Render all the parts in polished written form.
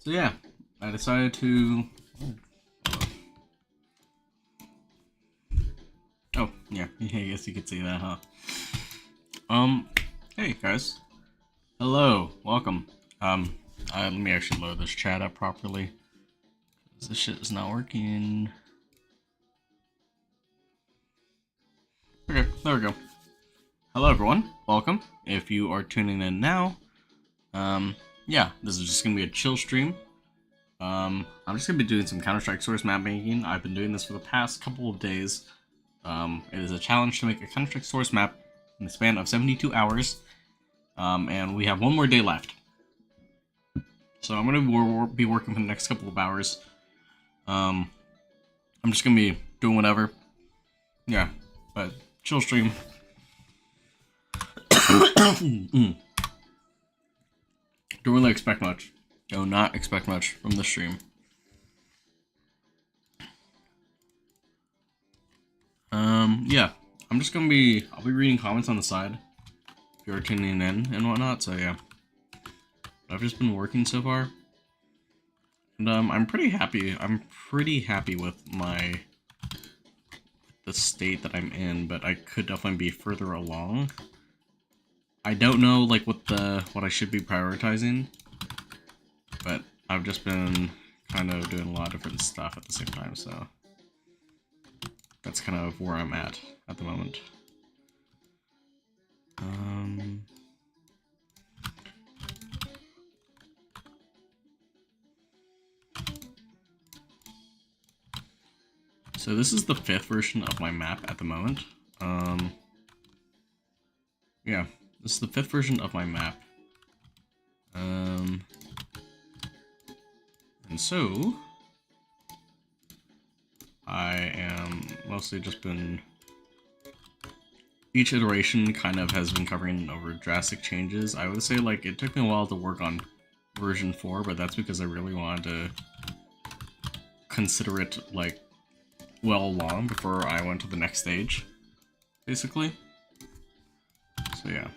So yeah, I decided to. Oh yeah, I guess you could say that, huh? Um, hey guys, hello, welcome. Um, let me actually load this chat up properly. This shit is not working. Okay, there we go. Hello everyone, welcome. If you are tuning in now, yeah, this is just gonna be a chill stream. I'm just gonna be doing some Counter-Strike source map making. I've been doing this for the past couple of days. It is a challenge to make a Counter-Strike source map in the span of 72 hours. And we have one more day left. So I'm gonna be working for the next couple of hours. I'm just gonna be doing whatever. Yeah, but chill stream. Don't really expect much. Do not expect much from the stream. Yeah, I'm just gonna be. I'll be reading comments on the side if you're tuning in and whatnot. So yeah, I've just been working so far, and I'm pretty happy. I'm pretty happy with the state that I'm in, but I could definitely be further along. I don't know like what I should be prioritizing, but I've just been kind of doing a lot of different stuff at the same time, so that's kind of where I'm at the moment. So this is the 5th version of my map at the moment. Yeah, this is the 5th version of my map. And so I am mostly just been. Each iteration kind of has been covering over drastic changes. I would say like it took me a while to work on version 4, but that's because I really wanted to consider it like well along before I went to the next stage, basically. So yeah.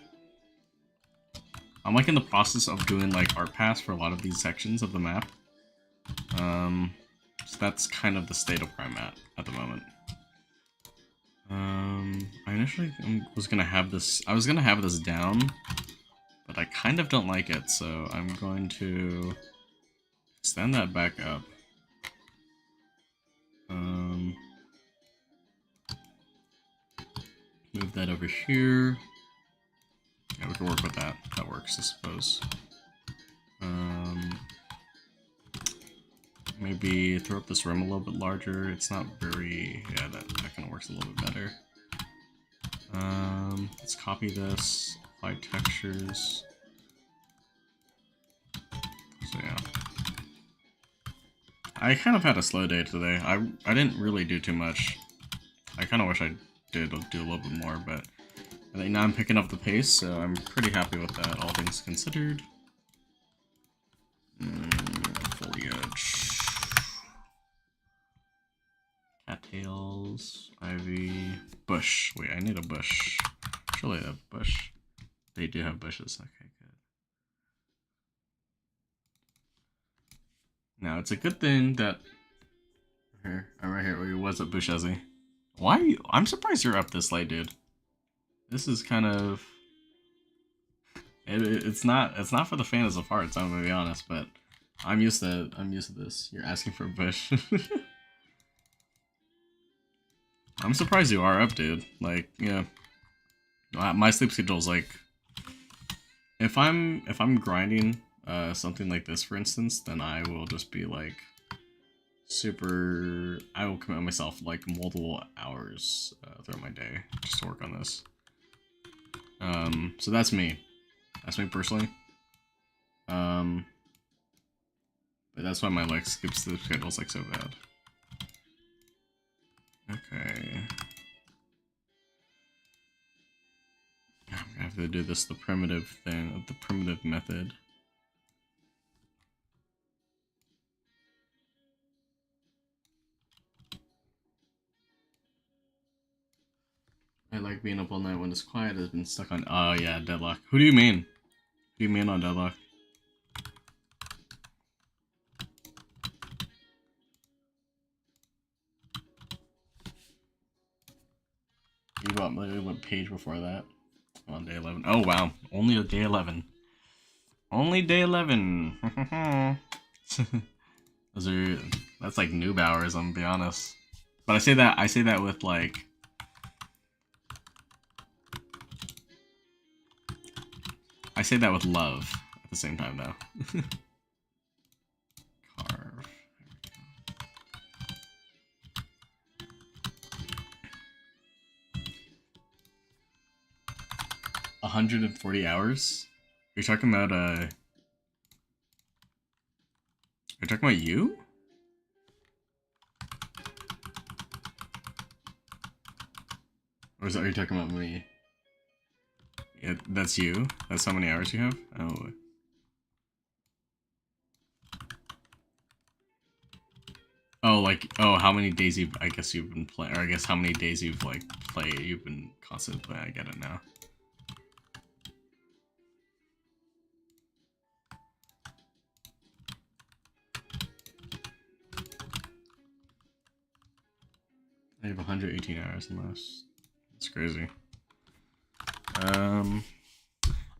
I'm like in the process of doing like art paths for a lot of these sections of the map. So that's kind of the state of where I'm at the moment. I initially was gonna have this. I was gonna have this down, but I kind of don't like it, so I'm going to extend that back up. Move that over here. Yeah, we can work with that. That works, I suppose. Maybe throw up this rim a little bit larger. It's not very... yeah, that kind of works a little bit better. Let's copy this. Apply textures. So yeah. I kind of had a slow day today. I didn't really do too much. I kind of wish I did do a little bit more, but I think now I'm picking up the pace, so I'm pretty happy with that, all things considered. Foliage. Cattails, ivy, bush. Wait, I need a bush. Surely they have bush. They do have bushes. Okay, good. Now it's a good thing that I'm right here. Wait, what's up, Bushezi? Why are you? I'm surprised you're up this late, dude. This is kind of. It's not for the fans of hearts. I'm gonna be honest, but I'm used to this. You're asking for a bush. I'm surprised you are up, dude. Like, yeah. My sleep schedule is like, if I'm grinding something like this, for instance, then I will just be like super. I will commit myself like multiple hours throughout my day just to work on this. So that's me. That's me personally. But that's why my like sleep schedule is like so bad. Okay. I'm gonna have to do this the primitive thing, the primitive method. I like being up all night when it's quiet. Has been stuck on. Oh yeah, Deadlock. Who do you mean? Who do you mean on Deadlock? about maybe what page before that. I'm on day 11. Oh wow, only a day 11. Only day 11. That's like noob hours, I'm gonna be honest. But I say that with like, I say that with love at the same time though. Carve. 140 hours? You're talking about you're talking about you? Or are you talking about me? Yeah, that's you? That's how many hours you have? Oh. Oh, like, oh, how many days I guess you've been playing, or I guess how many days you've, like, you've been constantly playing, I get it now. I have 118 hours in this. It's crazy.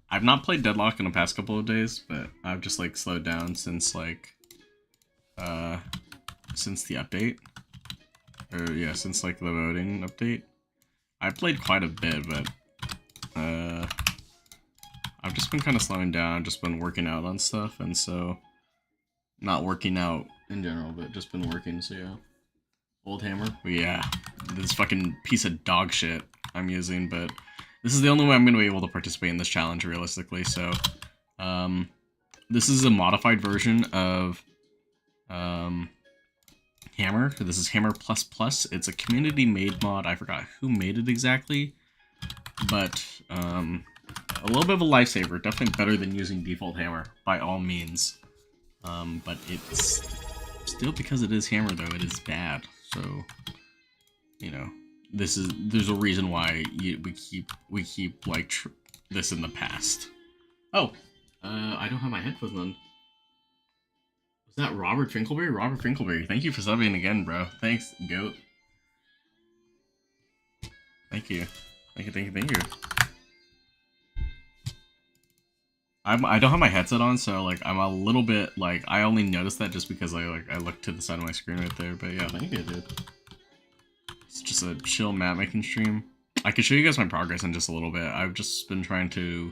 I've not played Deadlock in the past couple of days, but I've just, like, slowed down since, like, since the update. Or, yeah, since, like, the voting update. I played quite a bit, but, I've just been kind of slowing down, just been working out on stuff, and so, not working out in general, but just been working, so yeah. Old hammer? But yeah, this fucking piece of dog shit I'm using, but this is the only way I'm going to be able to participate in this challenge, realistically, so, this is a modified version of, Hammer. This is Hammer++. It's a community-made mod. I forgot who made it exactly, but, a little bit of a lifesaver. Definitely better than using default Hammer, by all means. But it's still, because it is Hammer, though, it is bad. So, you know, there's a reason why we keep like this in the past. Oh, I don't have my headphones on. Was that Robert Finkelberry? Robert Finkelberry, thank you for subbing again, bro. Thanks, goat. Thank you. Thank you. I don't have my headset on, so like I'm a little bit like I only noticed that just because I looked to the side of my screen right there. But yeah, thank you, dude. It's just a chill map making stream. I can show you guys my progress in just a little bit. I've just been trying to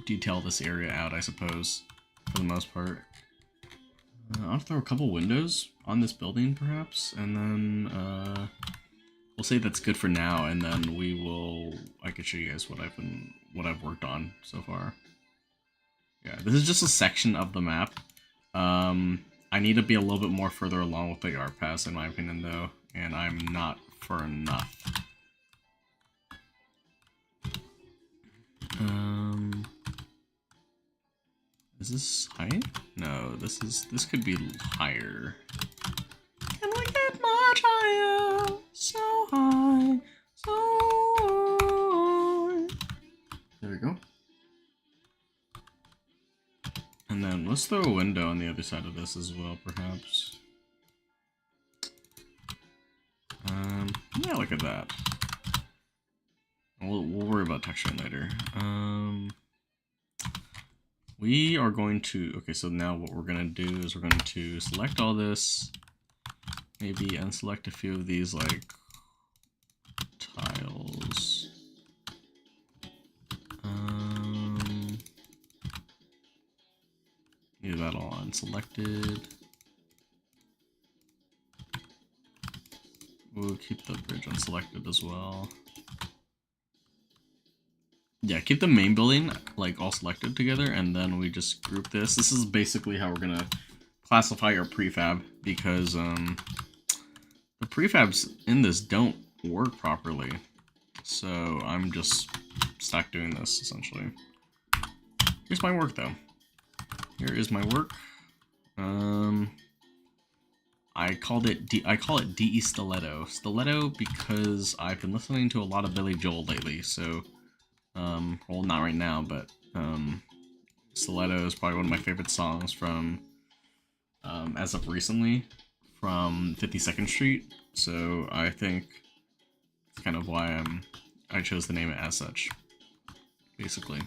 detail this area out, I suppose, for the most part. I'll throw a couple windows on this building, perhaps, and then we'll say that's good for now, and then I can show you guys what I've worked on so far. Yeah, this is just a section of the map. I need to be a little bit more further along with the art pass, in my opinion, though, and I'm not for enough. Is this high? No, this could be higher. Can we get much higher? So high, so high. There we go. And then let's throw a window on the other side of this as well, perhaps. Yeah, look at that. We'll worry about texturing later. We are going to, okay, so now what we're going to do is we're going to select all this, maybe unselect a few of these, like, tiles. Leave that all unselected. We'll keep the bridge unselected as well. Yeah, keep the main building like all selected together, and then we just group this. This is basically how we're gonna classify our prefab, because the prefabs in this don't work properly. So I'm just stuck doing this essentially. Here's my work though. Here is my work. I call it DE Stiletto. Stiletto because I've been listening to a lot of Billy Joel lately, so well, not right now, but Stiletto is probably one of my favorite songs from as of recently, from 52nd Street. So I think That's kind of why I chose to name it as such, basically.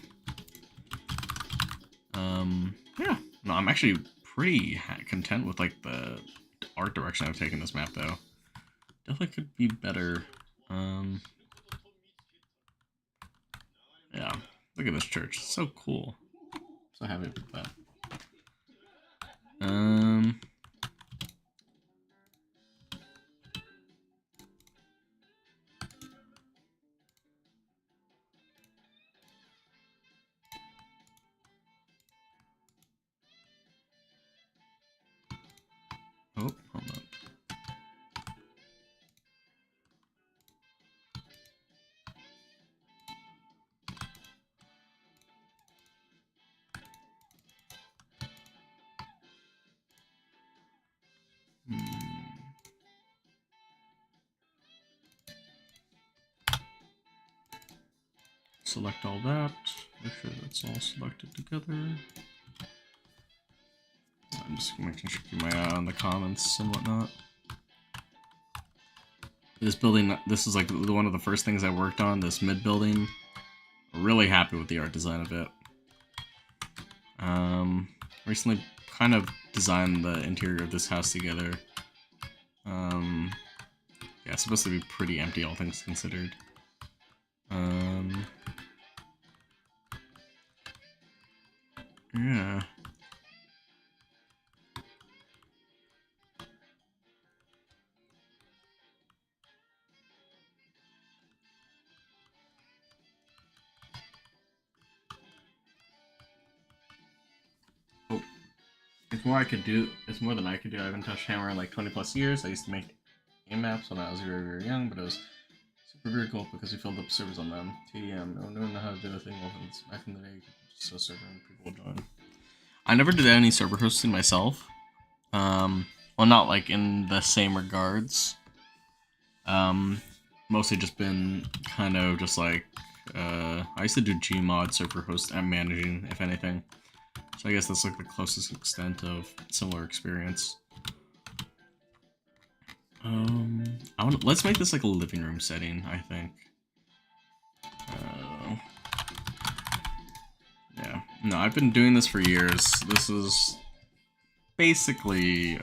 Yeah, no, I'm actually pretty content with like the art direction I've taken this map, though. Definitely could be better. Yeah, look at this church. It's so cool. So happy with that. Oh, hold on. Select all that. Make sure that's all selected together. I'm just making sure to keep my eye on the comments and whatnot. This building, this is like one of the first things I worked on, this mid building. Really happy with the art design of it. Recently kind of designed the interior of this house together. Yeah, it's supposed to be pretty empty, all things considered. Yeah. Oh, it's more I could do. It's more than I could do. I haven't touched Hammer in like 20 plus years. I used to make game maps when I was very, very young, but it was super very cool because we filled up servers on them. TDM, no one knew how to do the thing. Well, back in the day, you could just a server and people would join. I never did any server hosting myself. Well, not like in the same regards. Mostly just been kind of just like, I used to do Gmod server host and managing, if anything. So I guess that's like the closest extent of similar experience. Let's make this like a living room setting, I think. Yeah, no, I've been doing this for years. This is basically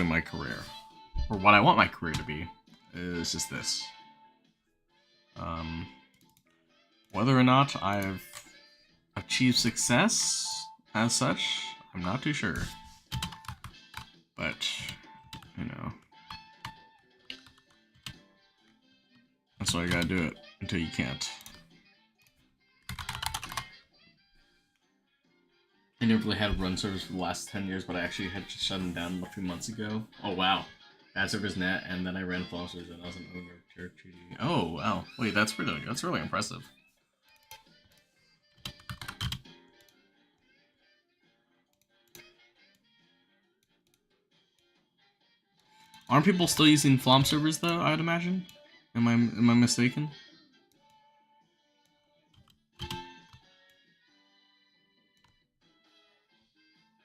my career, or what I want my career to be, is just this. Whether or not I've achieved success as such, I'm not too sure. But, you know, that's why you gotta do it until you can't. I never really had run servers for the last 10 years, but I actually had just shut them down a few months ago. Oh wow. Ad servers net, and then I ran Flom servers and I was an owner of Tier 2D. Oh wow. Wait, that's really impressive. Aren't people still using Flom servers though, I'd imagine? Am I mistaken?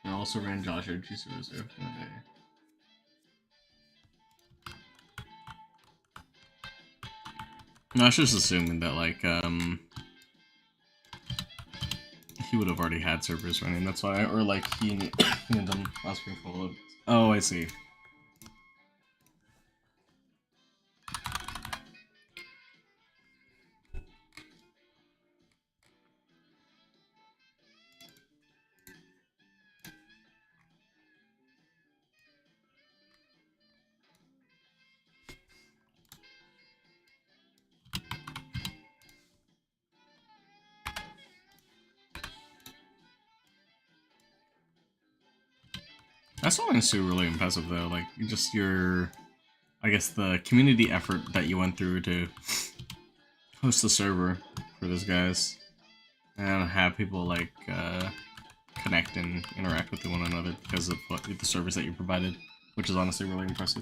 I also ran Josh OG servers there. Okay. No, I was just assuming that like he would have already had servers running. That's why, or like he and them last spring followed. Oh, I see. That's honestly really impressive though. Like just your, I guess the community effort that you went through to host the server for those guys and have people like connect and interact with one another because of the service that you provided, which is honestly really impressive.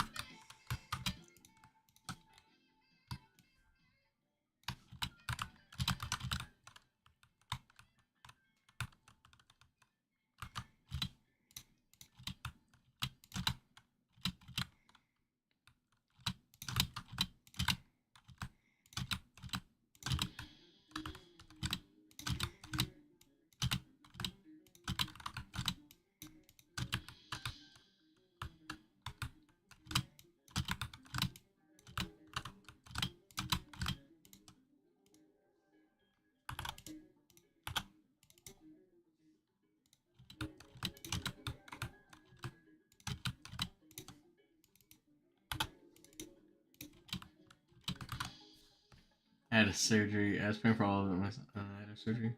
had a surgery. I was paying for all of it. I had a surgery.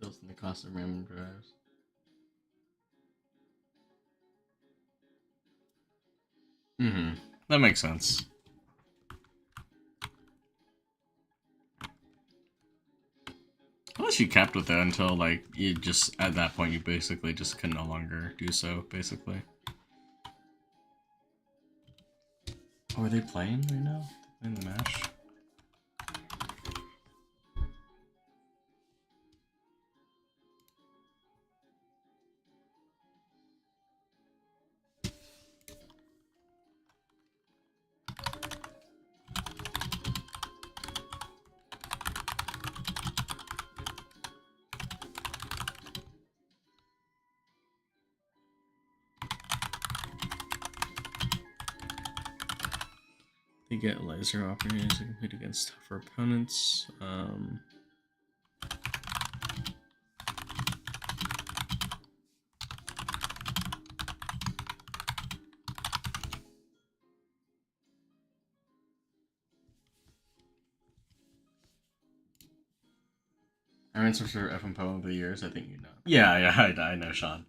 Bills and the cost of random drives. That makes sense. Unless you kept with it until, like, you just, at that point, you basically just can no longer do so, basically. Oh, are they playing right now? They're playing the match? They get laser opportunities to compete against tougher opponents. Iron Sorcerer FM Poem of the Years, I think you know. Yeah, I know Sean.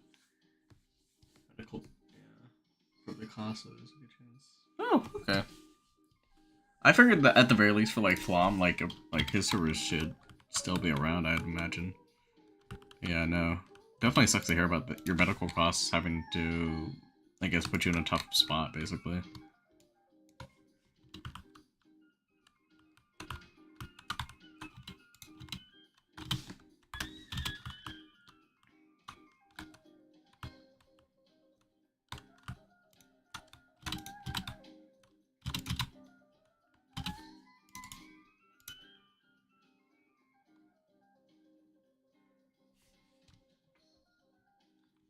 Cool. Yeah. For the cost of this, oh, okay. I figured that at the very least for like Flom, like his servers should still be around. I'd imagine. Yeah, no, definitely sucks to hear about your medical costs having to, I guess, put you in a tough spot, basically.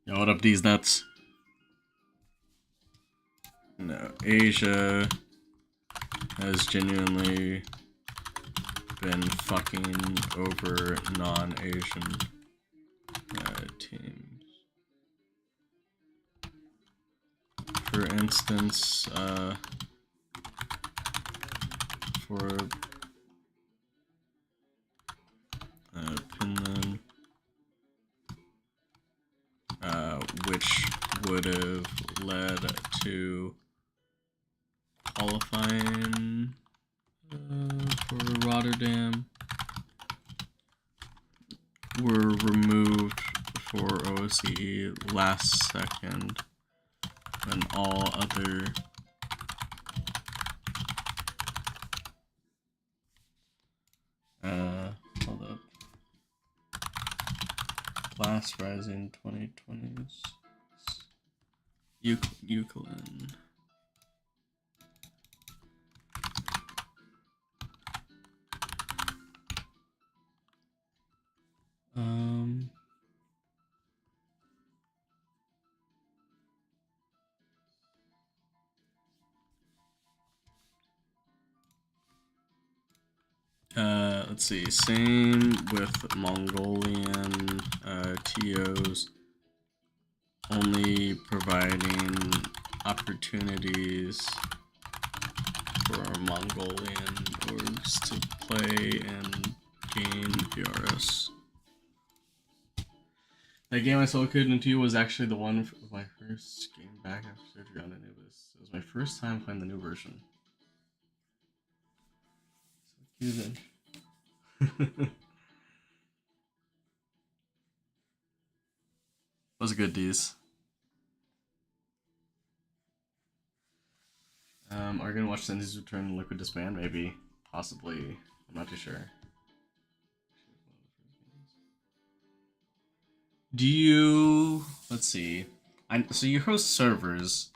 Yo, what up, these nuts? No, Asia has genuinely been fucking over non-Asian teams. For instance, for Finland, which would have led to qualifying for Rotterdam, were removed for OSCE last second when all other hold up. Class Rising 2020s. Euclid. Let's see, same with Mongolian TOs, only providing opportunities for Mongolian orgs to play and gain PRS. That game I solo coded into was actually the one of my first game back after surgery on Anubis. It was my first time playing the new version. So cute then. Was good, D's. Are you gonna watch Senzi's Return Liquid Disband? Maybe. Possibly. I'm not too sure. Do you... Let's see. So you host servers.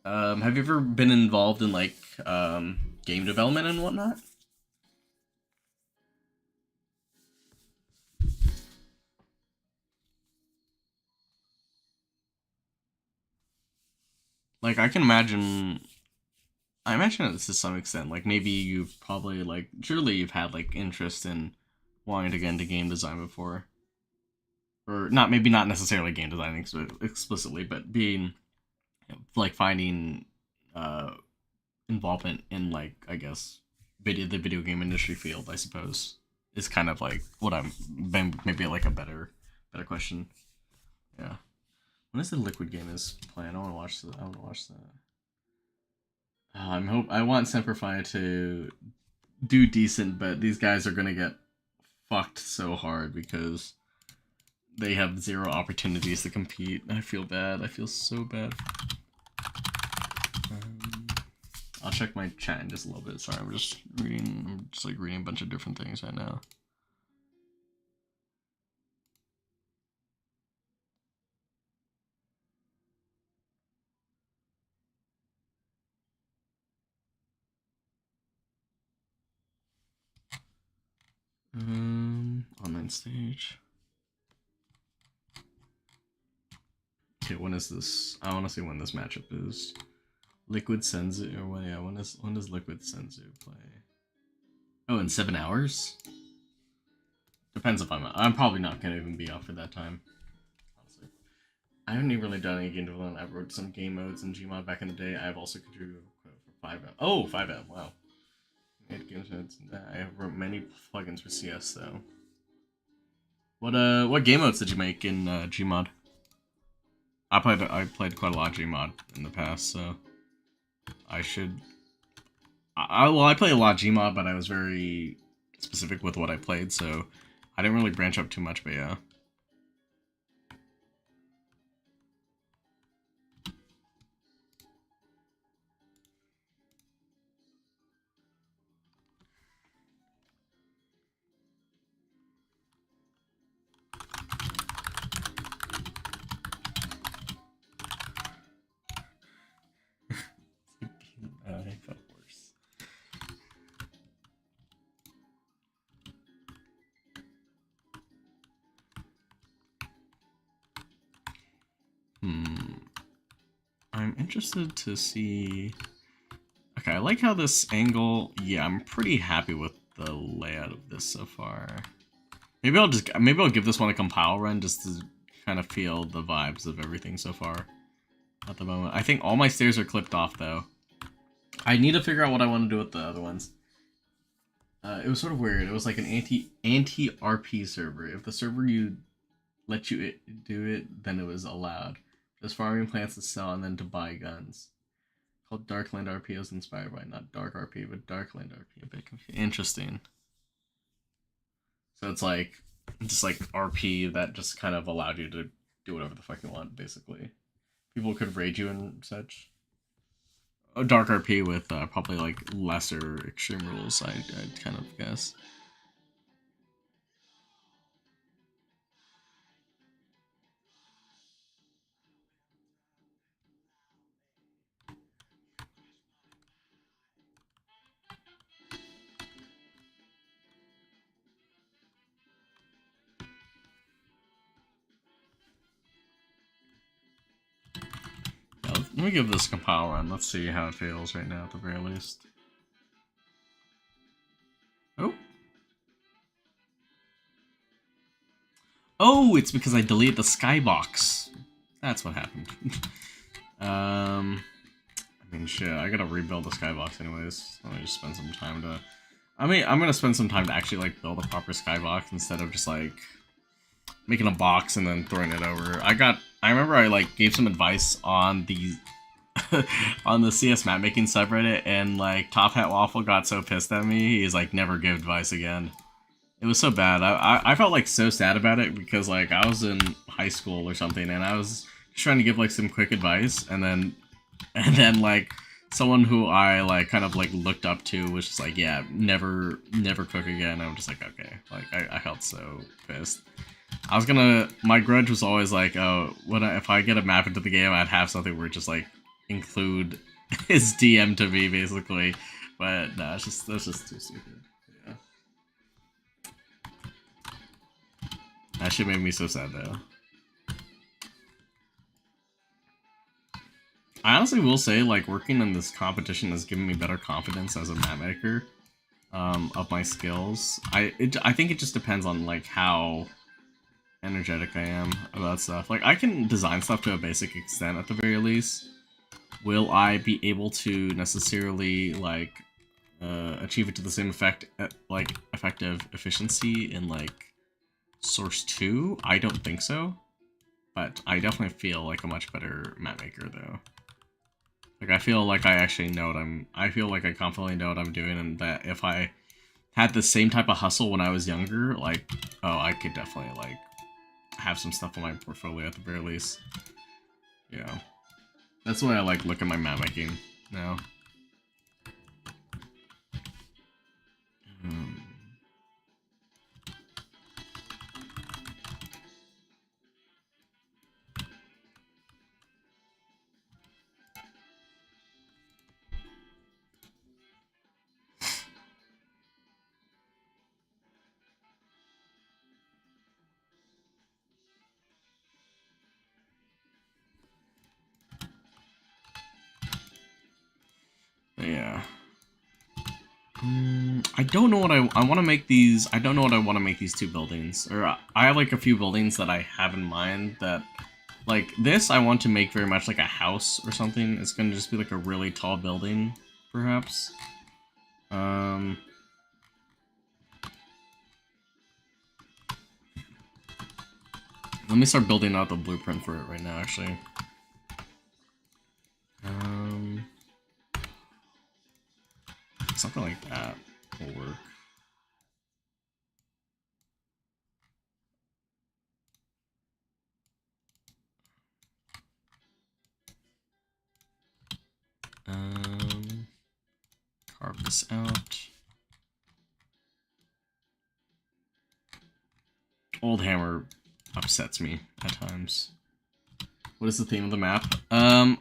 Have you ever been involved in, like, game development and whatnot? Like, I imagine it to some extent. Like, maybe you've probably, like, surely you've had, like, interest in wanting to get into game design before. Or, maybe not necessarily game design explicitly, but being, like, finding, involvement in like I guess the video game industry field. I suppose is kind of like what I'm maybe like a better question. Yeah. When is the Liquid game is playing? I want to watch the. I want to watch the. I want Semperfi to do decent, but these guys are gonna get fucked so hard because they have zero opportunities to compete. I feel bad. I feel so bad. Um, I'll check my chat in just a little bit. Sorry, I'm just reading. I'm just like reading a bunch of different things right now. Online stage. Okay, when is this? I want to see when this matchup is. Liquid Senzu, or yeah, when does Liquid Senzu play? Oh, in 7 hours. Depends if I'm probably not gonna even be up for that time. Honestly, I haven't even really done any game development. I wrote some game modes in Gmod back in the day. I've also contributed for 5M. Oh, 5M. Wow. Made game modes. I wrote many plugins for CS though. What game modes did you make in Gmod? I played quite a lot of Gmod in the past, so I should. I play a lot of Gmod, but I was very specific with what I played, so I didn't really branch up too much. But yeah. I felt worse. I'm interested to see. Okay, I like how this angle. Yeah, I'm pretty happy with the layout of this so far. Maybe I'll give this one a compile run just to kind of feel the vibes of everything so far. At the moment, I think all my stairs are clipped off though. I need to figure out what I want to do with the other ones. It was sort of weird. It was like an anti RP server. If the server you let you do it, then it was allowed. Just farming plants to sell and then to buy guns. Called Darkland RP. It was inspired by not Dark RP, but Darkland RP. A bit confusing. Interesting. So it's like just like RP that just kind of allowed you to do whatever the fuck you want, basically. People could raid you and such. A Dark RP with probably like lesser extreme rules, I'd kind of guess. Yeah, let me give this a compile run. Let's see how it feels right now at the very least. Oh. Oh, it's because I deleted the skybox. That's what happened. I mean, shit, I gotta rebuild the skybox anyways. Let me just spend some time to... I mean, I'm gonna spend some time to actually, like, build a proper skybox instead of just, like, making a box and then throwing it over. I remember I, like, gave some advice on the... on the CS map making subreddit, and, like, Top Hat Waffle got so pissed at me, he's like, never give advice again. It was so bad. I felt like so sad about it because like I was in high school or something and I was just trying to give like some quick advice and then like someone who I like kind of like looked up to was just like, yeah, never cook again. I'm just like, okay. Like I felt so pissed. My grudge was always like, oh, if I get a map into the game, I'd have something where it just like include his DM to me basically. But no, that's just too stupid. That shit made me so sad though. I honestly will say, like, working in this competition has given me better confidence as a map maker of my skills. I think it just depends on, like, how energetic I am about stuff. Like, I can design stuff to a basic extent at the very least, will I be able to necessarily like achieve it to the same effect, like effective efficiency in like Source 2? I don't think so, but I definitely feel like a much better map maker though. Like I feel like I actually know what I feel like I confidently know what I'm doing, and that if I had the same type of hustle when I was younger, like, oh, I could definitely like have some stuff in my portfolio at the very least. Yeah. That's the way I like look at my map making now. Um, yeah. I don't know what I want to make these. I don't know what I want to make these two buildings. Or I have like a few buildings that I have in mind that, like this, I want to make very much like a house or something. It's gonna just be like a really tall building, perhaps. Let me start building out the blueprint for it right now, actually. Something like that will work. Carve this out. Old hammer upsets me at times. What is the theme of the map?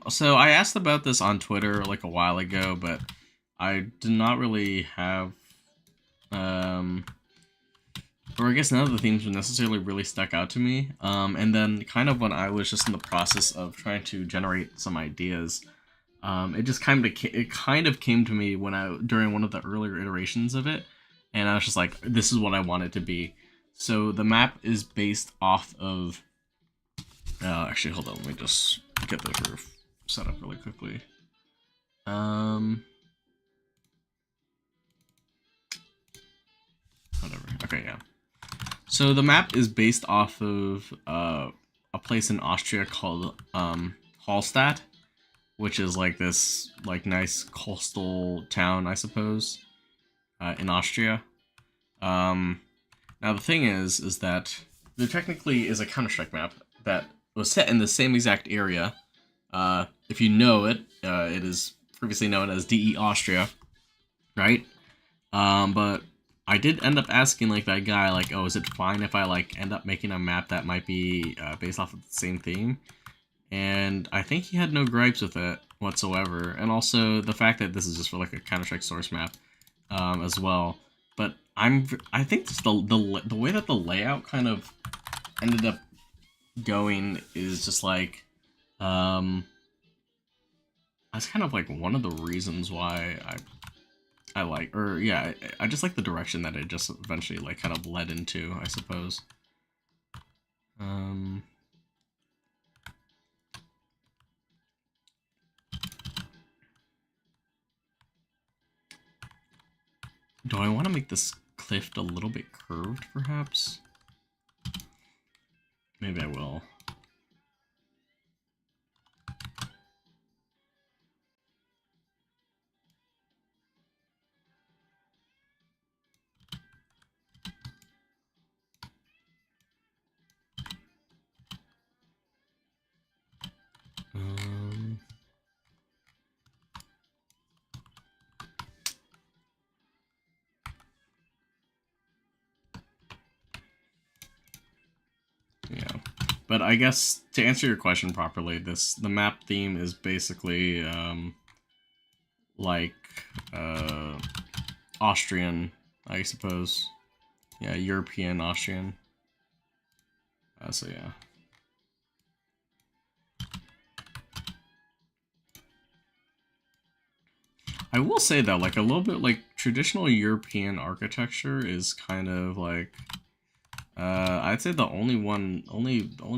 So I asked about this on Twitter like a while ago, but I did not really have, or I guess none of the themes necessarily really stuck out to me. And then kind of when I was just in the process of trying to generate some ideas, it just kind of came to me during one of the earlier iterations of it, and I was just like, this is what I want it to be. So the map is based off of. Actually, hold on. Let me just get the roof set up really quickly. Whatever. Okay, yeah. So the map is based off of a place in Austria called Hallstatt, which is like this like nice coastal town, I suppose, in Austria. Now the thing is that there technically is a Counter-Strike map that was set in the same exact area. If you know it, it is previously known as DE Austria, right? But I did end up asking like that guy, like, oh, is it fine if I like end up making a map that might be based off of the same theme? And I think he had no gripes with it whatsoever. And also the fact that this is just for like a Counter-Strike source map as well. But I think just the way that the layout kind of ended up going is just like that's kind of like one of the reasons why I like, or yeah, I just like the direction that it just eventually like kind of led into, I suppose. Do I want to make this cliff a little bit curved, perhaps? Maybe I will. Yeah, but I guess to answer your question properly, the map theme is basically like Austrian, I suppose. Yeah, European Austrian. So yeah. I will say though, like a little bit like traditional European architecture is kind of like I'd say the only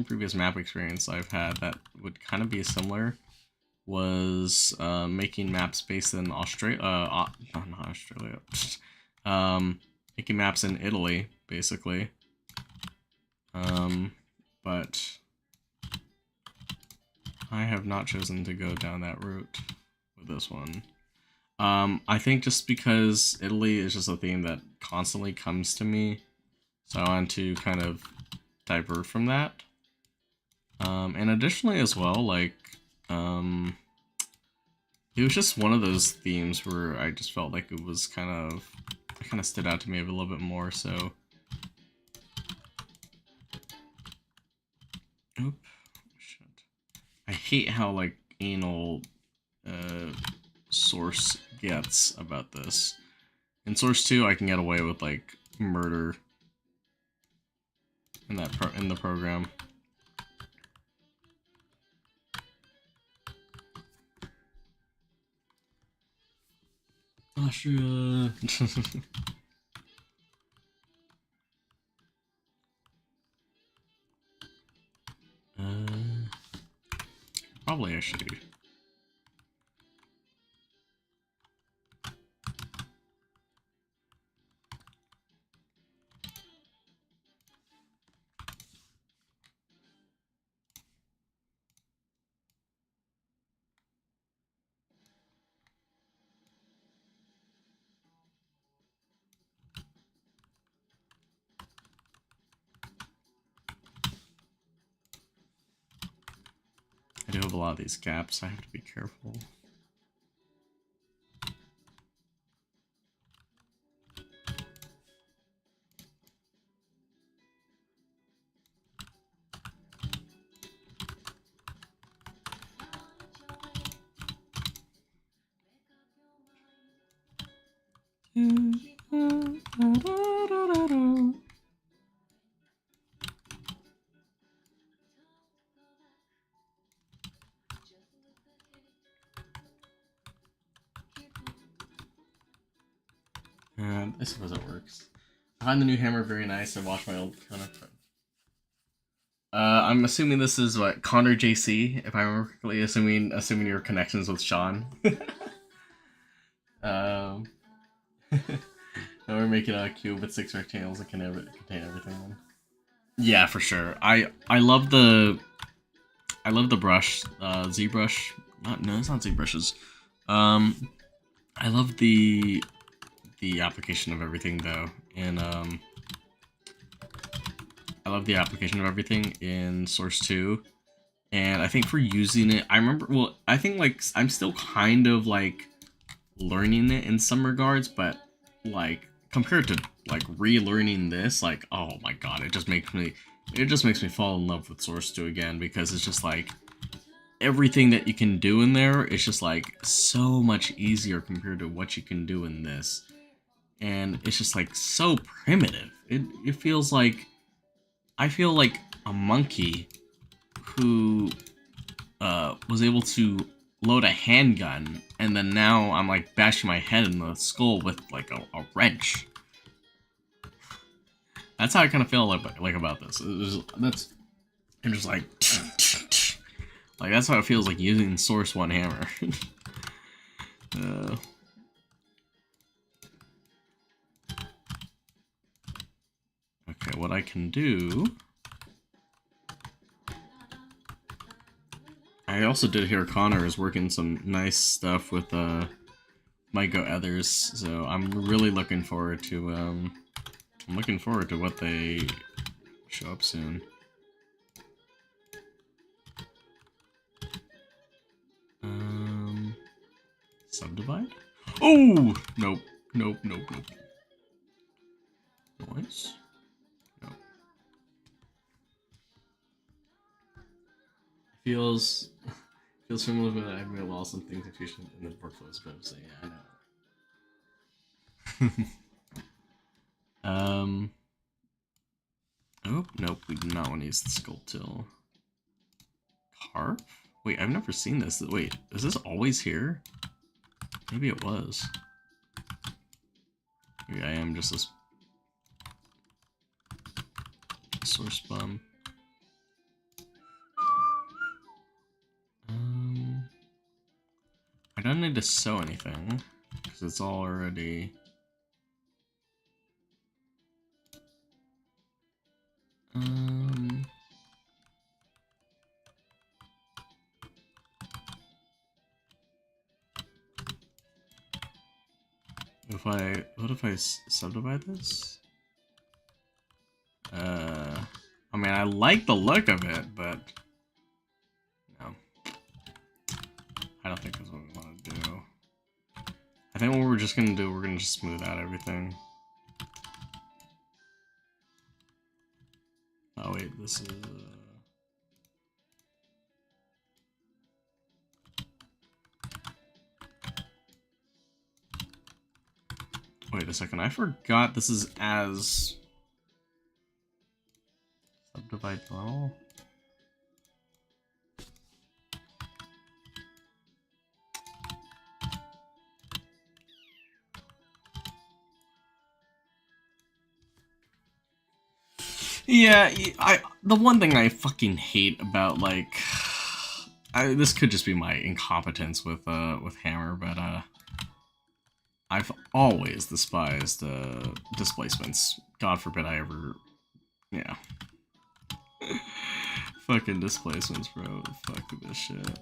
previous map experience I've had that would kind of be similar was making maps based in Australia. Not Australia. Making maps in Italy, basically. But I have not chosen to go down that route with this one. I think just because Italy is just a theme that constantly comes to me, so I want to kind of divert from that. And additionally as well, like, it was just one of those themes where I just felt like it was kind of stood out to me a little bit more, so. Oop. Shit. I hate how, like, anal, Source gets about this. In Source 2, I can get away with, like, murder in the program. Austria. Probably I should. I do have a lot of these gaps, I have to be careful. I suppose it works. I find the new hammer very nice. I watched my old counter. I'm assuming this is what Connor JC, if I remember correctly. Assuming your connections with Sean. Now we're making a cube with 6 rectangles that can contain everything. Then. Yeah, for sure. I love the brush, ZBrush. No, it's not ZBrushes. I love the application of everything though, and I love the application of everything in Source 2, and I think for using it, I remember. Well, I think like I'm still kind of like learning it in some regards, but like compared to like relearning this, like oh my god, it just makes me fall in love with Source 2 again, because it's just like everything that you can do in there is just like so much easier compared to what you can do in this, and it's just like so primitive. It feels like I feel like a monkey who was able to load a handgun, and then now I'm like bashing my head in the skull with like a wrench. That's how I kind of feel like about this. I'm just like like that's how it feels like using Source 1 hammer. Okay, what I can do. I also did hear Connor is working some nice stuff with Michael Ethers, so I'm really looking forward to what they show up soon. Subdivide? Oh! Nope. Noise? Nope. Feels similar, but I've made a lot of things in Fusion in the workflows, but so yeah, I know. Oh, nope, we do not want to use the Sculptil. Carp? Wait, I've never seen this. Wait, is this always here? Maybe it was. Maybe I am just this Source bum. don't need to sew anything, because it's all already... What if I subdivide this? I mean, I like the look of it, but no, I don't think that's what we want to do. I think what we're just gonna do, we're gonna just smooth out everything. Oh wait, this is. Wait a second, I forgot this is as subdivide level. Yeah, the one thing I fucking hate about like this could just be my incompetence with Hammer, but I've always despised displacements. God forbid I ever, yeah. Fucking displacements, bro. Fuck this shit.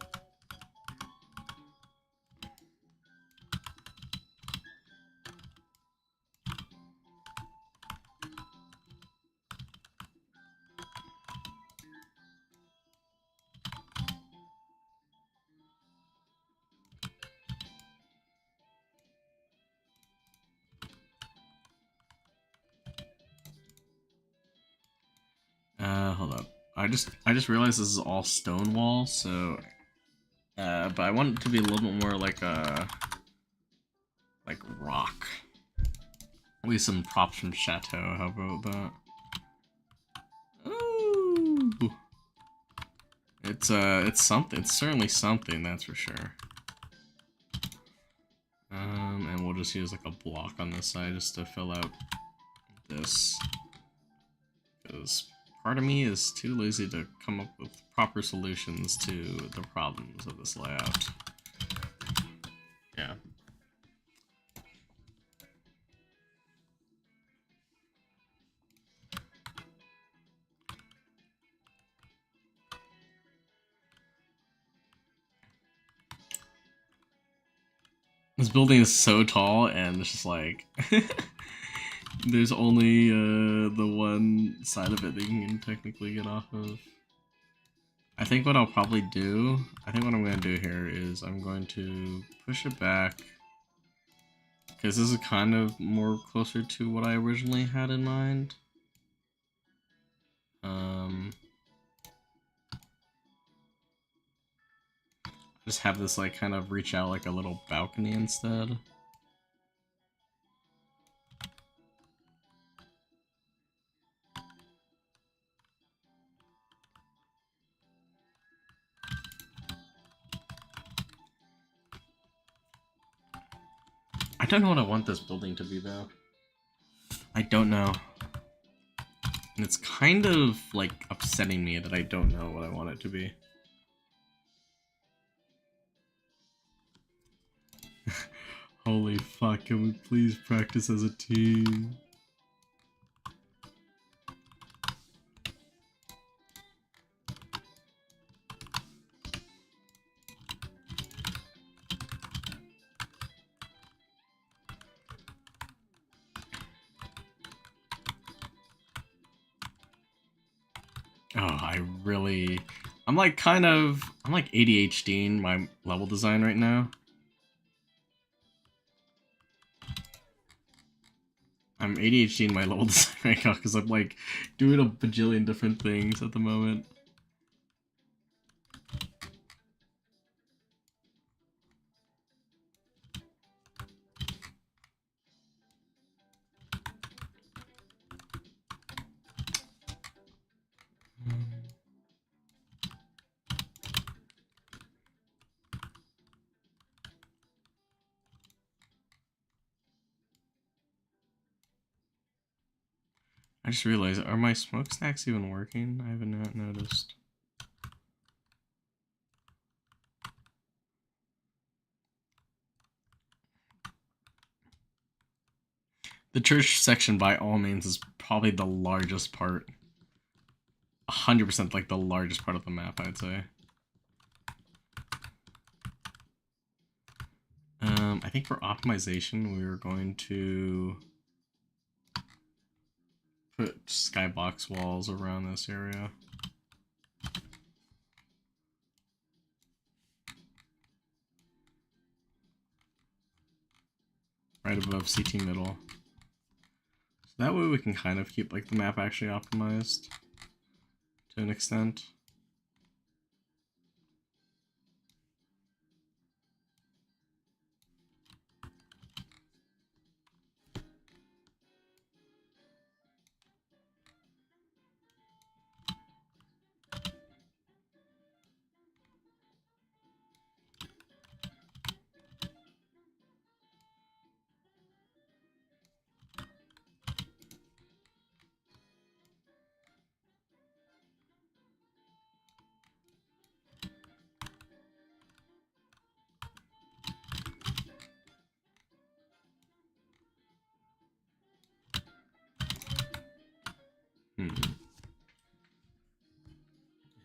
Hold up. I just realized this is all stone wall, so but I want it to be a little bit more like rock. At least some props from Chateau. How about that? Ooh. It's something. It's certainly something, that's for sure. And we'll just use like a block on this side just to fill out this. Because part of me is too lazy to come up with proper solutions to the problems of this layout. Yeah. This building is so tall, and it's just like there's only the one side of it that you can technically get off of. I think what I'll probably do, what I'm going to do here is I'm going to push it back, because this is kind of more closer to what I originally had in mind. Just have this like kind of reach out like a little balcony instead. I don't know what I want this building to be though. I don't know. And it's kind of like upsetting me that I don't know what I want it to be. Holy fuck, can we please practice as a team? I'm like I'm like ADHDing my level design right now. I'm ADHDing my level design right now because I'm like doing a bajillion different things at the moment. I just realized, are my smokestacks even working? I haven't not noticed. The church section, by all means, is probably the largest part. 100% like the largest part of the map, I'd say. I think for optimization, we're going to put skybox walls around this area. Right above CT middle. So that way we can kind of keep like the map actually optimized to an extent.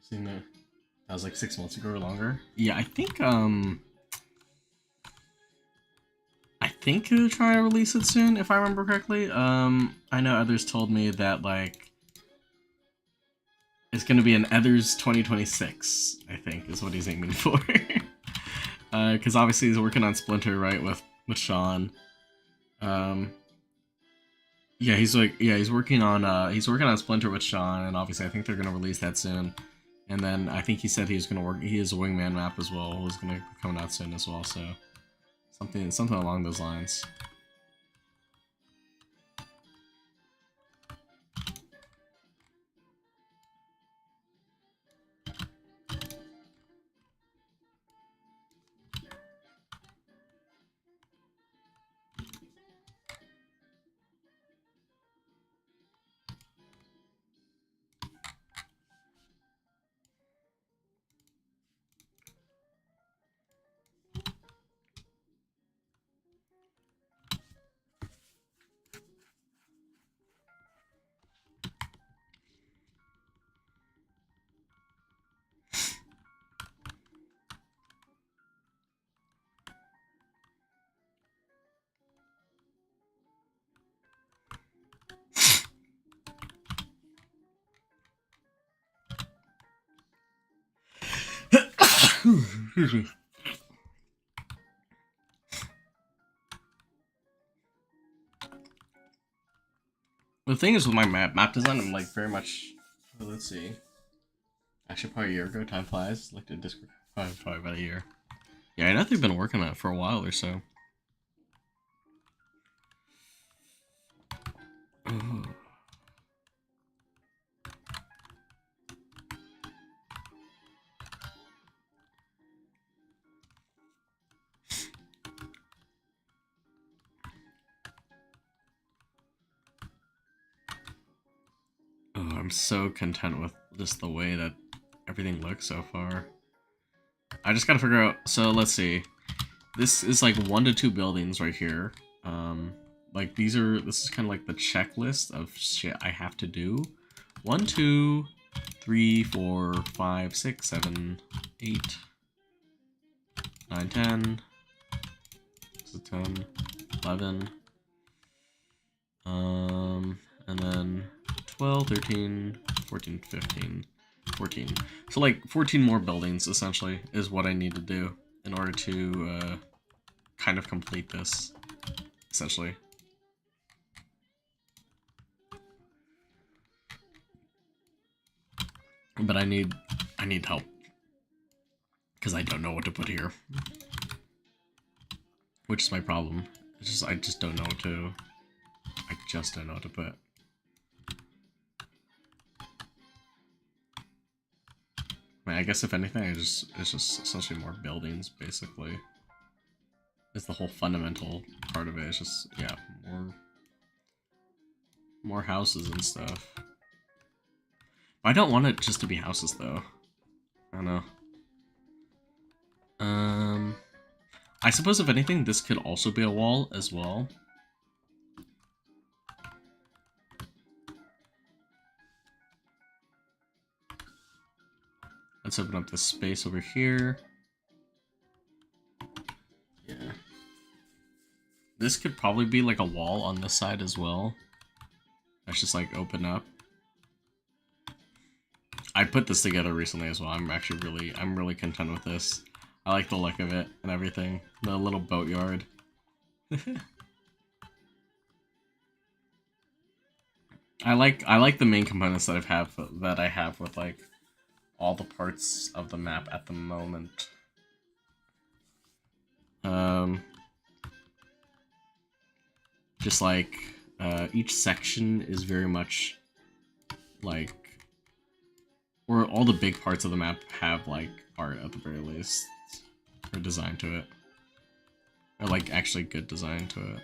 Seen that was like 6 months ago or longer. Yeah, I think they're trying to release it soon, if I remember correctly. I know others told me that like it's gonna be an Ethers 2026, I think, is what he's aiming for. Because obviously he's working on Splinter, right, with Sean. Yeah, he's working on Splinter with Sean, and obviously I think they're gonna release that soon. And then I think he said he has a Wingman map as well, who's gonna be coming out soon as well. So something along those lines. Excuse me. The thing is with my map design, I'm like very much. Well, let's see. Actually, probably a year ago. Time flies. Looked at Discord. Probably about a year. Yeah, I know they've been working on it for a while or so. Oh. I'm so content with just the way that everything looks so far. I just gotta figure out. So let's see. This is like 1 to 2 buildings right here. Like this is kind of like the checklist of shit I have to do. 1, 2, 3, 4, 5, 6, 7, 8, 9, 10. This is 10, 11. And then 12, 13, 14, 15, 14. So like 14 more buildings essentially is what I need to do in order to kind of complete this, essentially. But I need help because I don't know what to put here, which is my problem. I just don't know what to. I just don't know what to put. I mean, I guess if anything, it's just essentially more buildings, basically. It's the whole fundamental part of it. It's just, yeah, more houses and stuff. I don't want it just to be houses, though. I don't know. I suppose if anything, this could also be a wall as well. Let's open up this space over here. Yeah. This could probably be like a wall on this side as well. Let's just like open up. I put this together recently as well. I'm really content with this. I like the look of it and everything. The little boatyard. I like the main components that I have with like all the parts of the map at the moment. Just like each section is very much like, or all the big parts of the map have like art at the very least, or design to it, or like actually good design to it.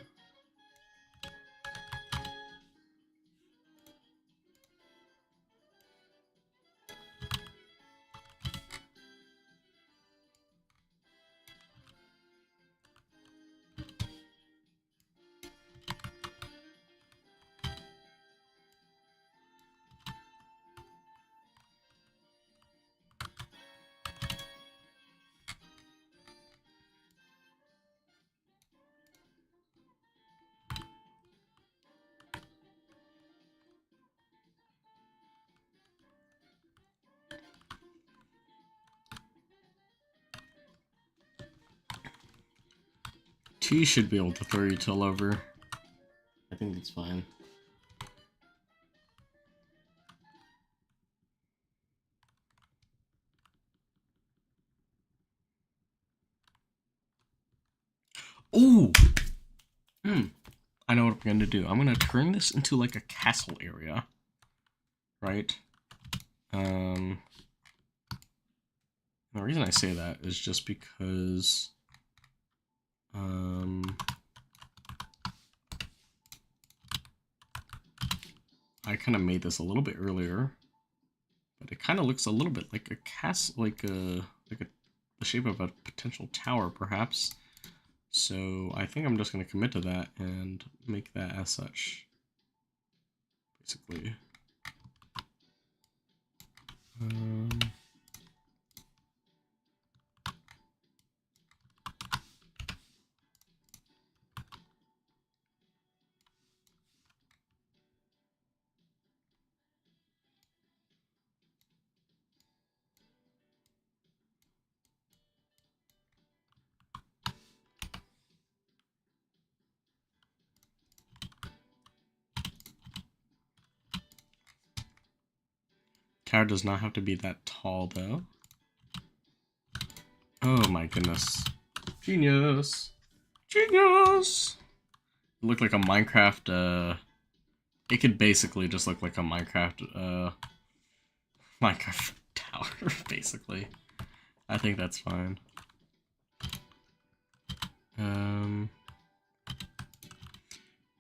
T should be able to throw util over. I think that's fine. Ooh! I know what I'm going to do. I'm going to turn this into like a castle area. Right? The reason I say that is just because I kind of made this a little bit earlier, but it kind of looks a little bit like a castle, like the shape of a potential tower, perhaps. So I think I'm just going to commit to that and make that as such, basically. Tower does not have to be that tall, though. Oh my goodness. Genius! Genius! It looked like a Minecraft, it could basically just look like a Minecraft tower, basically. I think that's fine.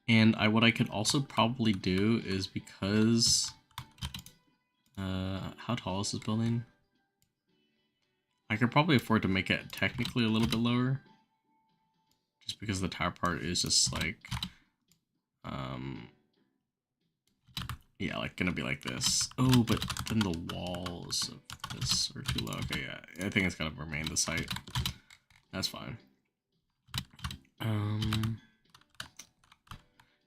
And what I could also probably do is, because how tall is this building? I could probably afford to make it technically a little bit lower, just because the tower part is just like yeah, like gonna be like this. Oh, but then the walls of this are too low. Okay, yeah, I think it's gonna remain this height. That's fine.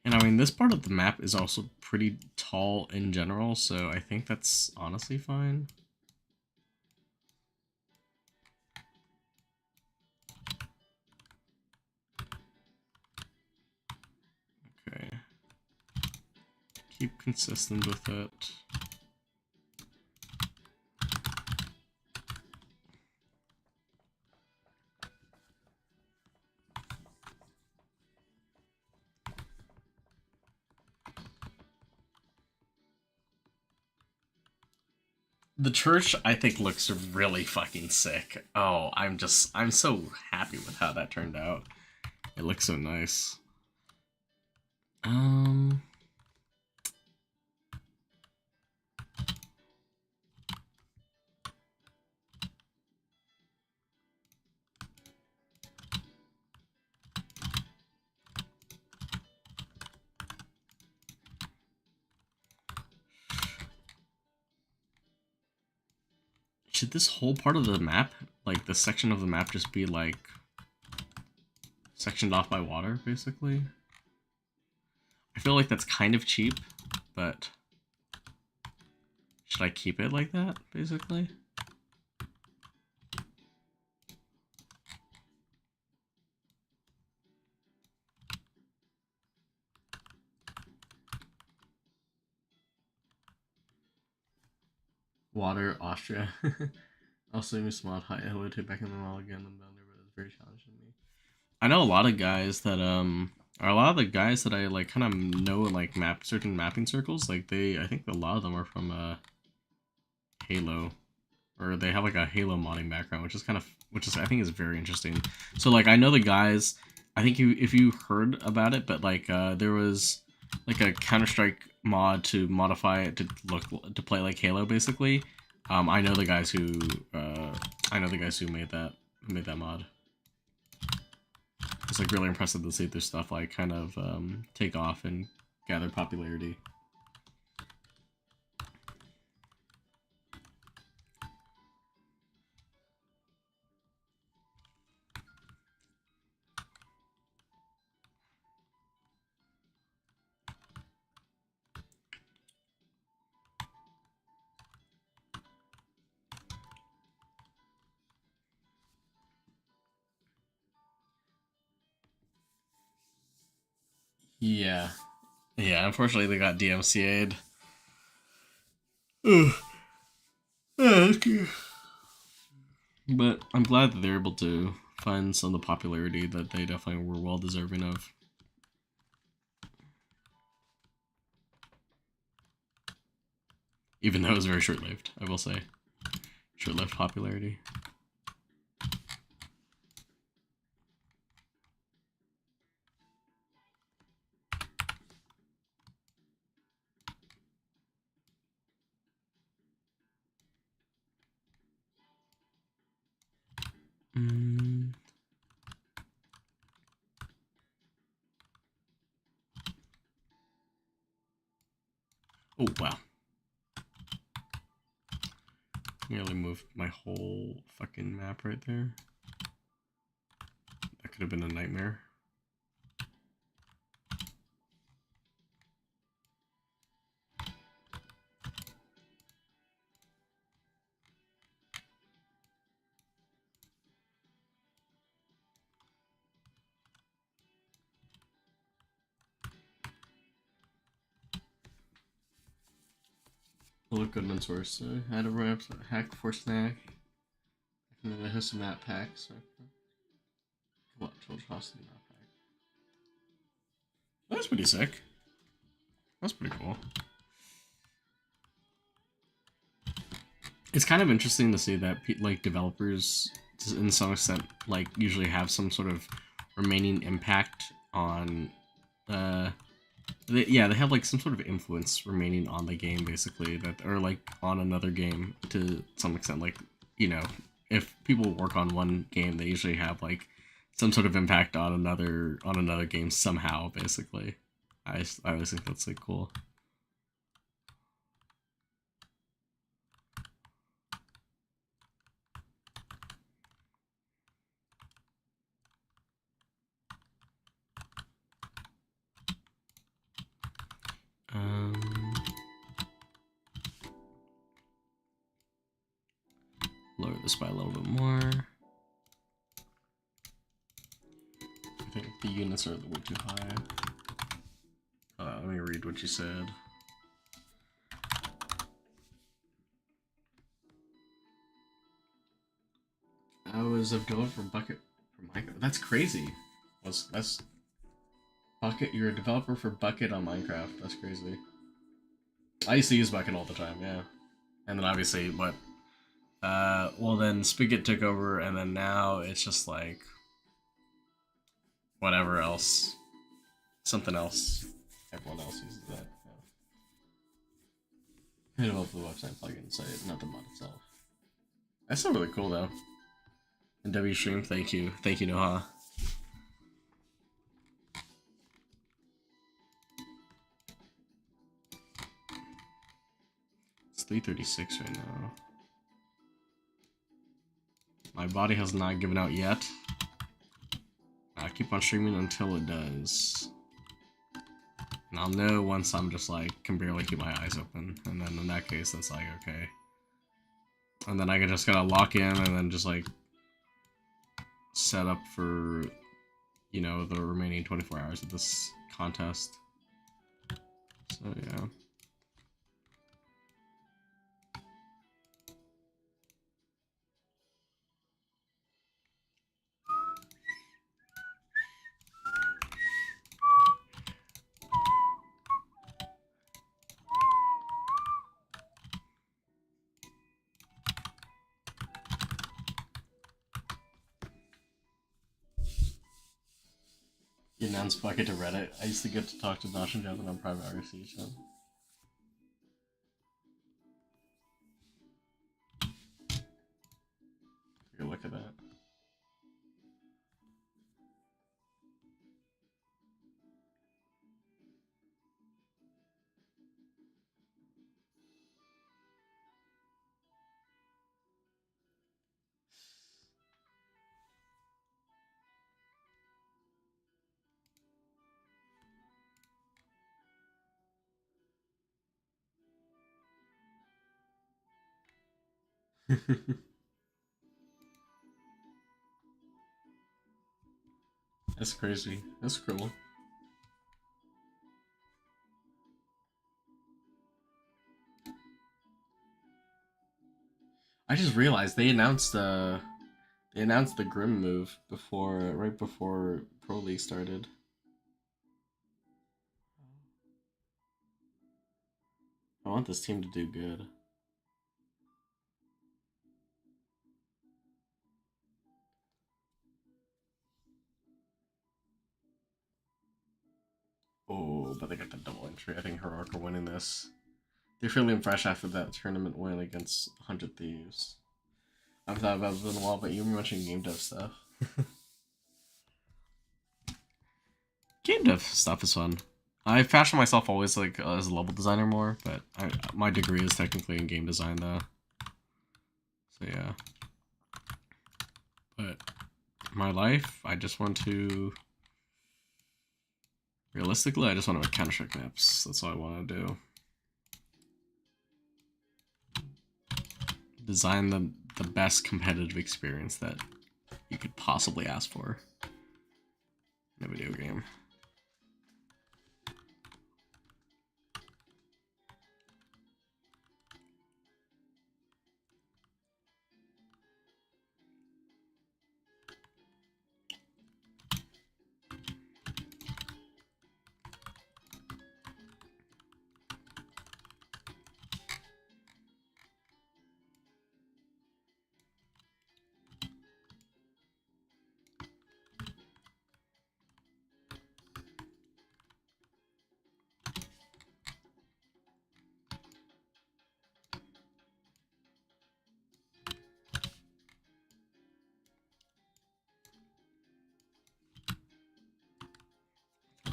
And I mean, this part of the map is also pretty tall in general, so I think that's honestly fine. Okay. Keep consistent with it. The church, I think, looks really fucking sick. Oh, I'm so happy with how that turned out. It looks so nice. should this whole part of the map, like this section of the map, just be like sectioned off by water, basically? I feel like that's kind of cheap, but should I keep it like that, basically? Water, Austria. Also, Miss Mod, hi, hello to back in the wall again. I'm down there, but it's very challenging me. I know a lot of guys that are a lot of the guys that I like kind of know in like certain mapping circles. Like I think a lot of them are from Halo, or they have like a Halo modding background, which is I think is very interesting. So like I know the guys. I think if you heard about it, but like there was like a Counter-Strike mod to modify it to play like Halo, basically. I know the guys who made that mod. It's like really impressive to see their stuff like kind of take off and gather popularity. Yeah. Yeah, unfortunately they got DMCA'd. Ugh. Okay. But I'm glad that they're able to find some of the popularity that they definitely were well deserving of. Even though it was very short-lived, I will say. Short-lived popularity. Mm. Oh, wow. Nearly moved my whole fucking map right there. That could have been a nightmare. Look good on source. I had a run hack for snack. And then I have some map packs. So. What? Total cost of the map pack. That's pretty sick. That's pretty cool. It's kind of interesting to see that like developers, in some extent, like usually have some sort of remaining impact on. They have like some sort of influence remaining on the game, basically, that or like on another game to some extent. Like, you know, if people work on one game, they usually have like some sort of impact on another game somehow, basically. I always think that's like cool. Lower this by a little bit more. I think the units are way too high. Let me read what you said. I was a developer for Bucket for Minecraft. That's crazy. That's Bucket. You're a developer for Bucket on Minecraft. That's crazy. I used to use Bucket all the time. Yeah, and then obviously what? Well then Spigot took over, and then now it's just like whatever else, something else. Everyone else uses that. I developed the website plugin site, not the mod itself. That's still really cool though. And W Stream, thank you, Noha. It's 3:36 right now. My body has not given out yet. I keep on streaming until it does. And I'll know once I'm just like, can barely keep my eyes open. And then in that case, it's like, okay. And then I just gotta lock in and then just like set up for, you know, the remaining 24 hours of this contest. So yeah. You announced Bucket to Reddit. I used to get to talk to Nosh and Jonathan on private RC, so. Take a look at that. That's crazy. That's cool. I just realized they announced the Grim move right before Pro League started. I want this team to do good. Oh, but they got the double entry. I think Heroic are winning this. They're feeling fresh after that tournament win against 100 Thieves. I've thought about it in a while, but you were mentioning game dev stuff. Game dev stuff is fun. I fashion myself always like as a level designer more, but my degree is technically in game design though. So yeah. But my life, I just want to. Realistically, I just want to make Counter-Strike maps. That's all I want to do. Design the best competitive experience that you could possibly ask for in a video game.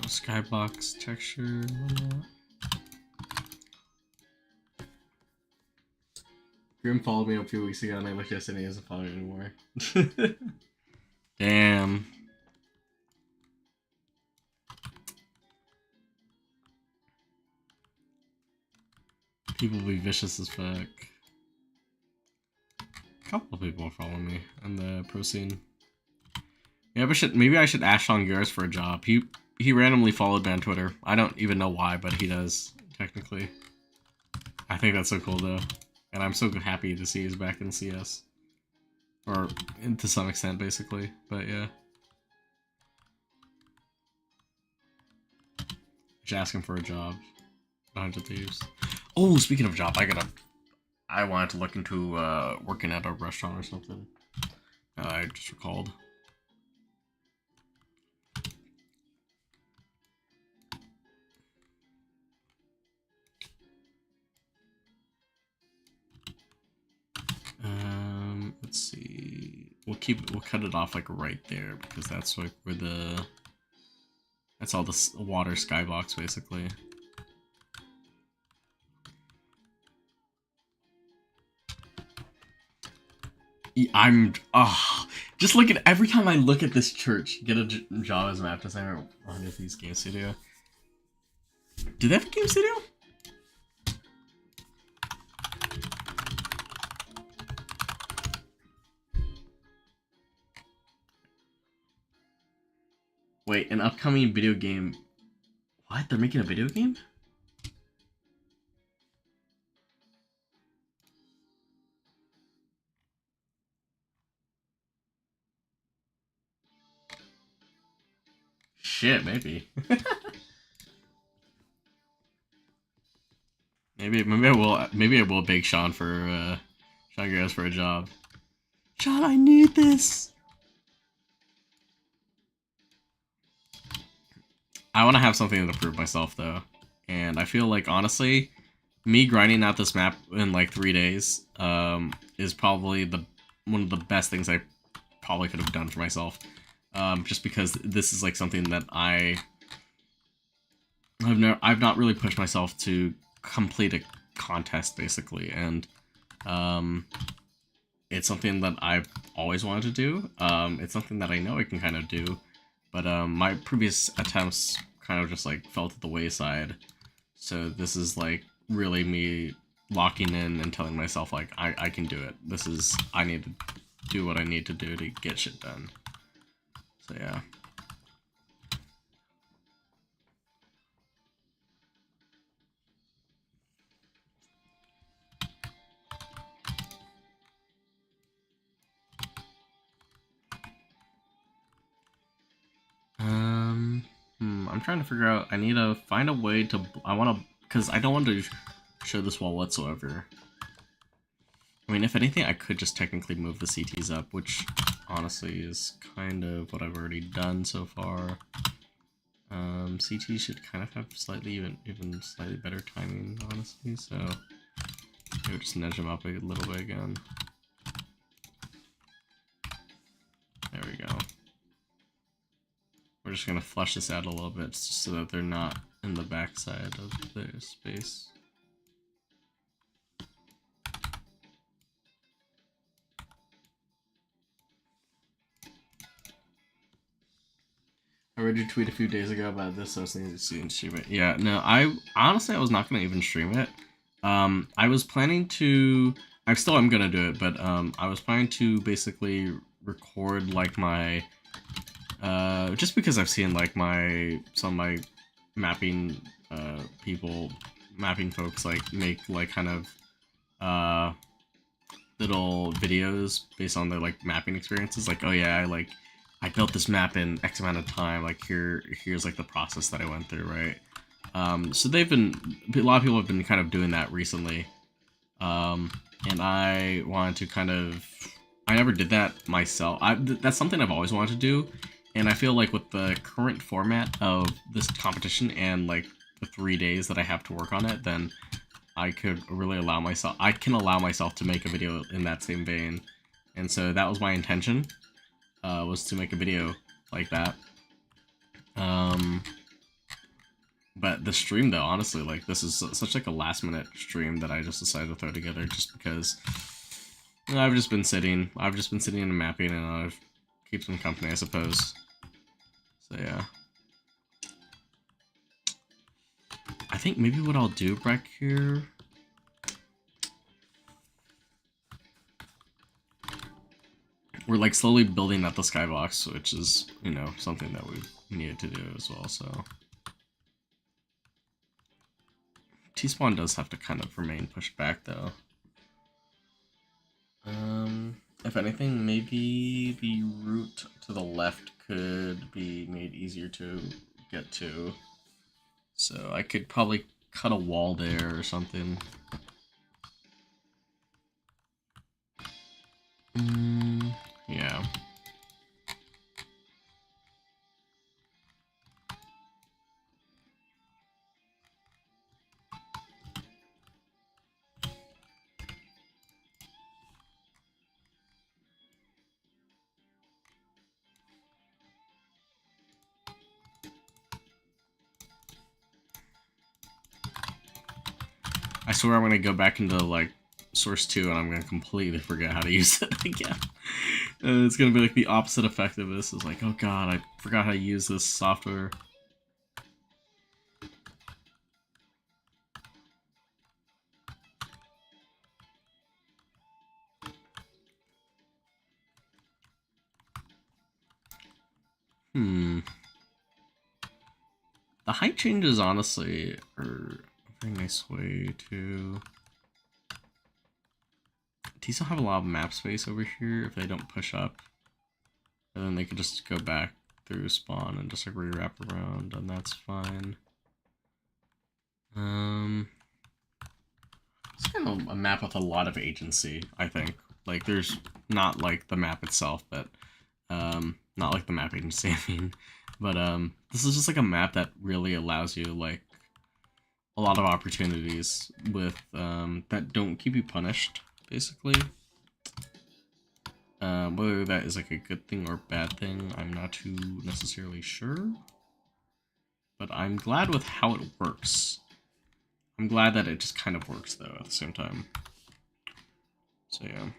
Skybox texture. Grim followed me a few weeks ago and I looked yesterday and he doesn't follow me anymore. Damn. People be vicious as fuck. A couple of people are following me on the pro scene. Yeah, but maybe I should ask Sean Garris for a job. He randomly followed me on Twitter. I don't even know why, but he does, technically. I think that's so cool, though. And I'm so happy to see he's back in CS. Or, to some extent, basically. But, yeah. Just ask him for a job. 100 Thieves. Oh, speaking of job, I wanted to look into working at a restaurant or something. I just recalled. Let's see. We'll cut it off like right there because that's like where that's all the water skybox basically. I'm just look at every time I look at this church, get a job as a map designer on these Game Studio. Do they have a Game Studio? Wait, an upcoming video game. What? They're making a video game? Shit, maybe. maybe I will beg Sean for Sean Garris for a job. Sean, I need this. I want to have something to prove myself though, and I feel like honestly, me grinding out this map in like 3 days is probably one of the best things I probably could have done for myself. Just because this is like something that I've not really pushed myself to complete a contest basically, and it's something that I've always wanted to do. It's something that I know I can kind of do, but my previous attempts kind of just like fell to the wayside. So this is like really me locking in and telling myself like I can do it. I need to do what I need to do to get shit done. So yeah. I'm trying to figure out. I need to find a way to. I want to, because I don't want to show this wall whatsoever. I mean, if anything, I could just technically move the CTs up, which honestly is kind of what I've already done so far. CT should kind of have even slightly better timing, honestly. So maybe just nudge them up a little bit again. There we go. We're just gonna flush this out a little bit so that they're not in the backside of their space. I read your tweet a few days ago about this, so I was thinking to see and stream it. Yeah, no, I was not gonna even stream it. I was planning to. I still am gonna do it, but I was planning to basically record like my. Just because I've seen like some of my mapping mapping folks like make like kind of little videos based on their like mapping experiences. Like, oh yeah, I built this map in X amount of time. Like here's like the process that I went through, right? So a lot of people have been kind of doing that recently, and I wanted to kind of. I never did that myself. That's something I've always wanted to do. And I feel like with the current format of this competition and like the 3 days that I have to work on it, then I could really allow myself to make a video in that same vein. And so that was my intention, was to make a video like that. But the stream though, honestly, like this is such like a last minute stream that I just decided to throw together just because I've just been sitting and mapping, and I've keep some company, I suppose. So yeah. I think maybe what I'll do back here. We're like slowly building up the skybox, which is, you know, something that we needed to do as well, so. T-spawn does have to kind of remain pushed back though. If anything, maybe the route to the left could be made easier to get to. So I could probably cut a wall there or something. Yeah. I swear I'm gonna go back into like Source 2 and I'm going to completely forget how to use it again. It's going to be like the opposite effect of this. It's like, oh god, I forgot how to use this software. The height changes, honestly, are a very nice way to... Do you still have a lot of map space over here if they don't push up? And then they could just go back through spawn and just like re-wrap around, and that's fine. It's kind of a map with a lot of agency, I think. Like, there's not like the map itself, but not like the map agency, I mean. But this is just like a map that really allows you like a lot of opportunities with that don't keep you punished, basically. Whether that is like a good thing or bad thing, I'm not too necessarily sure. But I'm glad with how it works. I'm glad that it just kind of works though at the same time. So yeah.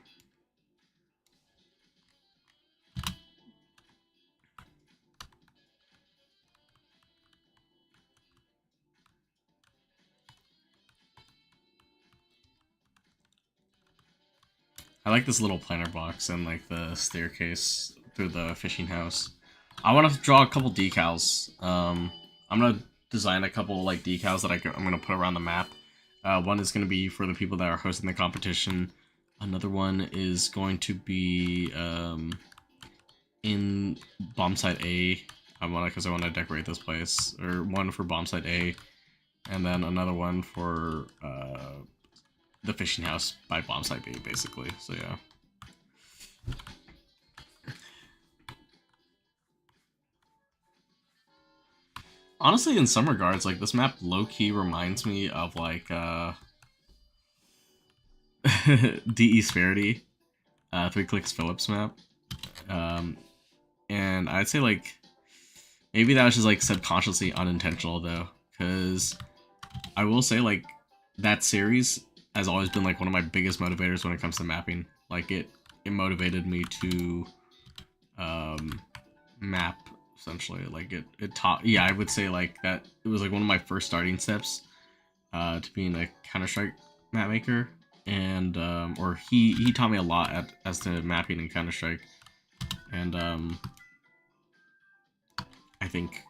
I like this little planter box and like the staircase through the fishing house. I want to draw a couple decals. I'm gonna design a couple like decals that I'm gonna put around the map. One is gonna be for the people that are hosting the competition. Another one is going to be in Bombsite A. Because I want to decorate this place, or one for Bombsite A, and then another one for the fishing house by Bombsite B, basically. So yeah. Honestly, in some regards, like this map low-key reminds me of like DE Sparity, 3 Clicks Phillips map. And I'd say like maybe that was just like subconsciously unintentional though, because I will say like that series has always been like one of my biggest motivators when it comes to mapping. Like it motivated me to map essentially. Like it taught, yeah, I would say like that it was like one of my first starting steps to being a Counter-Strike map maker, and or he taught me a lot as to mapping in Counter-Strike, and I think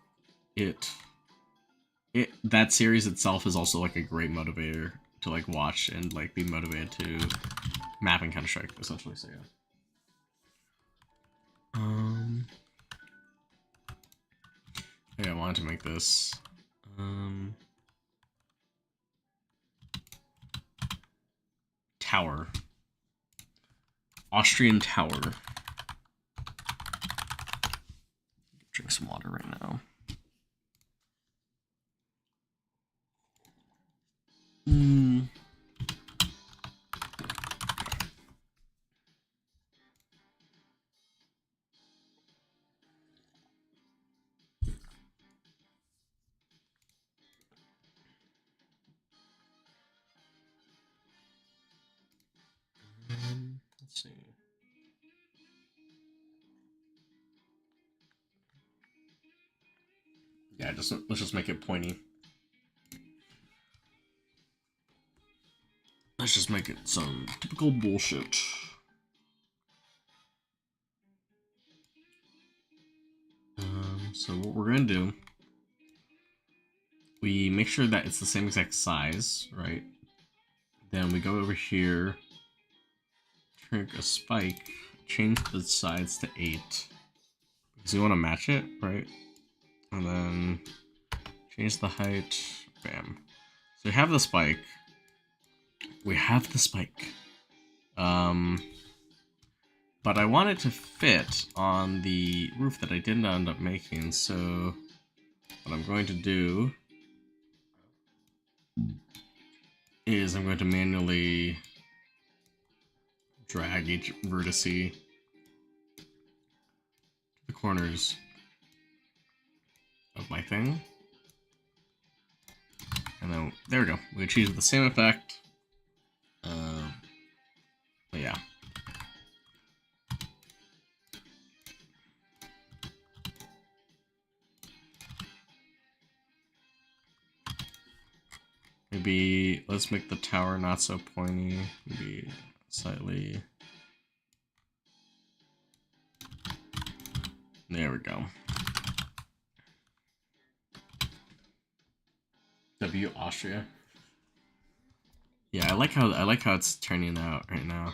that series itself is also like a great motivator to like watch and like be motivated to map in Counter-Strike essentially. So yeah. Yeah, I wanted to make this. Tower. Austrian Tower. Drink some water right now. Let's see. Yeah, let's just make it pointy. Let's just make it some typical bullshit. So what we're gonna do, we make sure that it's the same exact size, right? Then we go over here, trick a spike, change the sides to 8. Because we want to match it, right? And then change the height, bam. So we have the spike. But I want it to fit on the roof that I didn't end up making, so what I'm going to do is I'm going to manually drag each vertex to the corners of my thing. And then, there we go. We achieve the same effect. Maybe let's make the tower not so pointy. Maybe slightly. There we go. W Austria. Yeah, I like how it's turning out right now.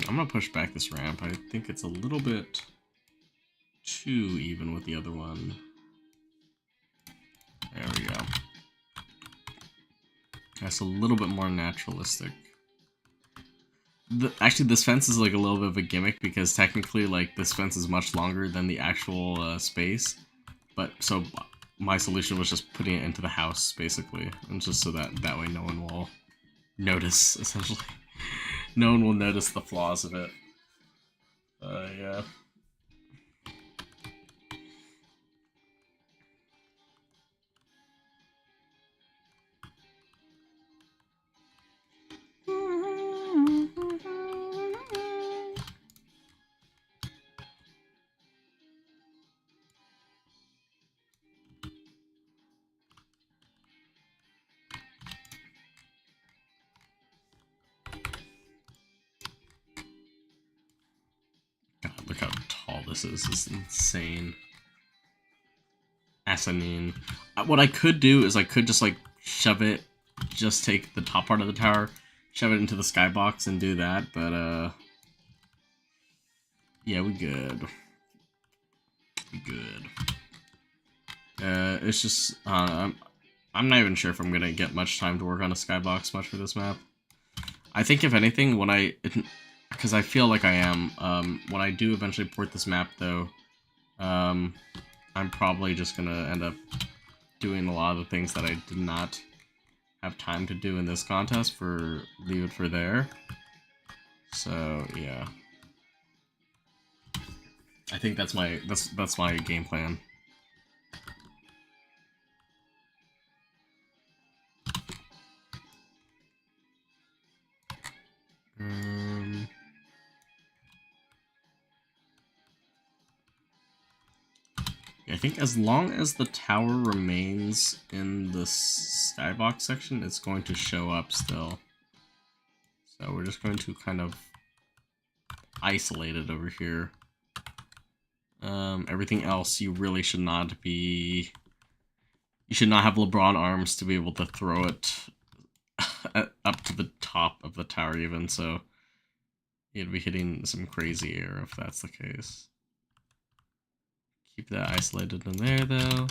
I'm gonna push back this ramp. I think it's a little bit too even with the other one. There we go. That's a little bit more naturalistic. Actually, this fence is like a little bit of a gimmick because technically, like, this fence is much longer than the actual space. But so my solution was just putting it into the house, basically, and just so that way no one will notice. Essentially, no one will notice the flaws of it. Yeah. God, look how tall this is. This is insane. Asinine. What I could do is I could just like shove it, just take the top part of the tower, shove it into the skybox and do that, but yeah, we good. We good. It's just I'm not even sure if I'm gonna get much time to work on a skybox much for this map. I think if anything, because I feel like I am, when I do eventually port this map though, I'm probably just gonna end up doing a lot of the things that I did not have time to do in this contest leave it for there. So yeah, I think that's my game plan. I think as long as the tower remains in the skybox section, it's going to show up still. So we're just going to kind of isolate it over here. Everything else you really should not be... You should not have LeBron arms to be able to throw it up to the top of the tower even, so you'd be hitting some crazy air if that's the case. Keep that isolated in there though.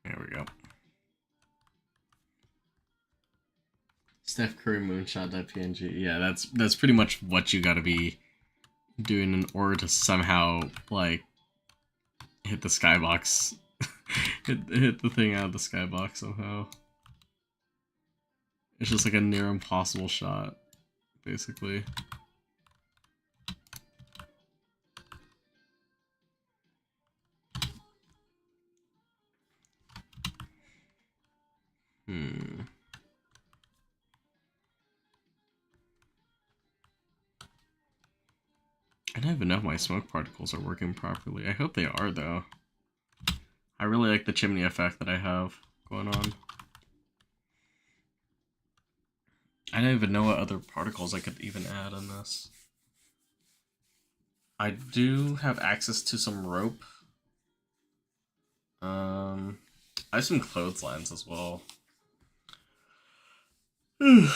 There we go. Steph Curry moonshot.png. Yeah, that's pretty much what you gotta be doing in order to somehow, like, hit the skybox. hit the thing out of the skybox somehow. It's just like a near impossible shot, basically. I don't even know if my smoke particles are working properly. I hope they are, though. I really like the chimney effect that I have going on. I don't even know what other particles I could even add in this. I do have access to some rope. I have some clotheslines as well. Maybe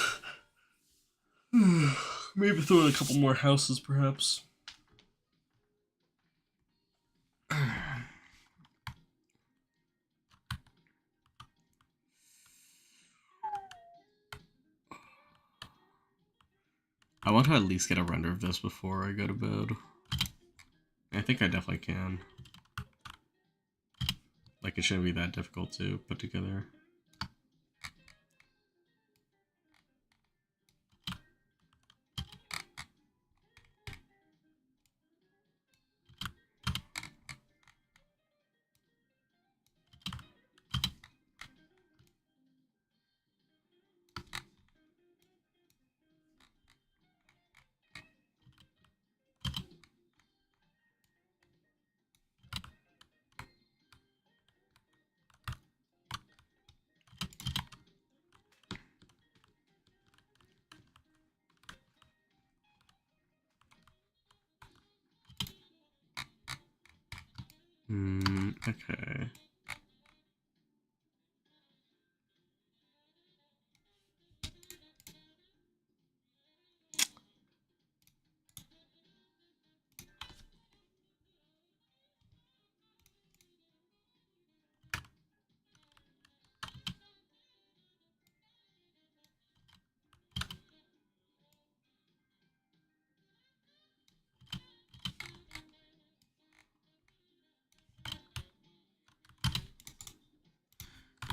throw in a couple more houses, perhaps. I want to at least get a render of this before I go to bed. I think I definitely can. like it shouldn't be that difficult to put together. Okay.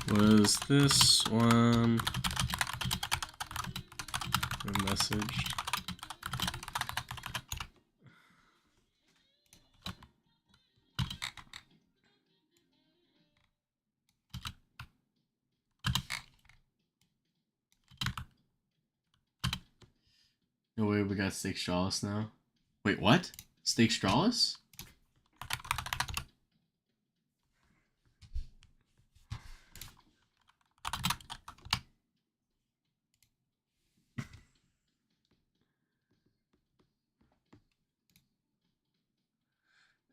Was this one a message? No way, we got Steak Strawless now. Wait, what? Steak Strawless?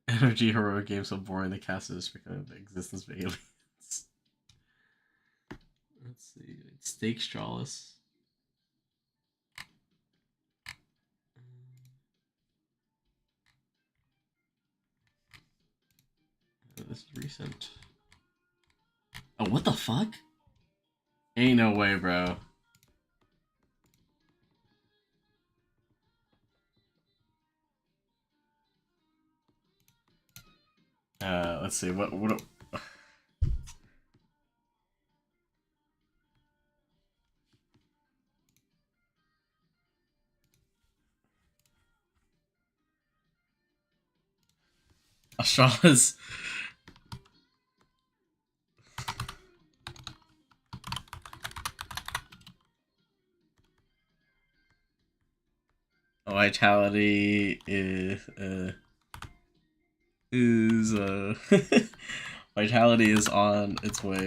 Energy heroic game so boring the cast is because of the existence of aliens. Let's see. Steak Strawless. This is recent. Oh, what the fuck? Ain't no way, bro. Let's see. What? Ashala's. Vitality is Vitality is on its way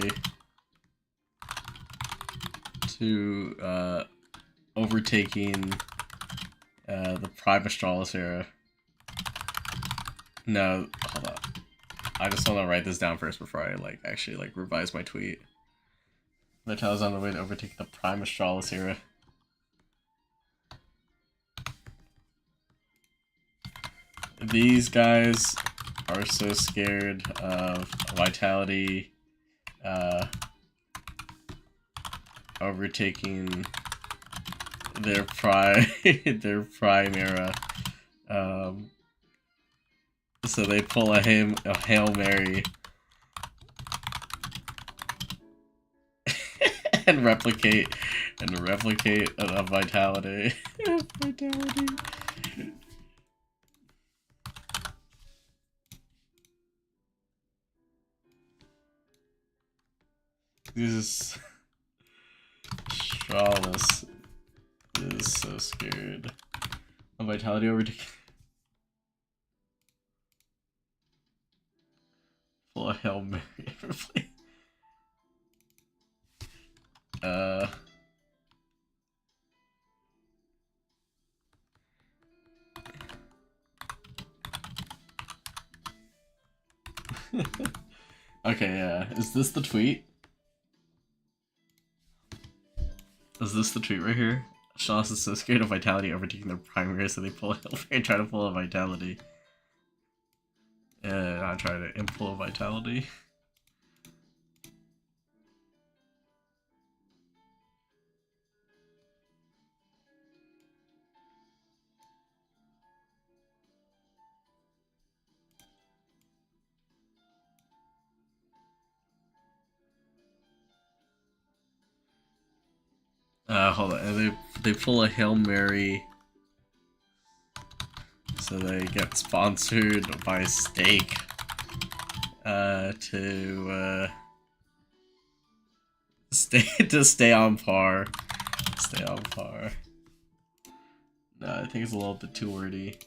to overtaking the Prime Astralis era. No, hold on. I just want to write this down first before I actually revise my tweet. Vitality's on the way to overtake the Prime Astralis era. These guys are so scared of Vitality overtaking their prime era. So they pull a Hail Mary and replicate a Vitality. Vitality. This is Strawless is so scared. A Vitality overtaking. Full of Hail Mary. Okay, yeah. Is this the tweet? Is this the tweet right here? Shaws is so scared of Vitality overtaking their primary, so they pull a Hail Mary and try to pull a Vitality. And I try to pull a Vitality. Hold on. They pull a Hail Mary, so they get sponsored by Steak. To stay on par. Stay on par. No, I think it's a little bit too wordy.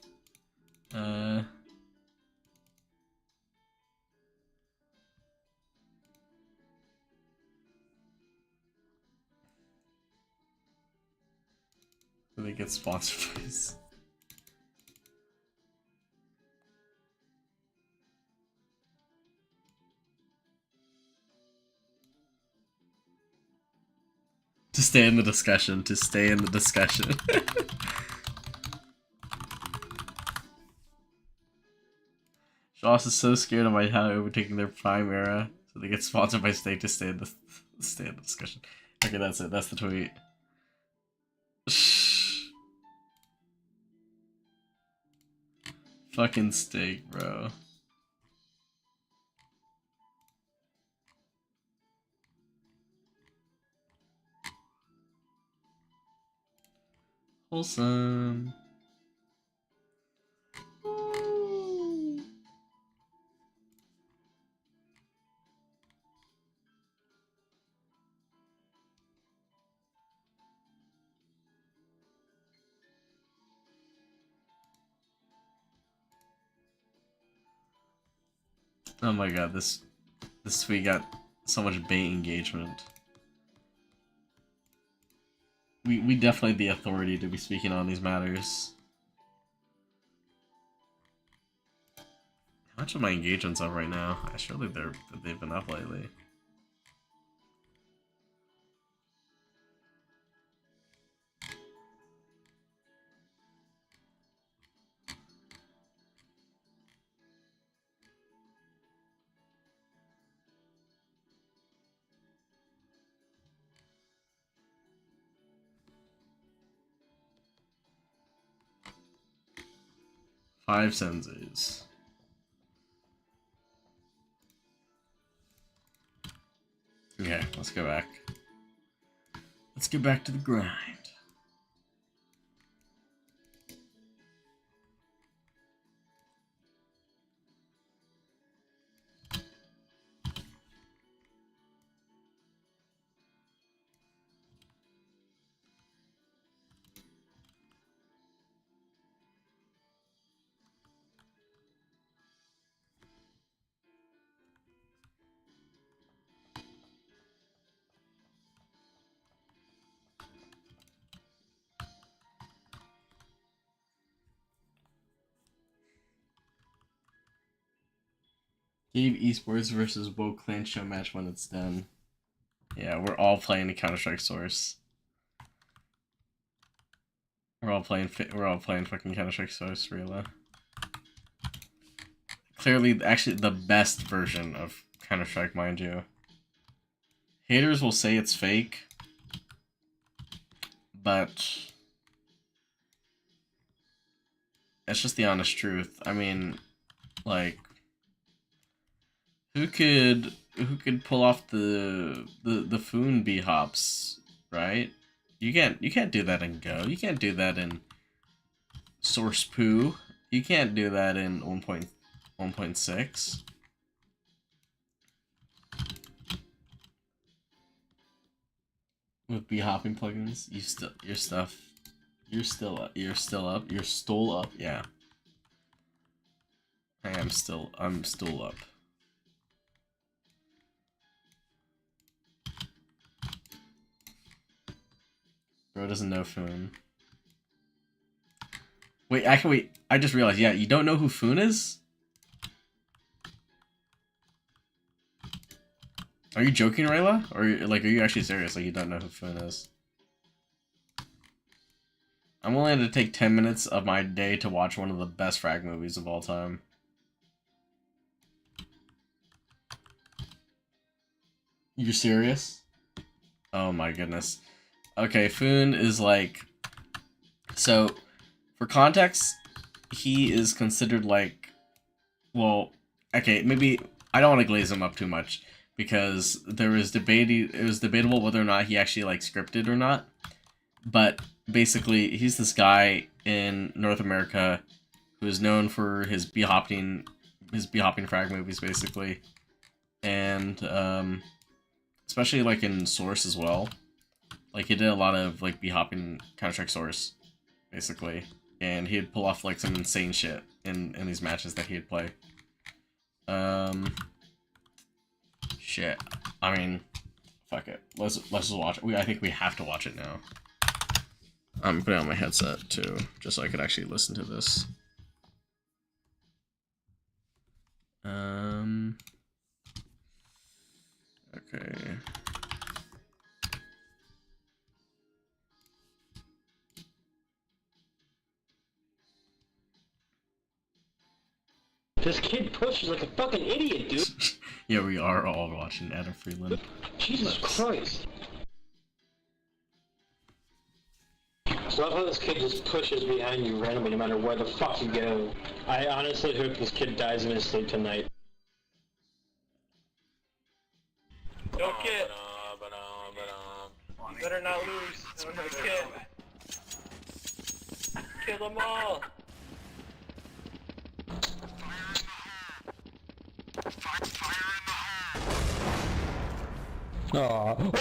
They get sponsored by this. To stay in the discussion. To stay in the discussion. Joss is so scared of my how overtaking their prime era, so they get sponsored by Steak to stay in the discussion. Okay, that's it. That's the tweet. Fucking Steak, bro. Wholesome. Oh my god, this tweet got so much bait engagement. We definitely the authority to be speaking on these matters. How much of my engagements up right now? Surely they've been up lately. Five senses. Okay, let's go back. Let's get back to the grind. Gabe Esports versus Woe Clan Show match when it's done. Yeah, we're all playing the Counter-Strike Source. We're all playing fucking Counter-Strike Source, Rila. Clearly, actually, the best version of Counter-Strike, mind you. Haters will say it's fake, but it's just the honest truth. I mean, like, who could pull off the Foon B hops, right? You can't do that in Go. You can't do that in Source Poo. You can't do that in 1.6. With B hopping plugins, you're still up. Yeah. I'm still up. Bro doesn't know Foon. Wait, I just realized, yeah, you don't know who Foon is? Are you joking, Rayla? Or, like, are you actually serious? Like, you don't know who Foon is? I'm willing to take 10 minutes of my day to watch one of the best frag movies of all time. You're serious? Oh my goodness. Okay, Foon is like... So, for context, he is considered like... Well, okay, maybe... I don't want to glaze him up too much, because it was debatable whether or not he actually, like, scripted or not. But basically, he's this guy in North America who is known for his b-hopping frag movies, basically, and especially like in Source as well. Like he did a lot of like b-hopping Counter-Strike Source, basically, and he'd pull off like some insane shit in these matches that he'd play. Shit. I mean, fuck it. Let's just watch it. I think we have to watch it now. I'm putting on my headset too, just so I could actually listen to this. Okay. This kid pushes like a fucking idiot, dude. Yeah, we are all watching Adam Freeland. Jesus Christ. I love how this kid just pushes behind you randomly no matter where the fuck you go. I honestly hope this kid dies in his sleep tonight. Go kid! You better not lose. I don't have a kid. Kill them all! Aww.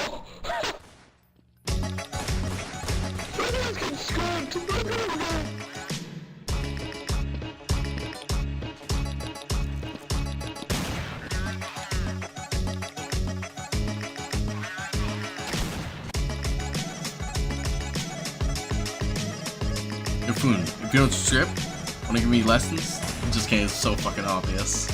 Yofun, if you don't strip, wanna give me lessons? I'm just kidding, it's so fucking obvious.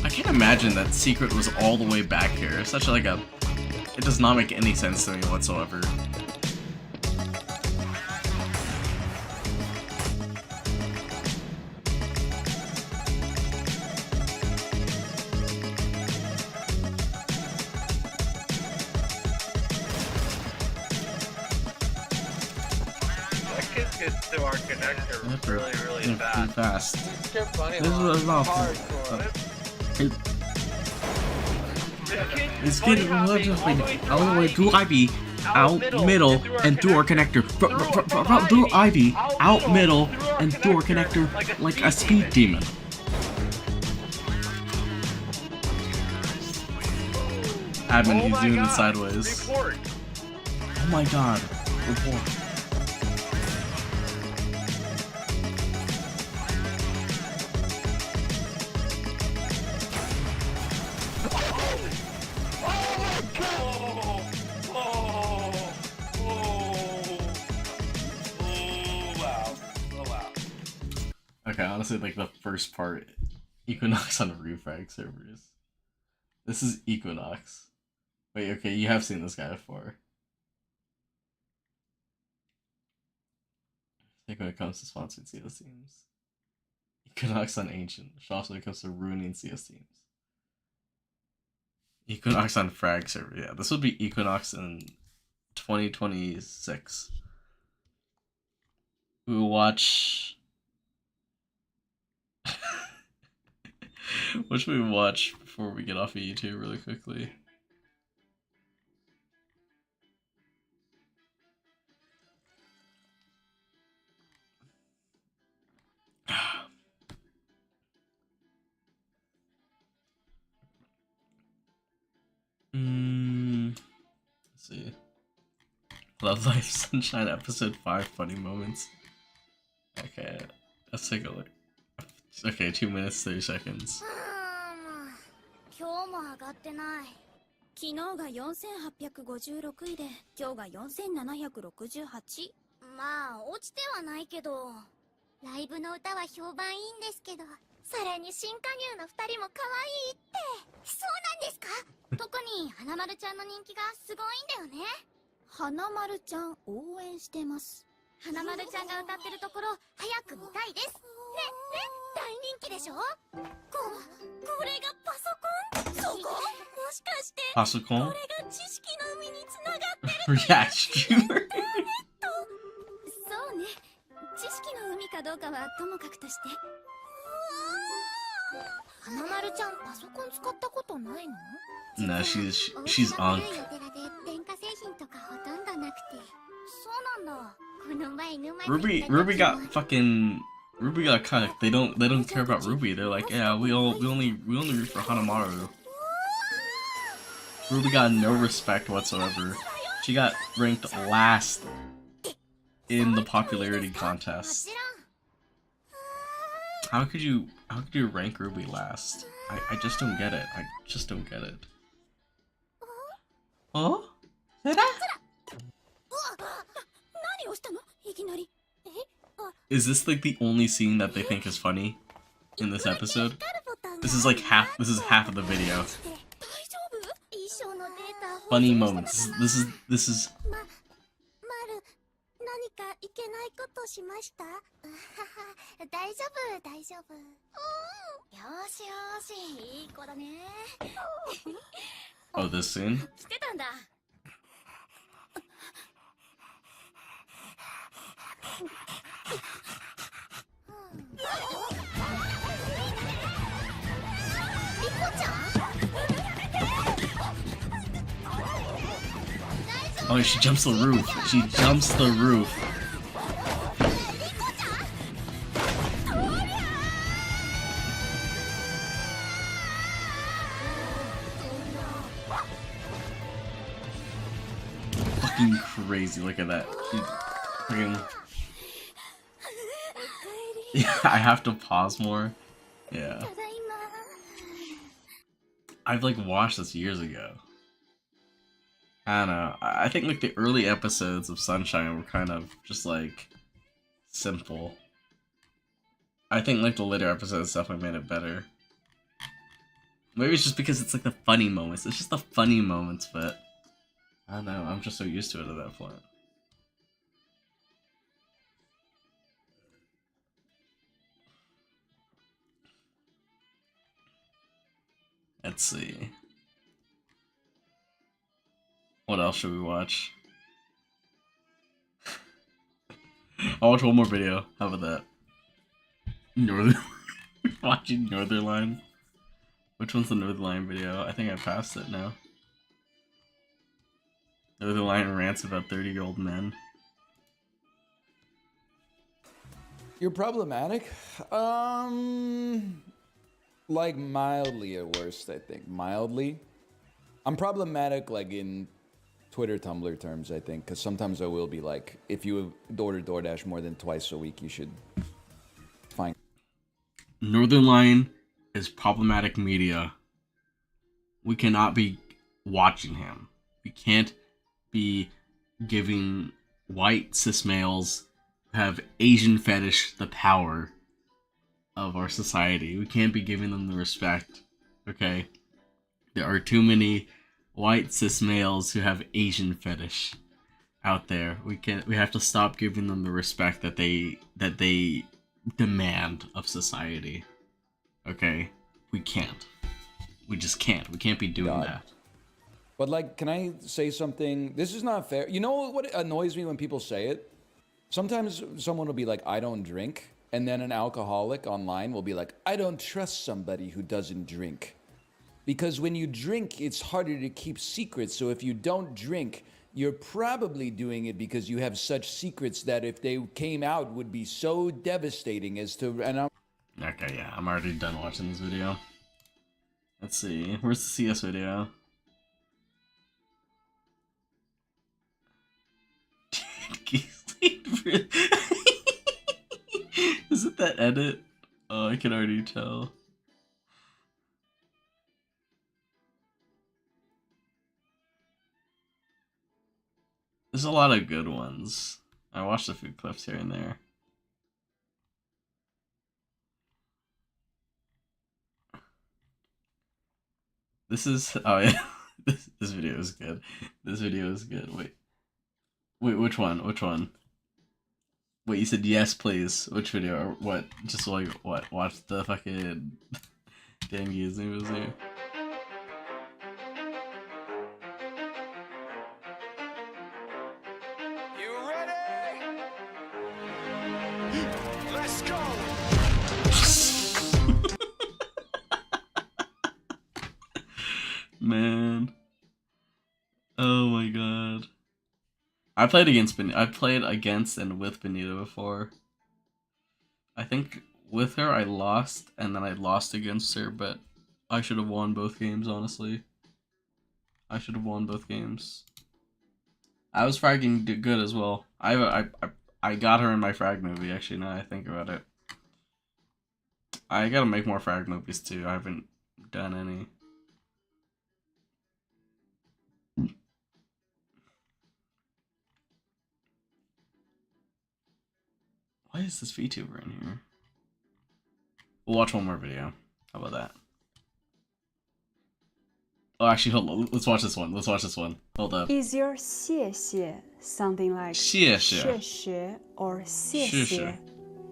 I can't imagine that secret was all the way back here. It's such like a... It does not make any sense to me whatsoever. That kid gets to our connector really fast. Fast. It's funny. This is about this kid was just like all the way through Ivy, out middle, and through our connector. Through Ivy, out middle, and through our connector like a speed demon. Admin, he's doing it sideways. Report. Oh my god. Report. Okay, honestly, like the first part, Equinox on refrag servers. This is Equinox. Wait, okay, you have seen this guy before. I think when it comes to sponsored CS teams. Equinox on Ancient, especially when it comes to ruining CS teams. Equinox on frag server, yeah. This would be Equinox in 2026. We will watch... What should we watch before we get off of YouTube really quickly? Let's see. Love Life Sunshine episode 5 funny moments. Okay, let's take a look. Okay, 2 minutes, 30 seconds. 今日も上がってない。昨日が4856位で、今日が4768。まあ、落ちてはないけど。ライブの歌は評判いいんですけど、それに新加入の2人も可愛いって。そうなんですか？特に花丸ちゃんの人気がすごいんだよね。花丸ちゃん応援してます。花丸ちゃんが歌ってるところ早く見たいです。ね、大人気でしょ？これがパソコン？そこ？もしかしてパソコン？これが知識の海に繋がってる？Yeah, streamer. そうね。知識の海かどうかはともかくとして。花丸ちゃんパソコン使ったことないの？ No, she's on. 古いお寺で電化製品とかほとんどなくて。そうなんだ。この前沼に Ruby got fucking Ruby got cucked. They don't care about Ruby. They're like, yeah, we only root for Hanamaru. Ruby got no respect whatsoever. She got ranked last in the popularity contest. How could you rank Ruby last? I just don't get it. I just don't get it. Oh? Is this like the only scene that they think is funny in this episode? This is half of the video. Funny moments. This is 何かいけないことしました？大丈夫、大丈夫。よしよし、いい子だね。Oh, this scene? 来てたんだ。リコちゃん？ Oh, she jumps the roof. She jumps the roof. Fucking crazy. Look at that. She fucking... Yeah, I have to pause more. Yeah. I've watched this years ago. I don't know. I think the early episodes of Sunshine were kind of just simple. I think the later episodes definitely made it better. Maybe it's just because it's the funny moments. It's just the funny moments, but I don't know. I'm just so used to it at that point. Let's see. What else should we watch? I'll watch one more video. How about that? Watching Northernline. Which one's the Northernline video? I think I passed it now. Northernline rants about 30-year-old men. You're problematic? Mildly at worst, I think. Mildly. I'm problematic, in Twitter, Tumblr terms, I think, because sometimes I will be if you order DoorDash more than twice a week, you should find. Northernline is problematic media. We cannot be watching him. We can't be giving white cis males who have Asian fetish the power of our society. We can't be giving them the respect. Okay? There are too many white cis males who have Asian fetish out there. We have to stop giving them the respect that they demand of society. Okay? We can't. We just can't. We can't be doing that. But can I say something? This is not fair. You know what annoys me when people say it? Sometimes someone will be like, I don't drink. And then an alcoholic online will be like, I don't trust somebody who doesn't drink. Because when you drink, it's harder to keep secrets. So if you don't drink, you're probably doing it because you have such secrets that if they came out would be so devastating as to... Okay, yeah, I'm already done watching this video. Let's see, where's the CS video? Is it that edit? Oh, I can already tell. There's a lot of good ones. I watched a few clips here and there. This is, oh yeah, this video is good. This video is good. Wait, which one? Which one? Wait, you said yes, please. Which video or what? Just like what? Watch the fucking Dan Gizmo was here. You ready? Let's go. Man. Oh my god. I played against and with Benita before. I think with her I lost and then I lost against her, but I should have won both games, honestly. I should have won both games. I was fragging good as well. I got her in my frag movie, actually, now I think about it. I gotta make more frag movies too. I haven't done any. Why is this VTuber in here? We'll watch one more video. How about that? Oh, actually, hold on. Let's watch this one. Let's watch this one. Hold up. Is your 谢谢 something like 谢谢. 谢谢 or 谢谢? 谢谢.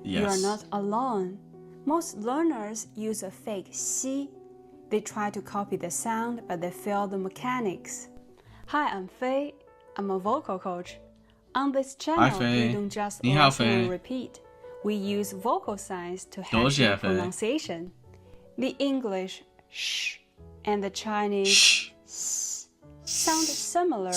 You are Yes. not alone. Most learners use a fake 西. They try to copy the sound, but they fail the mechanics. Hi, I'm Faye. I'm a vocal coach. On this channel, Faye. we don't just 你好 listen and Faye repeat. We use vocal signs to 多 help 谢 your Faye pronunciation. The English sh and the Chinese Shh. s sound similar,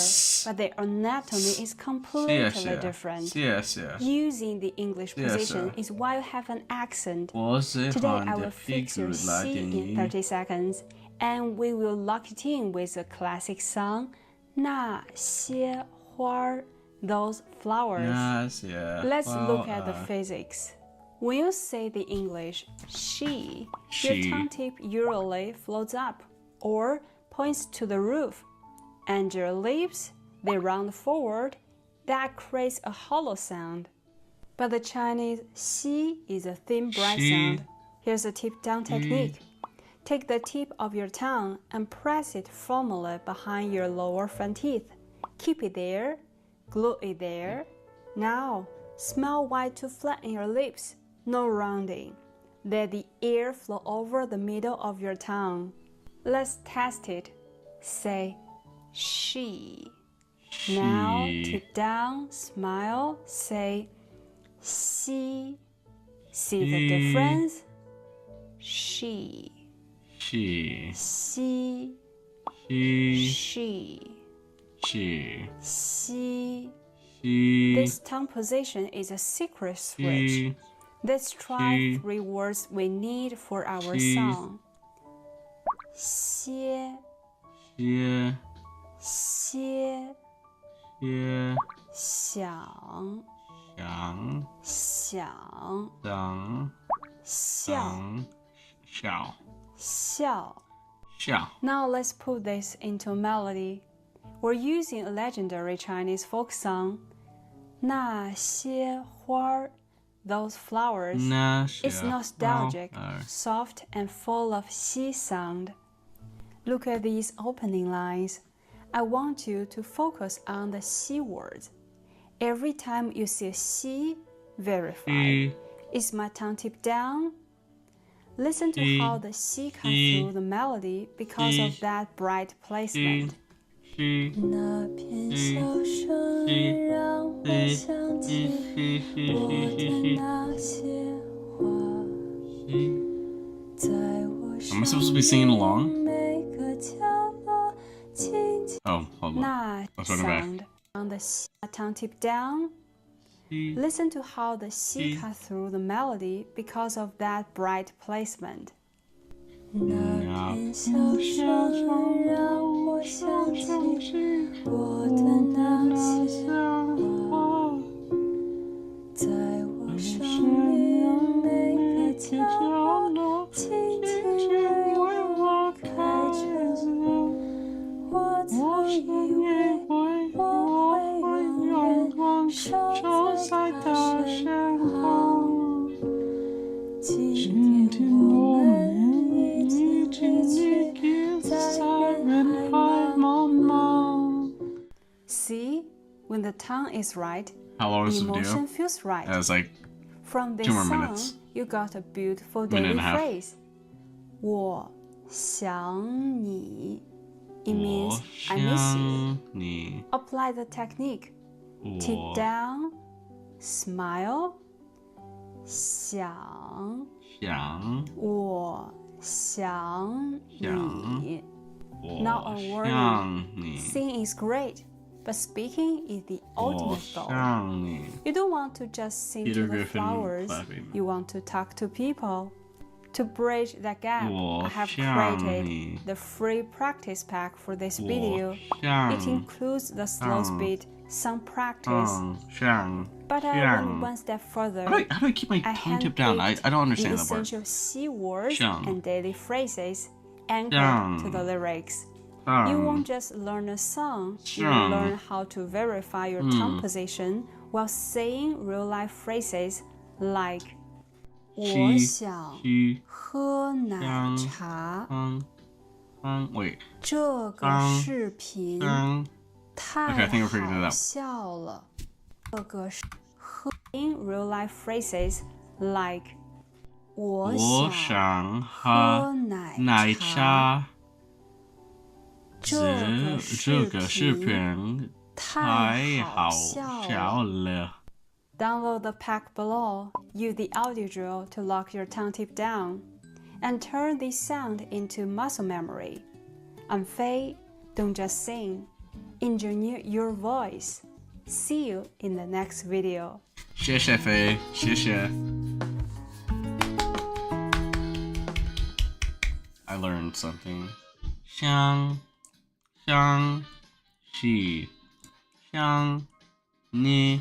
but their anatomy is completely 谢谢. different. 谢谢. Using the English Yes, position sir. is why you have an accent. 我喜 Today 欢 I 的 will 屁 fix 股 your 来 C 电 in 影。 30 seconds, and we will lock it in with a classic song, 那些花儿, those flowers. 那些 Let's look at the 花儿 physics. When you say the English she, your She. tongue tip usually floats up or points to the roof, and your lips, they round forward. That creates a hollow sound. But the Chinese xi is a thin, bright She. sound. Here's a tip down technique. Take the tip of your tongue and press it firmly behind your lower front teeth. Keep it there. Glue it there. Now, smile wide to flatten your lips. No rounding. Let the air flow over the middle of your tongue. Let's test it. Say she. Now, She. tip down, smile, say she. See the She. difference? She. She. She. She. She. She. She. She. This tongue position is a secret switch. She. Let's try She. 3 words we need for our She. song. 歇,歇歇,歇想,想想,等笑,等笑笑. 笑 Now let's put this into melody. We're using a legendary Chinese folk song, 那些花儿, those flowers. 那些 It's nostalgic, 花儿 soft, and full of xi sound. Look at these opening lines. I want you to focus on the xi words. Every time you see xi, verify. Xi. Is my tongue tip down? Listen to Xi. how the xi comes Xi. through the melody because Xi. of that bright placement. 西那片笑声让我想起我的那些花，在我 Am I supposed to be singing along? 每个角落轻轻 Oh, hold on. 那 Let's run it back. sound on the xi, tongue tip down. 西 Listen to how the xi Xi. cuts through the melody because of that bright placement. 那片笑声让我想起我的那些花，在我生命天我，轻轻为我开着，我曾以为我会永远守在他身后。今天我们已经离开在人海茫茫。See, when the tongue is right, How long is the emotion video? feels right. It's like From this 2 more song, minutes. you got a beautiful Minute daily and a half. phrase. 我想你. It means I miss you. 你 Apply the technique. Tip 我 down, smile. 想想我想你. Not a 我 word. 想你 Singing is great, but speaking is the 我 ultimate goal. 想你 You don't want to just sing Peter to the Griffin flowers. clapping. You want to talk to people. To bridge that gap,我 I have 想 created 你 the free practice pack for this 我 video. 想 It includes the slow 想 speed, some practice. 想 But I 想 went one step further. How do I keep my I tongue tipped down? I handpicked don't the understand that part. essential C words 想 and daily phrases anchored to 想 the lyrics. You 想 won't just learn a song, you will 想 learn how to verify your tongue position while saying real life phrases like 我想西喝奶茶。wait 这个视频太 Okay, I think I figured it 好 out. 笑了。这个是喝 in real life phrases like 我我想想喝喝奶奶茶这这个视频频太太好笑笑了。了 Download the pack below. Use the audio drill to lock your tongue tip down, and turn this sound into muscle memory. I'm Faye. Don't just sing. Engineer your voice. See you in the next video. 谢谢飞谢谢 I learned something 想是想你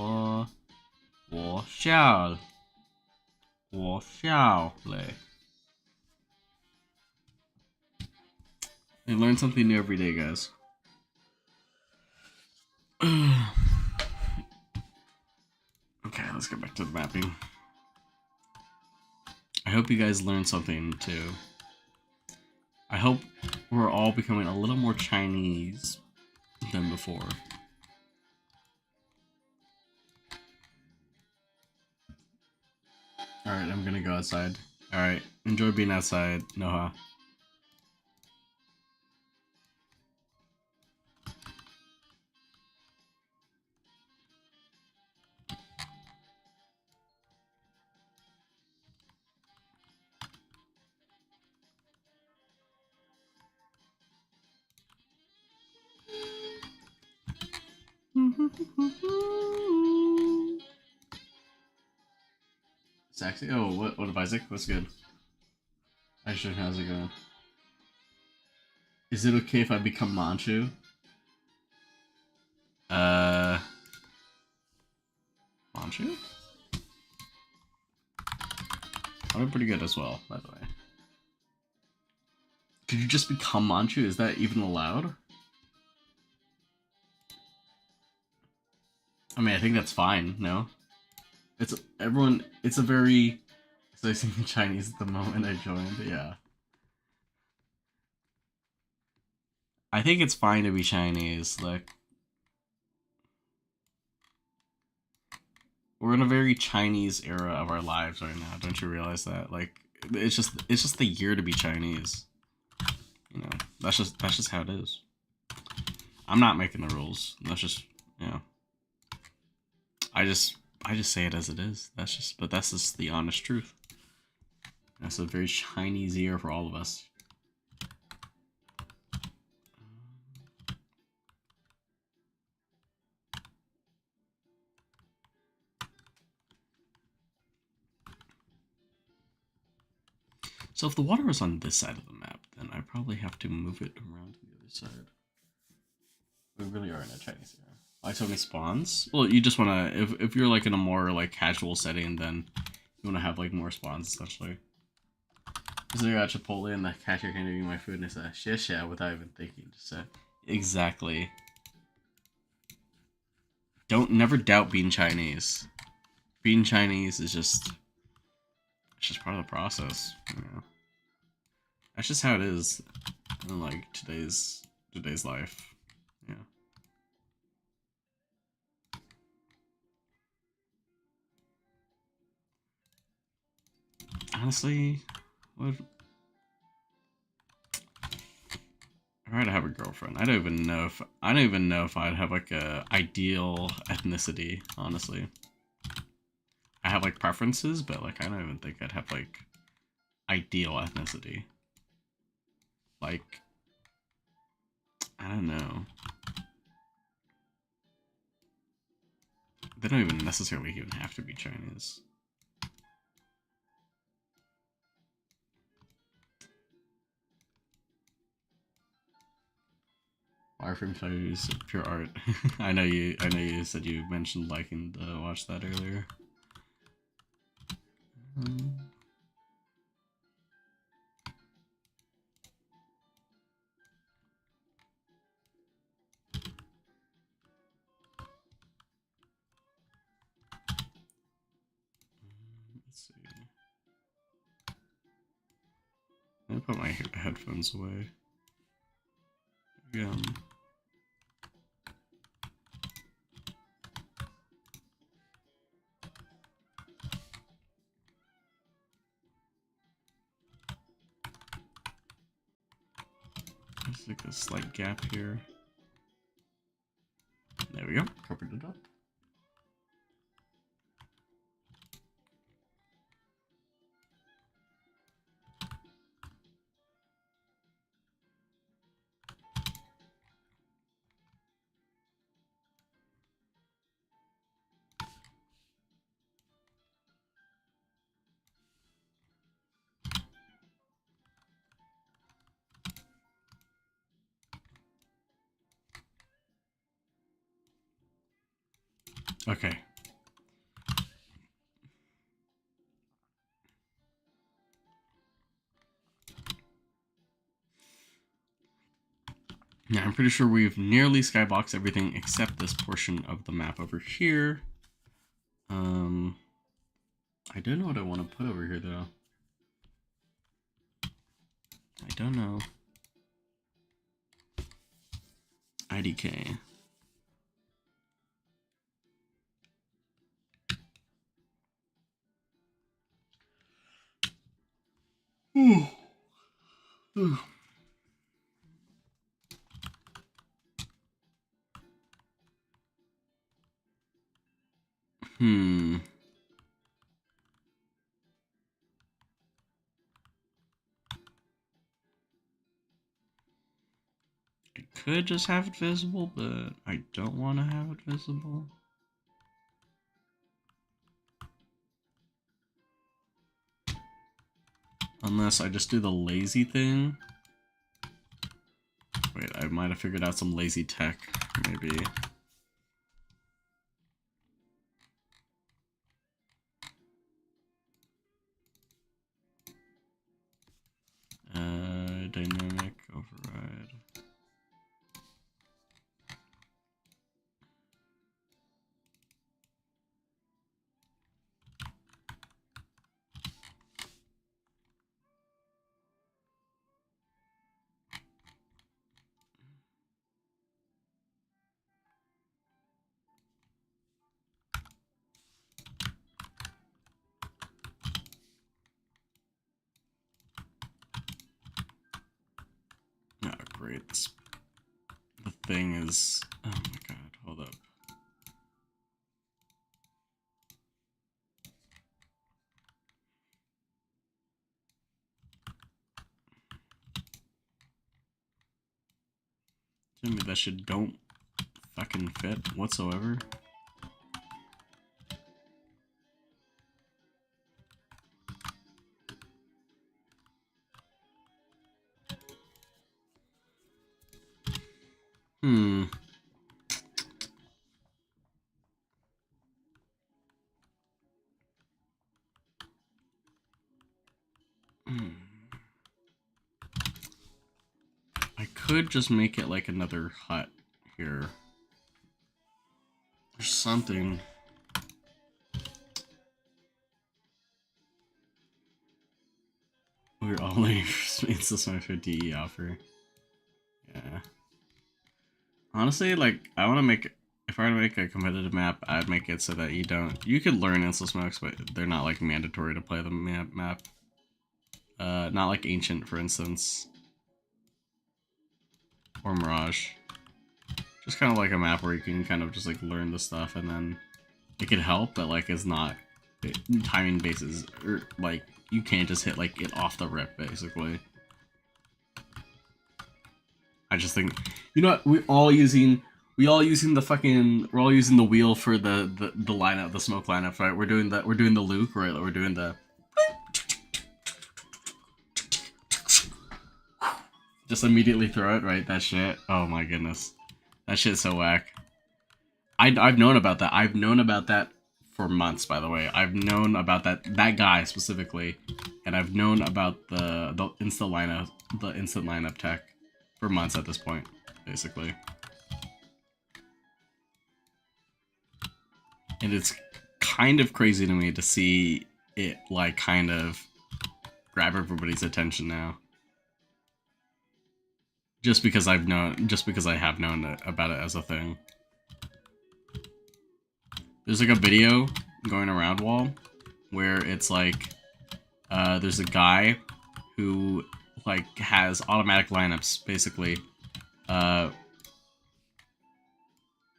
我笑了You learn something new every day, guys. Okay, let's get back to the mapping. I hope you guys learned something too. I hope we're all becoming a little more Chinese than before. Alright, I'm gonna go outside. Alright, enjoy being outside, Noha. Sexy? Oh, what up, Isaac? What's good? Aisha, how's it going? Is it okay if I become Manchu? Manchu? I'm pretty good as well, by the way. Could you just become Manchu? Is that even allowed? I mean, I think that's fine, no? It's a very... So I speaking Chinese at the moment I joined, yeah. I think it's fine to be Chinese, like... We're in a very Chinese era of our lives right now, don't you realize that? Like, it's just the year to be Chinese. You know, that's just how it is. I'm not making the rules, that's just, you know... I just say it as it is. That's just the honest truth. That's a very Chinese year for all of us. So if the water is on this side of the map, then I probably have to move it around to the other side. We really are in a Chinese era. Why so many spawns? Well, you just want to, if you're like in a more like casual setting, then You want to have like more spawns, essentially. So you're at Chipotle and the cashier can give you my food and it's a shisha without even thinking. Just exactly. Don't never doubt being Chinese. Being Chinese is just it's just part of the process, you know. That's just how it is in like today's life. Yeah. Honestly, what if I were to have a girlfriend? I don't even know if I'd have like a ideal ethnicity, honestly. I have like preferences, but like I don't even think I'd have like ideal ethnicity. Like I don't know. They don't even necessarily even have to be Chinese. Wireframe photos, pure art. I know you said you mentioned liking to watch that earlier. Let's see. Let me put my headphones away. There's like a slight gap here. There we go. Covered it up. Okay. Yeah, I'm pretty sure we've nearly skyboxed everything except this portion of the map over here. I don't know what I want to put over here though. I don't know. IDK. Hmm. I could just have it visible, but I don't want to have it visible. Unless I just do the lazy thing. Wait, I might have figured out some lazy tech, maybe. Dynamic override. Oh, great. The thing is... Oh my god, hold up. Tell me that shit don't fucking fit whatsoever. Hmm. could just make it like another hut here. There's something. We're only it's the smart for DE offer. Yeah. Honestly, like I want to make. If I were to make a competitive map, I'd make it so that you don't. You could learn Instant Smokes, but they're not like mandatory to play the map. Not like Ancient, for instance, or Mirage. Just kind of like a map where you can kind of just like learn the stuff, and then it could help, but like it's not timing bases, or like you can't just hit like it off the rip, basically. I just think, you know what, we're all using the fucking, we're all using the wheel for the lineup, the smoke lineup, right? We're doing the Luke, right? We're doing the just immediately throw it, right? That shit. Oh my goodness. That shit's so whack. I've known about that. I've known about that for months, by the way. I've known about that guy specifically, and I've known about the instant lineup tech for months at this point, basically. And it's kind of crazy to me to see it like kind of grab everybody's attention now. Just because I have known about it as a thing. There's like a video going around wall where it's like there's a guy who like has automatic lineups basically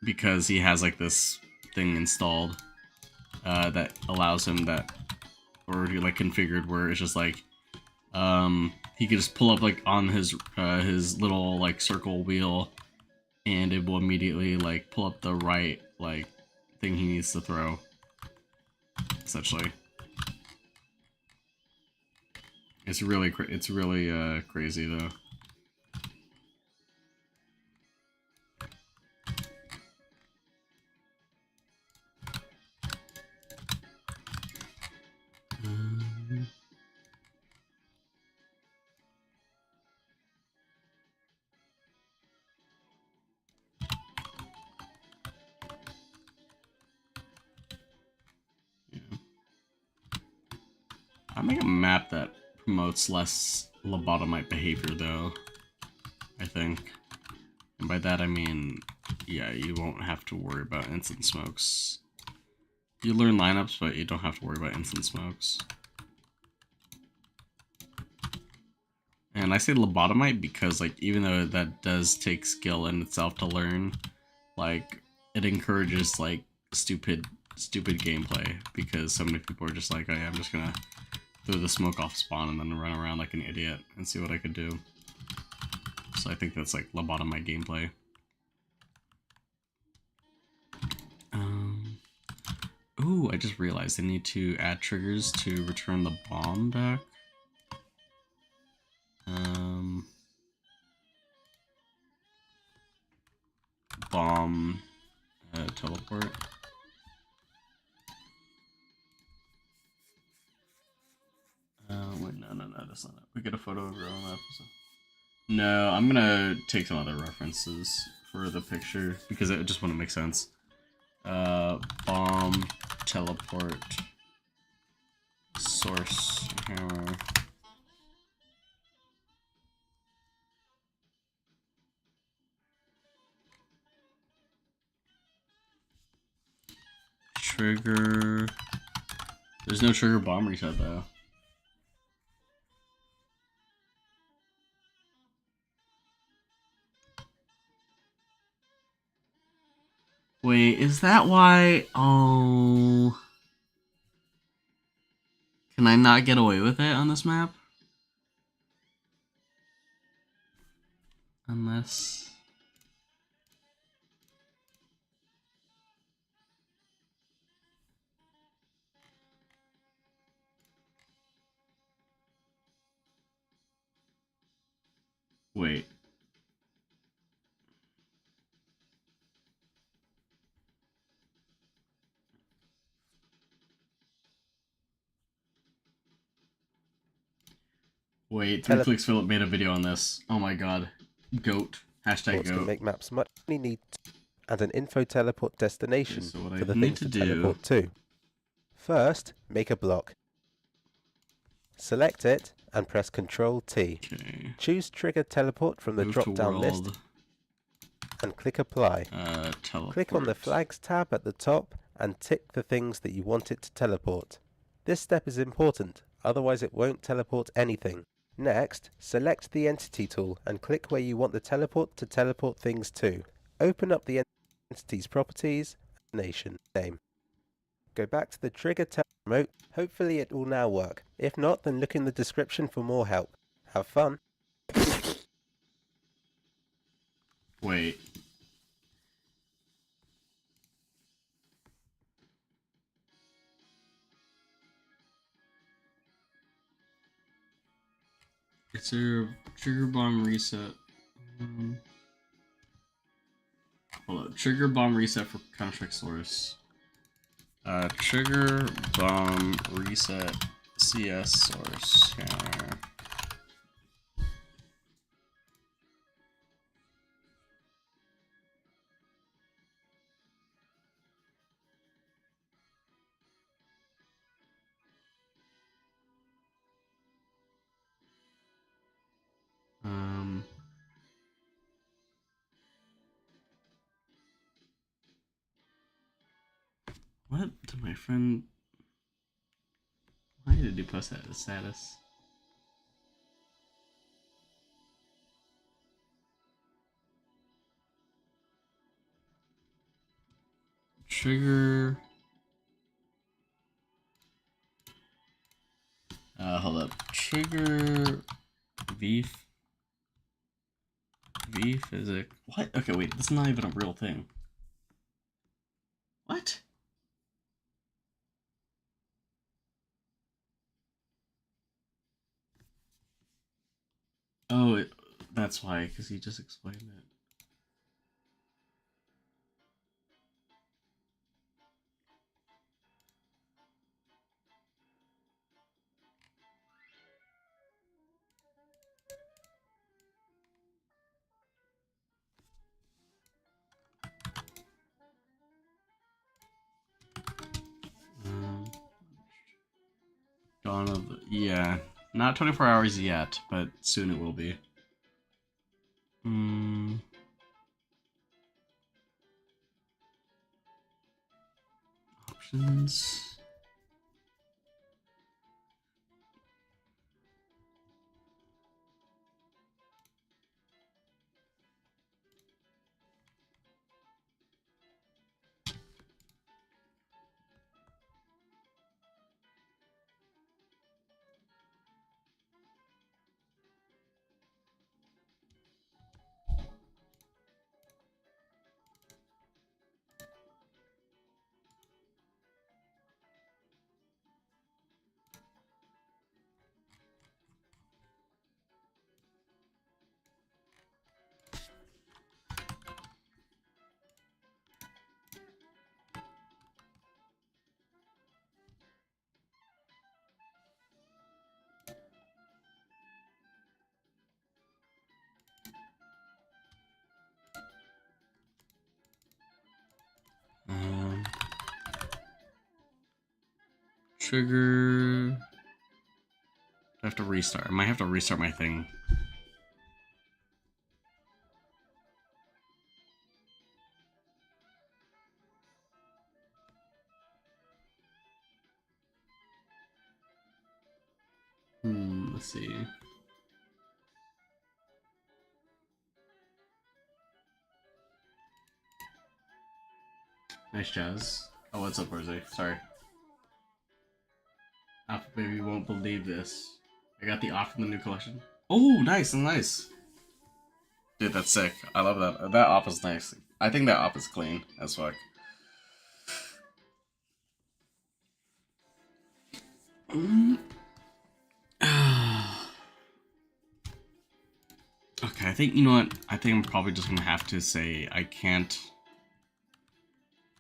because he has like this thing installed that allows him that, or like configured, where it's just like he could just pull up like on his little like circle wheel, and it will immediately like pull up the right like thing he needs to throw, essentially. It's really crazy though. I make a map that promotes less lobotomite behavior, though, I think. And by that I mean, yeah, you won't have to worry about instant smokes. You learn lineups, but you don't have to worry about instant smokes. And I say lobotomite because, like, even though that does take skill in itself to learn, like, it encourages, like, stupid gameplay, because so many people are just like, oh yeah, I'm just gonna throw the smoke off spawn and then run around like an idiot and see what I could do. So I think that's like lobotomite gameplay. Ooh, I just realized I need to add triggers to return the bomb back. Bomb teleport. Wait, no, that's not it. We get a photo of your own episode. No, I'm gonna take some other references for the picture because it just wouldn't make sense. Bomb, teleport, source, hammer. Trigger. There's no trigger bomb reset though. Wait, is that why? Oh. Can I not get away with it on this map? Unless... Wait. Wait, 3Clicks Philip made a video on this. Oh my god. Goat. Hashtag Ports can goat. make maps much neat and an info teleport destination Okay, so what for I the need things to to do- teleport to. First, make a block. Select it and press Ctrl T. Okay. Choose Trigger Teleport from the Move to drop-down list world. and click Apply. Teleport. Click on the Flags tab at the top and tick the things that you want it to teleport. This step is important, otherwise it won't teleport anything. Next, select the Entity tool and click where you want the teleport to teleport things to. Open up the entity's properties and nation name. Go back to the Trigger Teleport remote. Hopefully it will now work. If not, then look in the description for more help. Have fun. Wait. It's a trigger bomb reset. Hold up. Trigger bomb reset for Counter-Strike Source. Trigger bomb reset CS source. Scanner. What did my friend? Why did he post that as status? Trigger. Hold up. Trigger. Beef. Physic. What? Okay, wait. This is not even a real thing. What? Oh, that's why, because he just explained it. Dawn of the... Yeah. Not 24 hours yet, but soon it will be. Options. Trigger. I have to restart. I might have to restart my thing. Let's see. Nice jazz. Oh, what's up, Rosé? Sorry. Alpha Baby won't believe this. I got the off from the new collection. Oh, nice, nice. Dude, that's sick. I love that. That op is nice. I think that op is clean as fuck. Okay, I think, you know what? I think I'm probably just gonna have to say I can't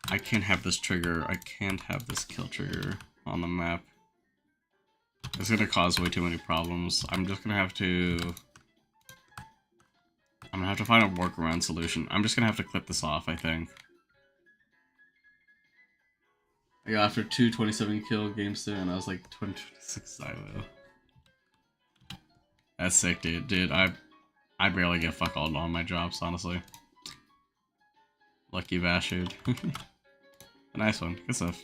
have this trigger. I can't have this kill trigger on the map. It's gonna cause way too many problems. I'm just gonna have to... I'm gonna have to find a workaround solution. I'm just gonna have to clip this off, I think. I got after 227 kill games there, and I was like 26 silo. That's sick, dude. Dude, I barely get fuck all on my drops, honestly. Lucky bastard. A nice one. Good stuff.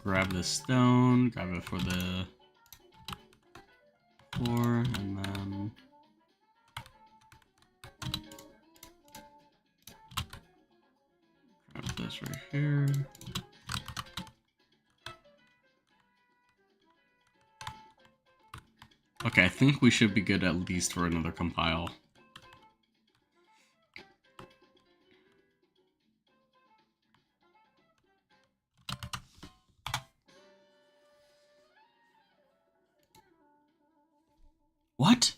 Grab the stone, grab it for the floor, and then grab this right here. Okay, I think we should be good at least for another compile. What?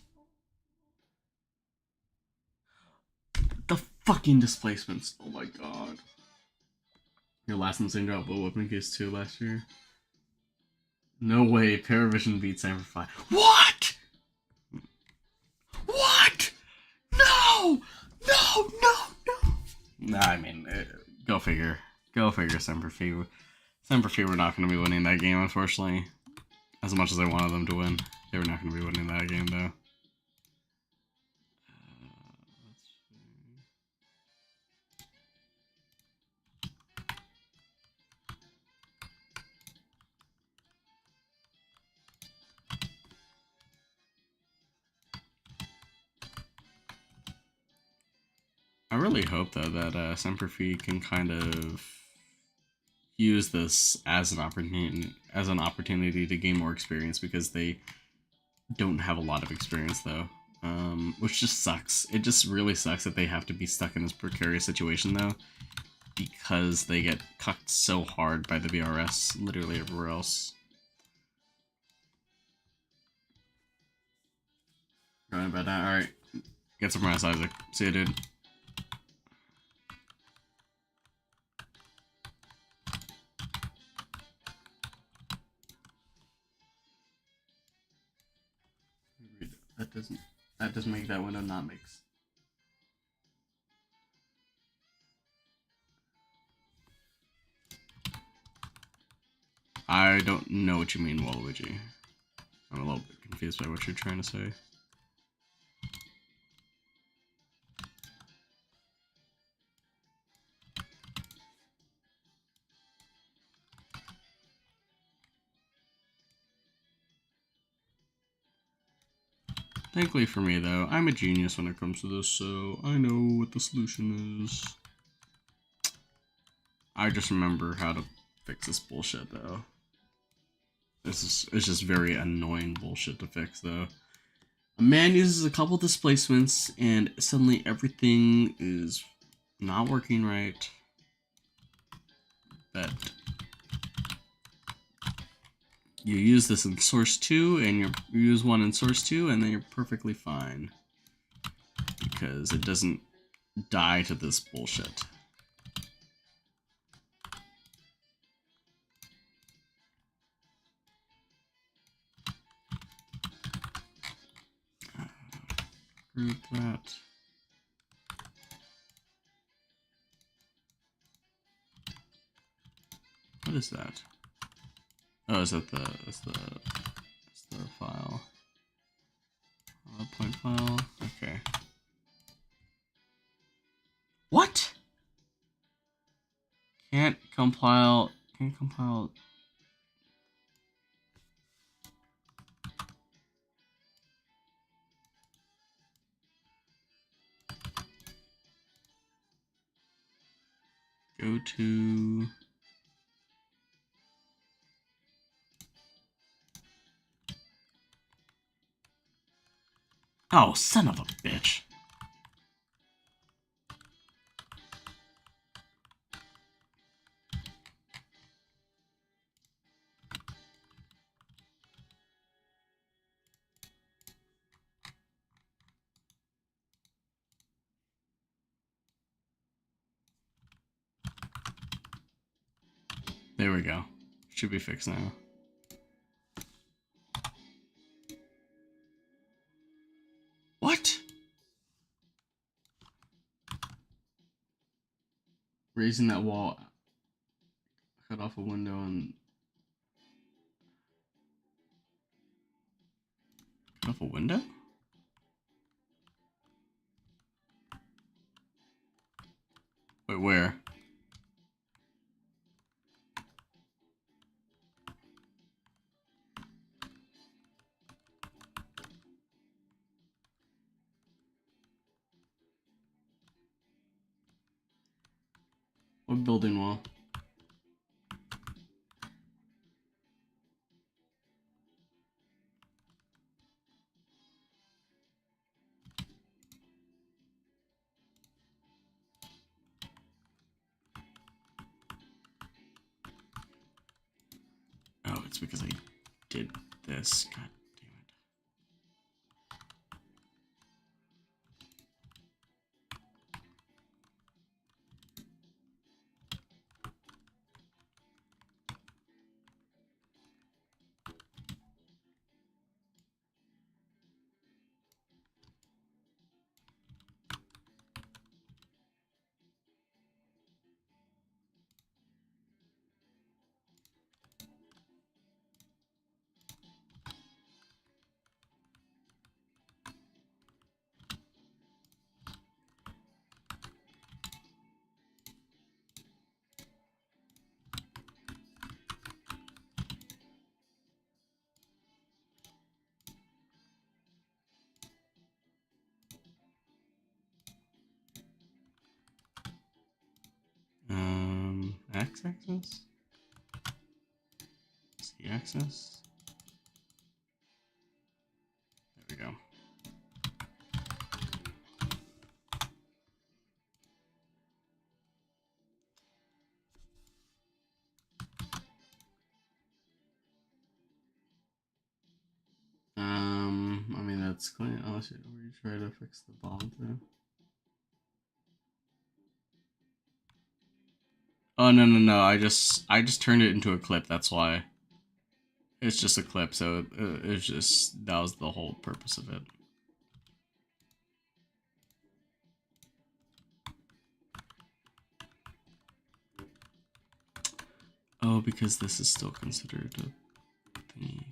The fucking displacements. Oh my god. Your last insane drop low weapon case 2 last year. No way, Paravision beats Amplify. What? What? No! No, no, no! Nah, I mean, go figure. Go figure, Semper Fi. Semper Fi were not going to be winning that game, unfortunately. As much as I wanted them to win. They were not going to be winning that game, though. I really hope, though, that Semper Fi can kind of use this as an opportunity to gain more experience, because they don't have a lot of experience, though. Which just sucks. It just really sucks that they have to be stuck in this precarious situation, though, because they get cucked so hard by the BRS literally everywhere else. Right about that. Alright. Get some rest, Isaac. See you, dude. That doesn't make that window not mix. I don't know what you mean, Waluigi. I'm a little bit confused by what you're trying to say. Thankfully for me, though, I'm a genius when it comes to this, so I know what the solution is. I just remember how to fix this bullshit, though. It's just very annoying bullshit to fix, though. A man uses a couple displacements, and suddenly everything is not working right. But you use this in source 2, and you use one in source 2, and then you're perfectly fine. Because it doesn't die to this bullshit. Group that. What is that? Oh, is that that's the file. Point file. Okay. What? Can't compile. Go to Oh, son of a bitch. There we go. Should be fixed now. What? Raising that wall, cut off a window and cut off a window? Wait, where? What building wall? Oh, it's because I did this. God damn it. X-axis? Z-axis? There we go. I mean that's clean unless you try to fix the bottom too. Oh no! I just turned it into a clip. That's why. It's just a clip, so it's just that was the whole purpose of it. Oh, because this is still considered a thingy.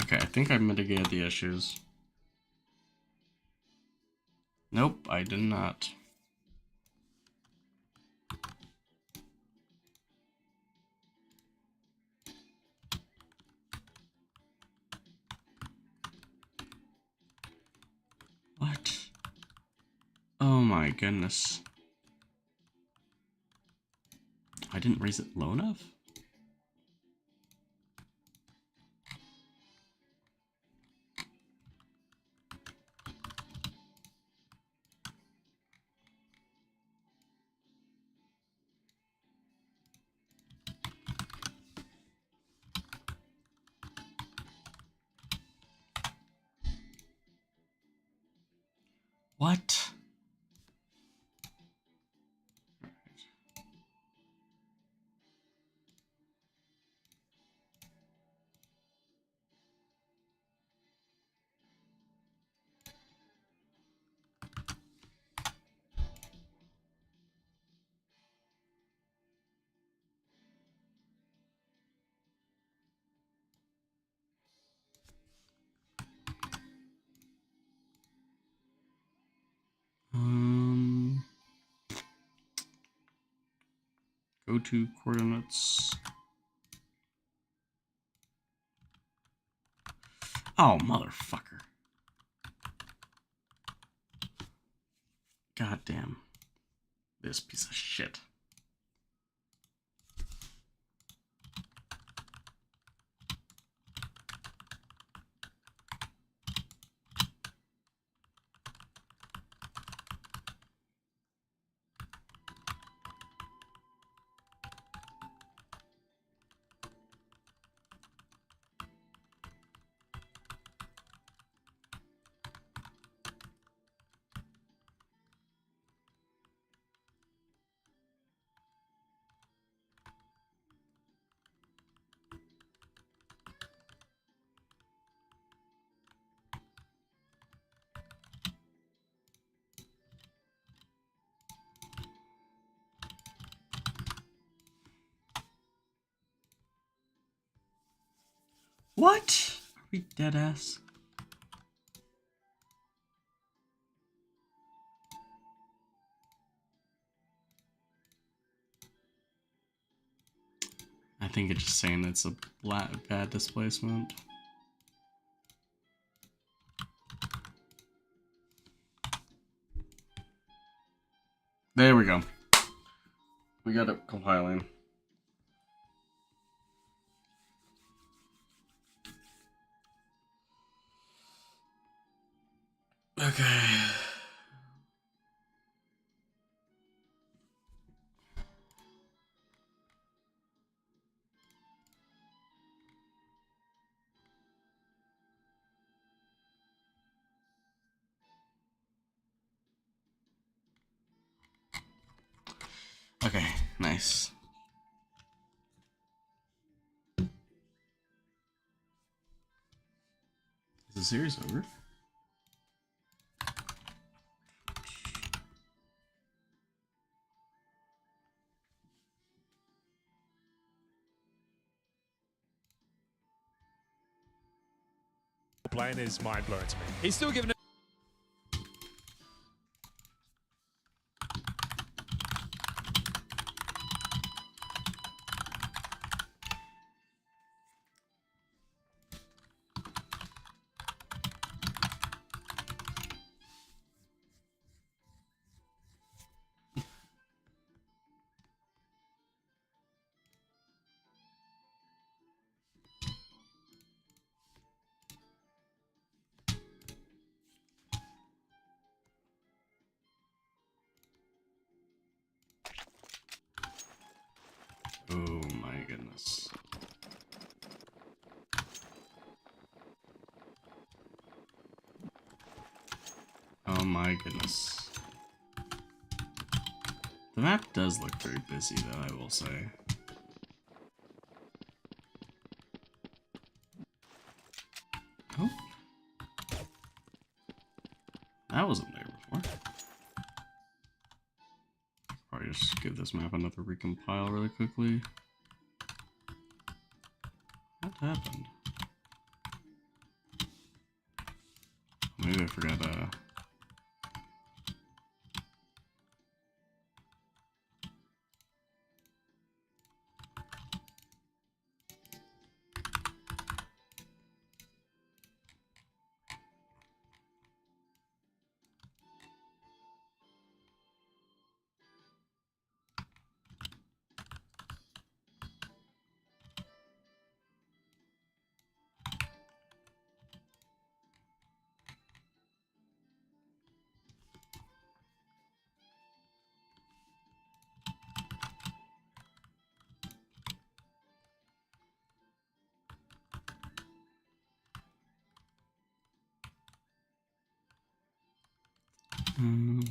Okay, I think I mitigated the issues. Nope, I did not. What? Oh my goodness. I didn't raise it low enough? What? Go to coordinates. Oh, motherfucker. God damn. This piece of shit. What? Are we dead ass? I think it's just saying it's a bad displacement. There we go. We got it compiling. Okay. Okay, nice. Is the series over? Plane is mind blowing to me. He's still giving it. Oh my goodness. Oh my goodness. The map does look very busy though, I will say. Oh. That wasn't there before. Probably just give this map another recompile really quickly. What happened? Maybe I forgot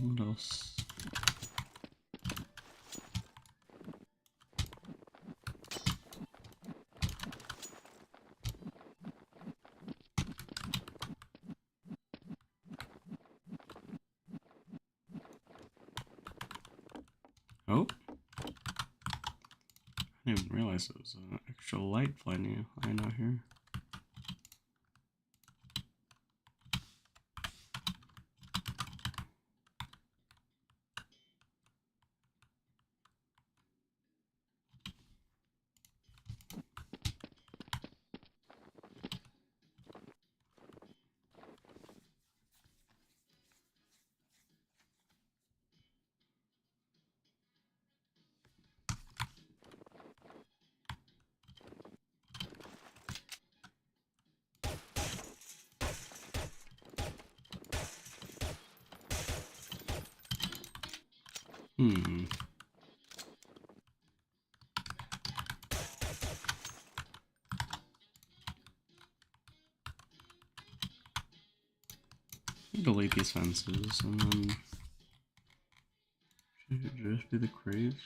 what else? Oh. I didn't even realize it was an extra light flying out here. Hmm. Delete these fences and then should it just be the crates?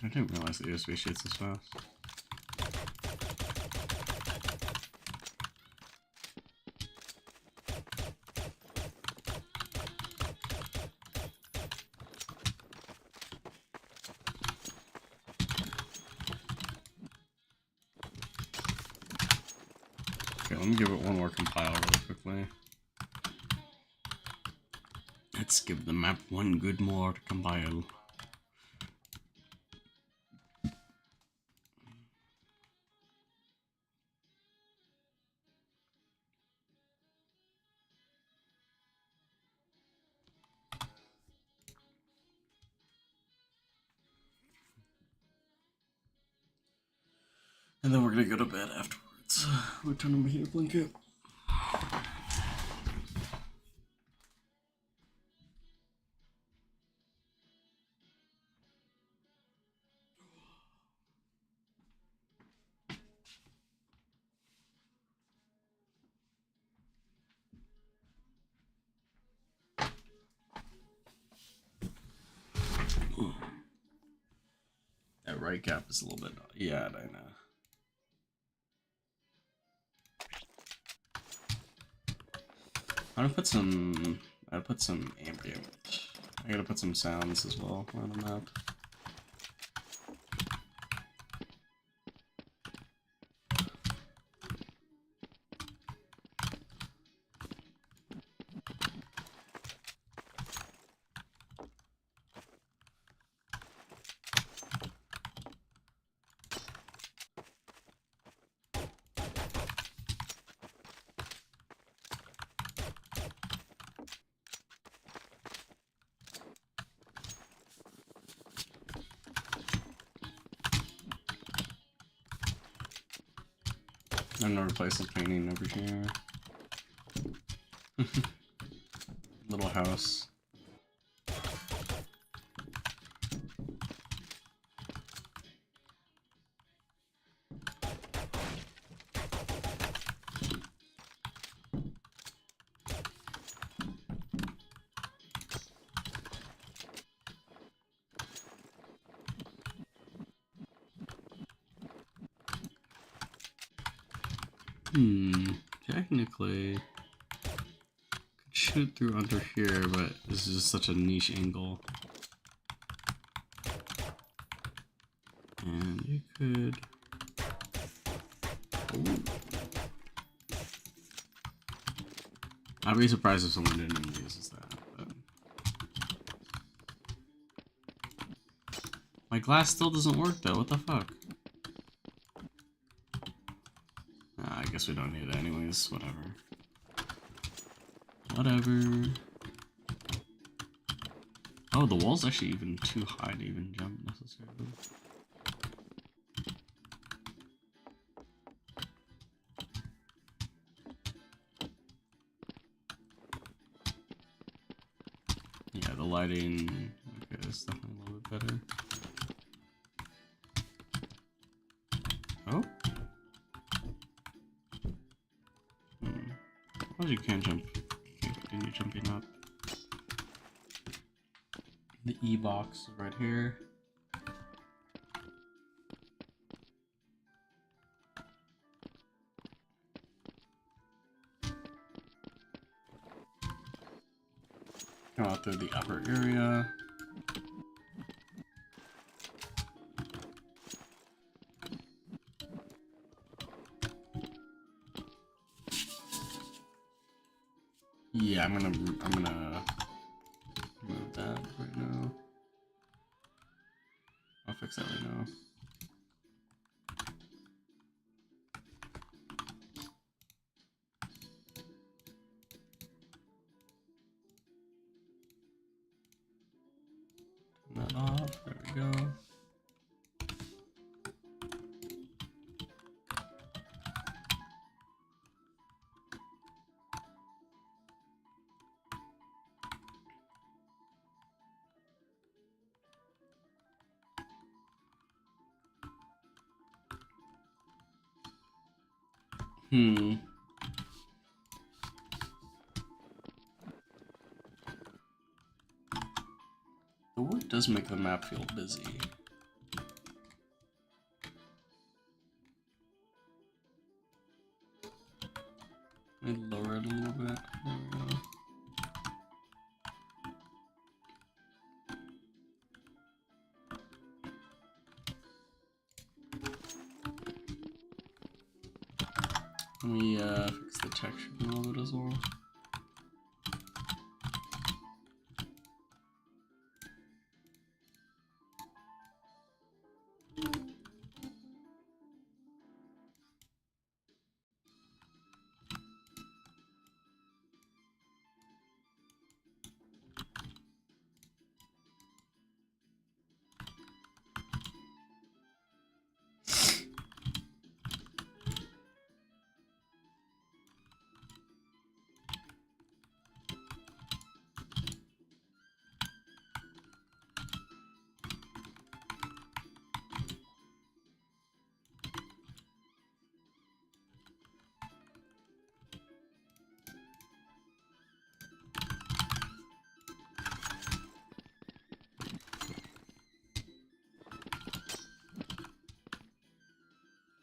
I didn't realize the USB shoots this fast. Okay, let me give it one more compile really quickly. Let's give the map one good more compile. And then we're gonna go to bed afterwards. We're turning my heat blanket. That right cap is a little bit. Yeah, I know. I'm gonna put some. I'll put some ambient. I gotta put some sounds as well on the map. I'm gonna replace the painting over here. Little house. Technically, could shoot through under here, but this is just such a niche angle. And you could. Ooh. I'd be surprised if someone didn't even use that. But my glass still doesn't work though. What the fuck? I guess we don't need it anyways. Whatever. Whatever. Oh, the wall's actually even too high to even jump necessarily. Yeah, the lighting. Okay, that's definitely a little bit better. Oh. Oh, you can't jump. You can't continue jumping up. The E box is right here. Go out through the upper area. Yeah, I'm gonna move that right now. I'll fix that right now. Turn that off. There we go. Hmm. The wood does make the map feel busy. Let me lower it a little bit. There we go. Let me fix the texture a little bit as well.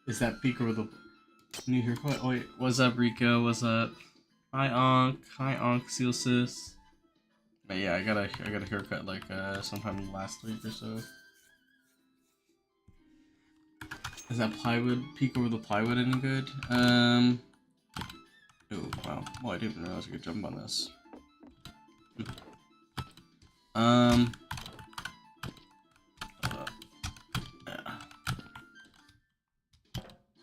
Is that Pika with a new haircut? Oh wait, what's up Rico? What's up? Hi Onk. Hi Onk Sealsis. But yeah, I got a haircut like sometime last week or so. Is that plywood Pika with the plywood any good? Oh wow. Well, I didn't realize I could jump on this. Yeah.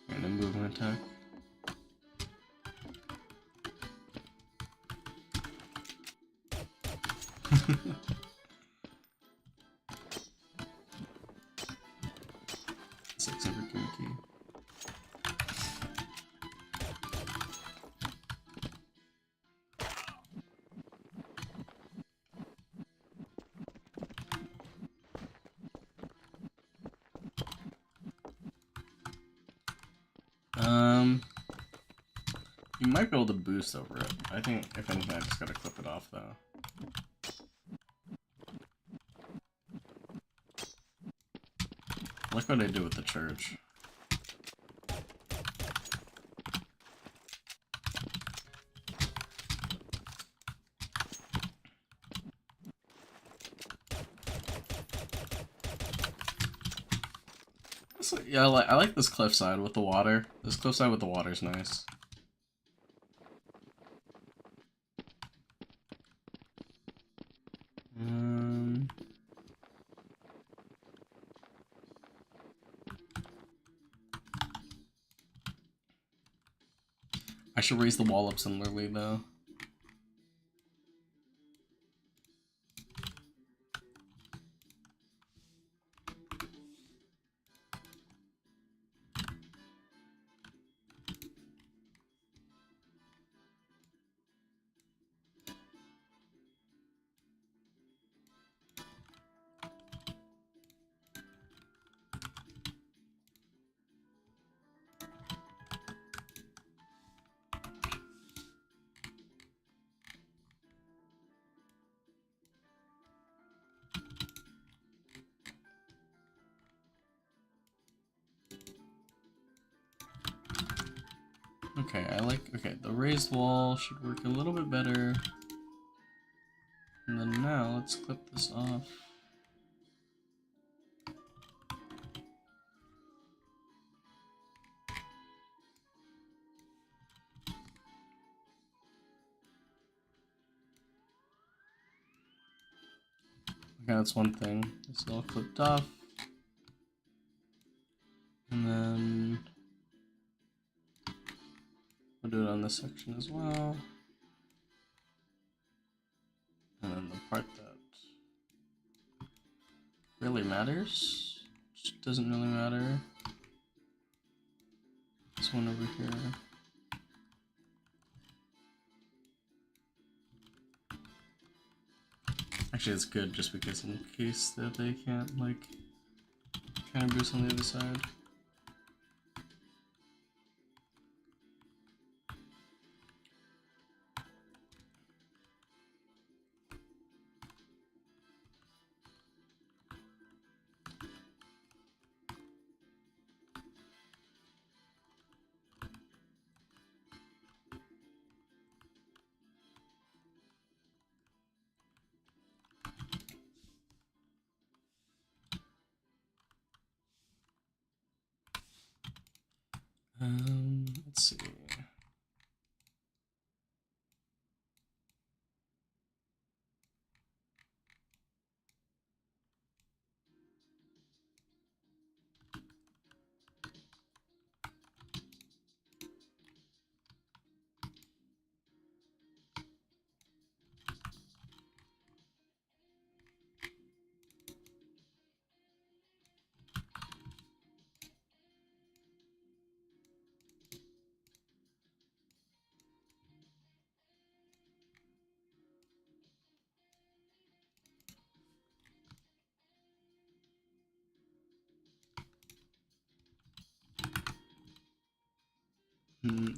Random movement attack. Six every key. You might be able to boost over it. I think if anything I just gotta clip it off though. Look what I do with the church. So, yeah, I like this cliffside with the water. This cliffside with the water is nice. I should raise the wall up similarly though. Okay, okay, the raised wall should work a little bit better. And then now, let's clip this off. Okay, that's one thing. This is all clipped off. And then we'll do it on this section as well. And then the part that really matters, which doesn't really matter. This one over here. Actually, it's good just because in case that they can't, like, kind of boost on the other side. Let's see.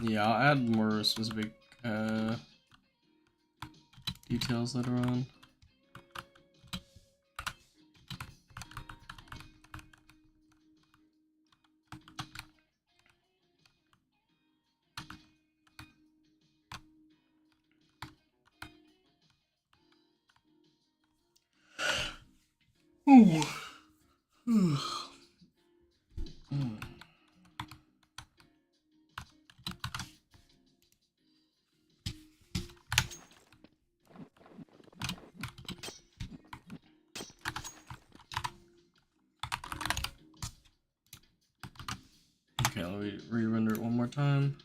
Yeah, I'll add more specific details later on. Ooh. Okay, let me re-render it one more time.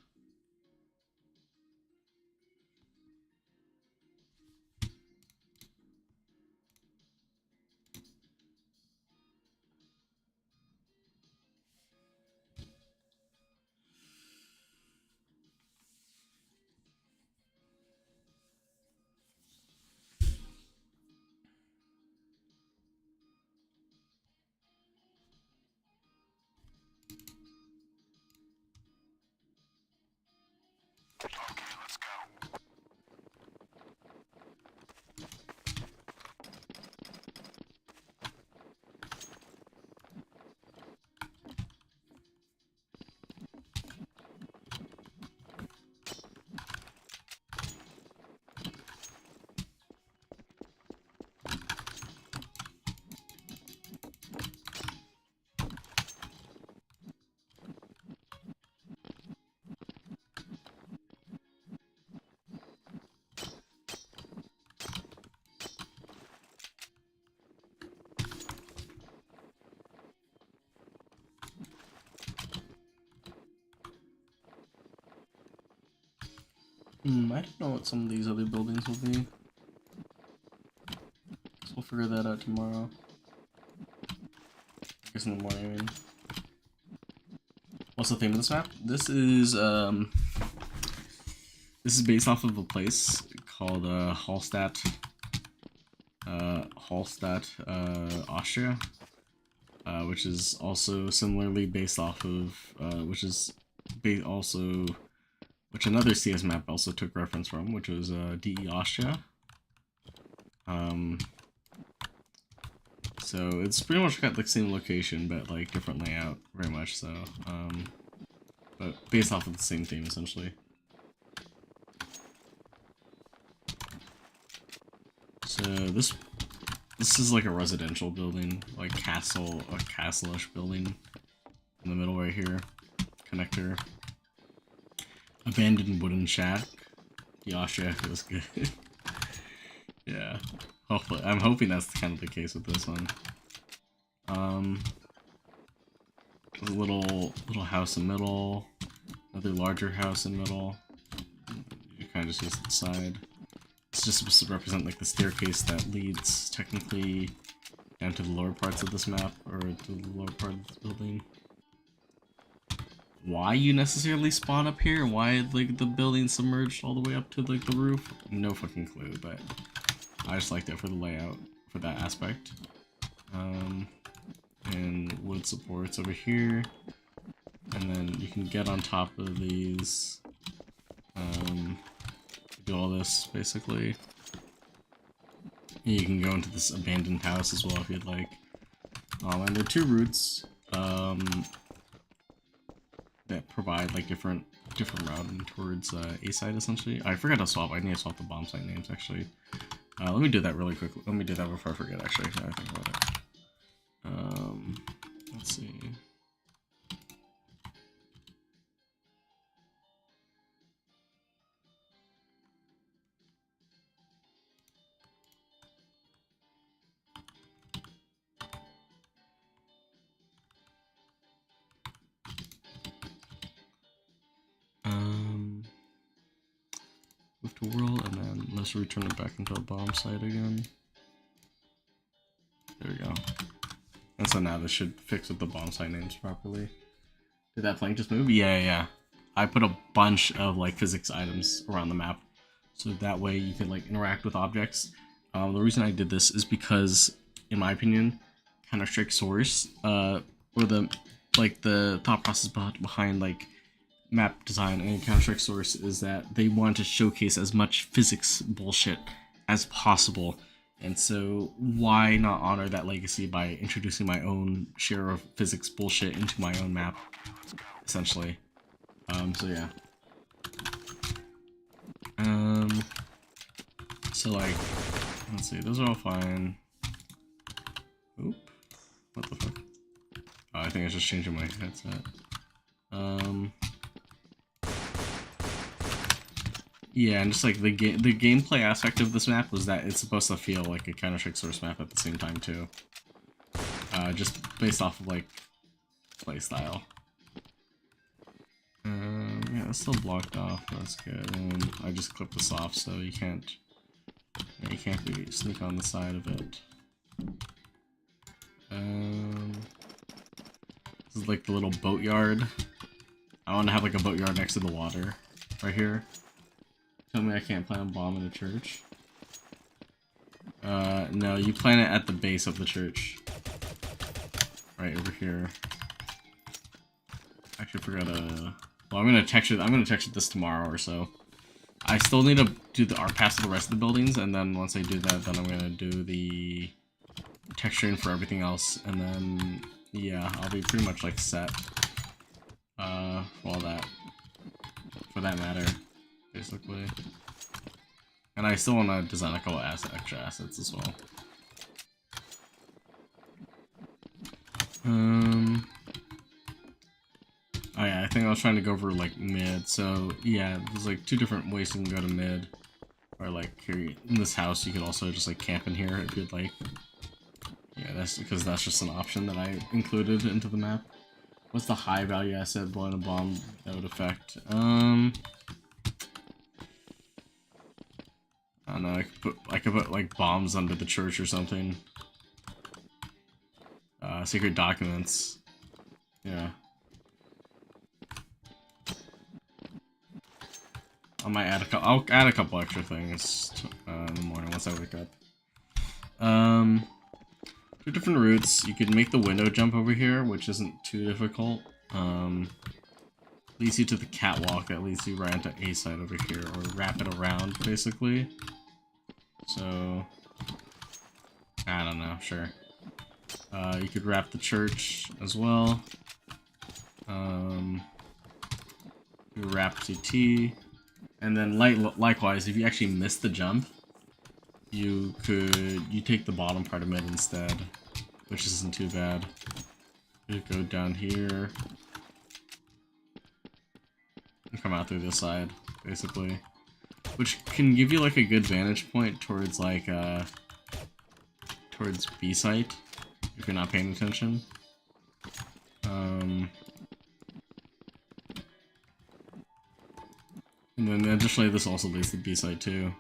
I don't know what some of these other buildings will be. So we'll figure that out tomorrow. I guess in the morning, I mean. What's the theme of this map? This is based off of a place called Hallstatt, Austria, which is also similarly based off of, which another CS map also took reference from, which was DE Austria. So it's pretty much got the same location, but like different layout, very much so. but based off of the same theme essentially. So this is like a residential building, like a castle-ish building in the middle right here. Connector. Abandoned wooden shack. The Austria feels good. Yeah. Hopefully, I'm hoping that's kind of the case with this one. There's a little house in the middle. Another larger house in the middle. You kind of just use the side. It's just supposed to represent like the staircase that leads technically down to the lower parts of this map, or to the lower part of this building. Why you necessarily spawn up here, and why like the building submerged all the way up to like the roof, no fucking clue, but I just liked it for the layout, for that aspect. And wood supports over here, and then you can get on top of these, do all this basically. And you can go into this abandoned house as well if you'd like. And there are two routes that provide like different routing towards A site essentially. I forgot to swap. I need to swap the bomb site names actually. Let me do that really quick. Let me do that before I forget actually. Now I think about it. Let's see. Move to world, and then let's return it back into a bomb site again. There we go. And so now this should fix with the bomb site names properly. Did that plank just move? Yeah. I put a bunch of like physics items around the map, so that way you can like interact with objects. The reason I did this is because, in my opinion, Counter-Strike Source, or the thought process behind like map design and Counter-Strike Source is that they want to showcase as much physics bullshit as possible. And so why not honor that legacy by introducing my own share of physics bullshit into my own map, essentially. So yeah. So like, let's see, those are all fine. Oop. What the fuck? Oh, I think I was just changing my headset. Yeah, and just like the gameplay aspect of this map was that it's supposed to feel like a Counter-Strike Source map at the same time too. Just based off of like play style. Yeah, it's still blocked off. That's good. And I just clipped this off, so you can't sneak on the side of it. This is like the little boatyard. I want to have like a boatyard next to the water, right here. Tell me I can't plant a bomb in a church. No, you plant it at the base of the church. Right over here. Actually forgot well, I'm gonna texture this tomorrow or so. I still need to do the art pass to the rest of the buildings, and then once I do that, then I'm gonna do the texturing for everything else, and then yeah, I'll be pretty much like set. For all that. For that matter. Basically. And I still want to design a couple extra assets as well. Oh yeah, I think I was trying to go for like mid, so yeah, there's like two different ways you can go to mid. Or like here in this house you could also just like camp in here if you'd like. Yeah, that's because that's just an option that I included into the map. What's the high value asset blowing a bomb that would affect? I don't know, I could put like bombs under the church or something. Secret documents. Yeah. I'll add a couple extra things in the morning once I wake up. Two different routes. You could make the window jump over here, which isn't too difficult. Leads you to the catwalk that leads you right into A side over here, or wrap it around basically. So I don't know, sure. You could wrap the church as well. You wrap CT, and then likewise, if you actually miss the jump, you take the bottom part of it instead, which isn't too bad. You go down here and come out through this side, basically, which can give you like a good vantage point towards like towards B site if you're not paying attention. And then additionally, this also leads to B site too.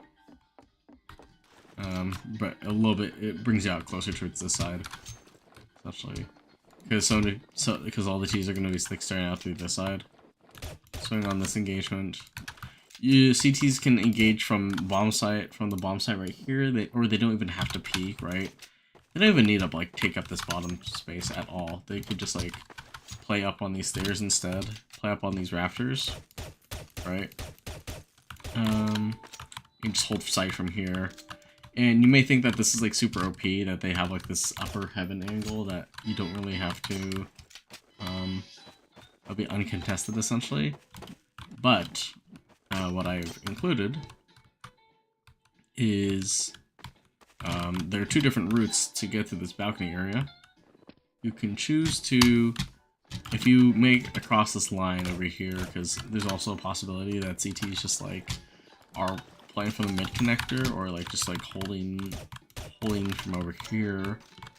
But a little bit, it brings you out closer towards this side, essentially, because all the T's are going to be staring out through this side. Swing on this engagement. CTs can engage from the bomb site right here, or they don't even have to peek, right? They don't even need to like take up this bottom space at all. They could just like play up on these stairs instead, play up on these rafters, right? You can just hold sight from here. And you may think that this is like super OP, that they have like this upper heaven angle that you don't really have to, it'll be uncontested essentially. But what I've included is there are two different routes to get to this balcony area. You can choose to, if you make across this line over here, because there's also a possibility that CTs just like are playing from the mid connector, or like just like holding from over here.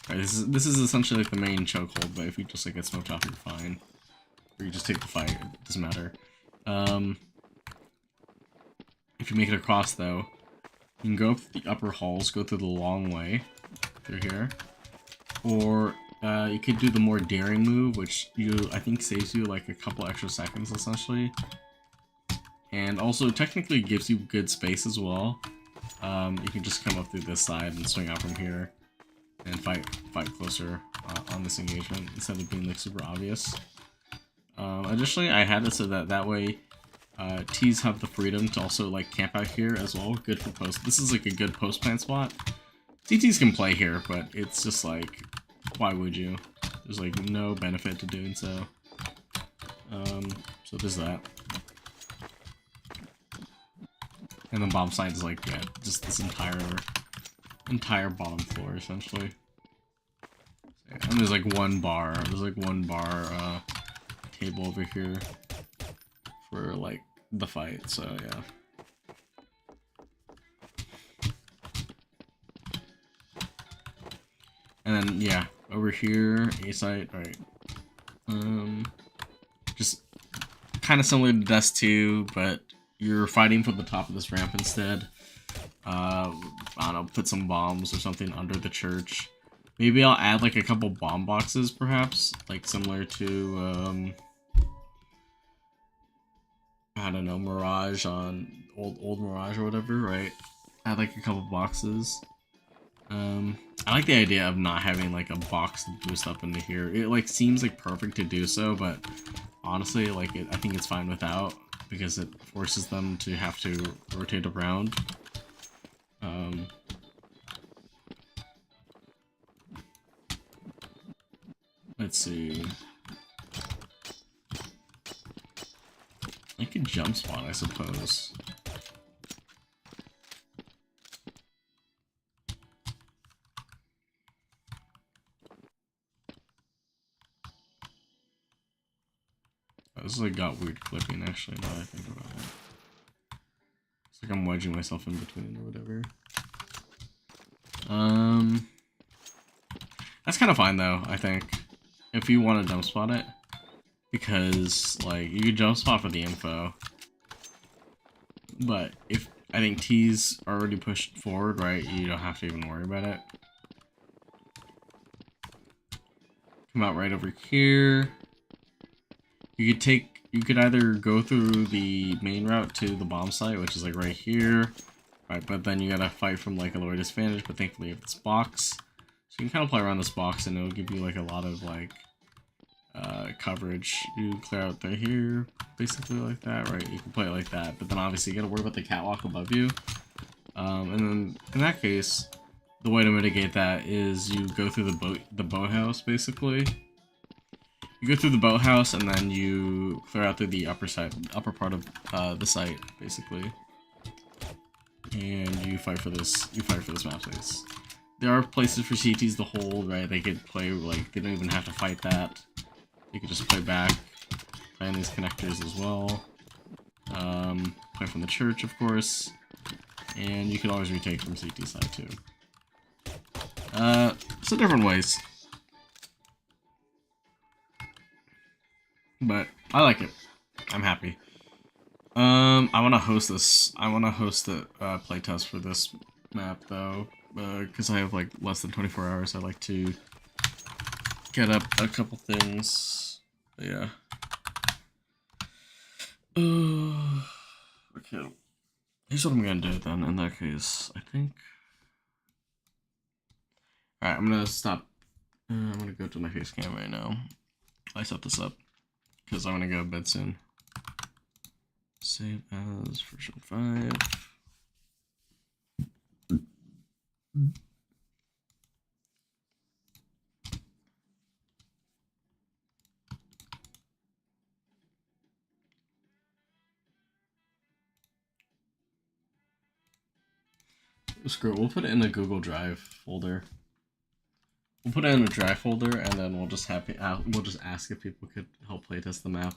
Right, this is essentially like the main chokehold, but if you just like get smoked off, you're fine. Or you just take the fight, it doesn't matter. If you make it across though, you can go up the upper halls, go through the long way through here, or you could do the more daring move, which I think saves you like a couple extra seconds essentially. And also technically gives you good space as well. You can just come up through this side and swing out from here and fight closer on this engagement instead of being like super obvious. Additionally, I had it so that way T's have the freedom to also like camp out here as well. Good for post. This is like a good post plant spot. CTs can play here, but it's just like, why would you? There's like no benefit to doing so. So there's that. And the bomb site is like, yeah, just this entire bottom floor essentially. And there's like one bar. Table over here for like the fight. So yeah. And then yeah, over here, A site, right? Just kind of similar to Dust 2, but you're fighting from the top of this ramp instead. I don't know, put some bombs or something under the church. Maybe I'll add like a couple bomb boxes, perhaps, like similar to I don't know, Mirage on old Mirage or whatever, right? Add like a couple boxes. I like the idea of not having like a box to boost up into here. It like seems like perfect to do so, but honestly, like I think it's fine without, because it forces them to have to rotate around. Let's see. I could jump spot, I suppose. This like got weird clipping actually, now that I think about it. It's like I'm wedging myself in between or whatever. That's kind of fine though, I think, if you want to jump spot it, because like you could jump spot for the info, but if I think T's are already pushed forward, right, you don't have to even worry about it. Come out right over here. You could either go through the main route to the bomb site, which is like right here, right? But then you gotta fight from like a lower disadvantage. But thankfully you have this box, so you can kind of play around this box, and it'll give you like a lot of like coverage. You clear out through here, basically like that, right? You can play it like that, but then obviously you gotta worry about the catwalk above you. And then in that case, the way to mitigate that is you go through the boathouse basically. You go through the boathouse, and then you clear out through the upper part of the site, basically. And you fight for this. You fight for this map space. There are places for CTs to hold, right? They could play like they don't even have to fight that. You could just play back, play on these connectors as well. Play from the church, of course, and you can always retake from CT side too. So different ways. But I like it. I'm happy. I want to host this. I want to host the playtest for this map though, because I have like less than 24 hours. I like to get up a couple things. But yeah. Okay. Here's what I'm gonna do then. In that case, I think. All right, I'm gonna stop. I'm gonna go to my face cam right now. I set this up because I'm gonna go to bed soon. Save as version 5. Screw it, we'll put it in the Google Drive folder. We'll put it in a Drive folder, and then we'll just ask if people could help playtest the map.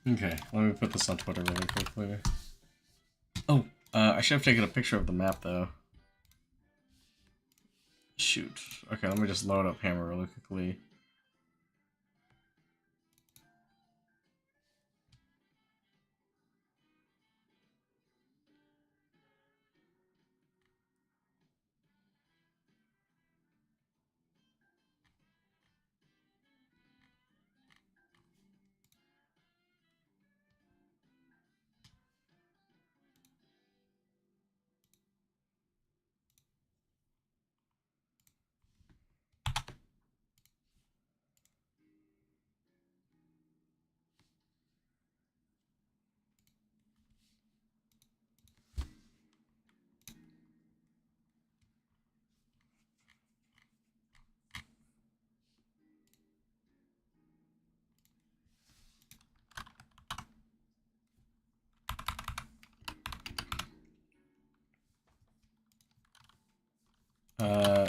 Okay, let me put this on Twitter really quickly. Oh, I should have taken a picture of the map though. Shoot. Okay, let me just load up Hammer really quickly.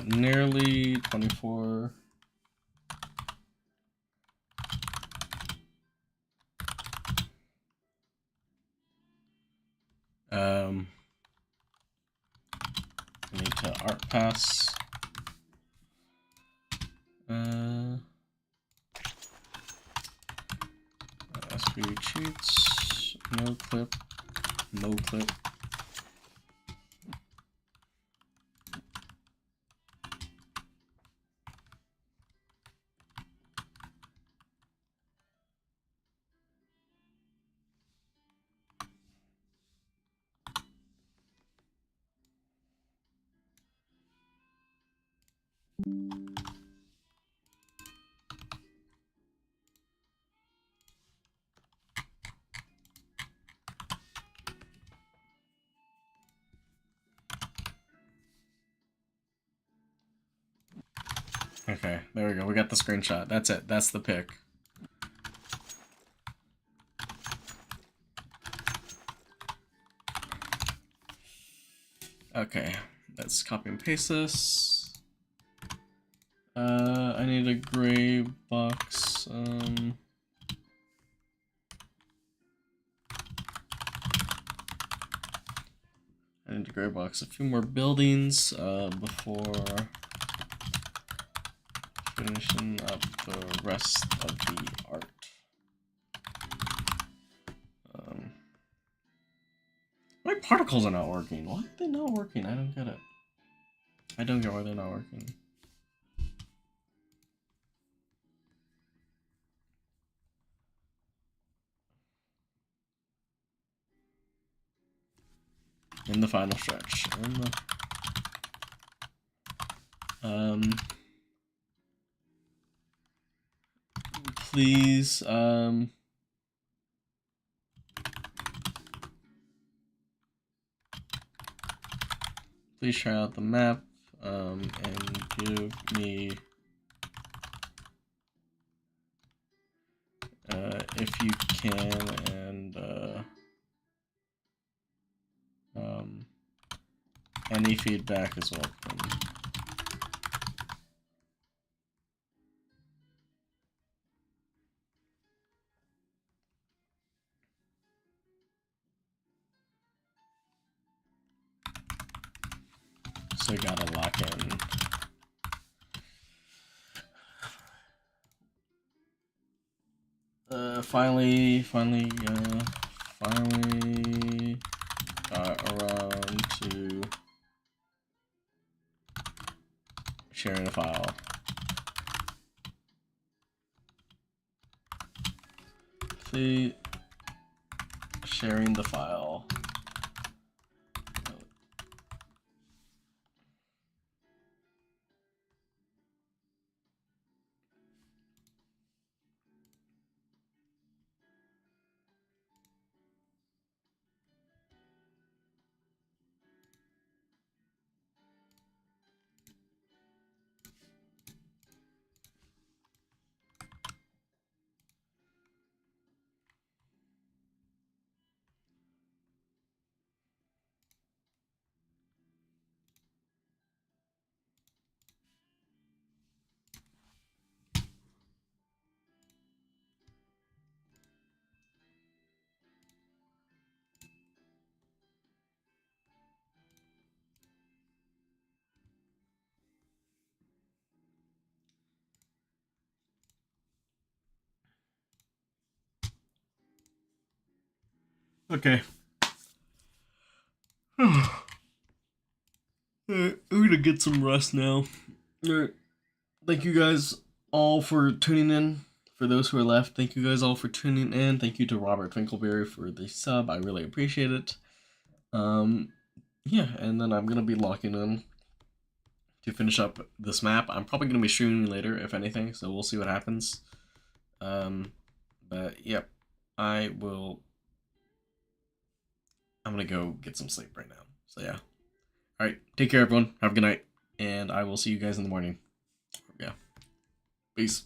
Nearly 24. I need to art pass. SV cheats, no clip, no clip. Okay, there we go. We got the screenshot. That's it. That's the pic. Okay, let's copy and paste this. I need a gray box. I need to gray box a few more buildings before finishing up the rest of the art. My particles are not working. Why are they not working? I don't get it. I don't get why they're not working. In the final stretch. Please, please try out the map, and give me, if you can, and, any feedback is welcome. So I gotta lock in. Finally got around to sharing a file. Please sharing the file. Okay. I'm gonna get some rest now. Alright. Thank you guys all for tuning in. For those who are left, thank you guys all for tuning in. Thank you to Robert Twinkleberry for the sub. I really appreciate it. Yeah, and then I'm gonna be locking in to finish up this map. I'm probably gonna be streaming later, if anything, so we'll see what happens. But yep, I'm gonna go get some sleep right now. So yeah. Alright, take care everyone. Have a good night. And I will see you guys in the morning. Yeah. Peace.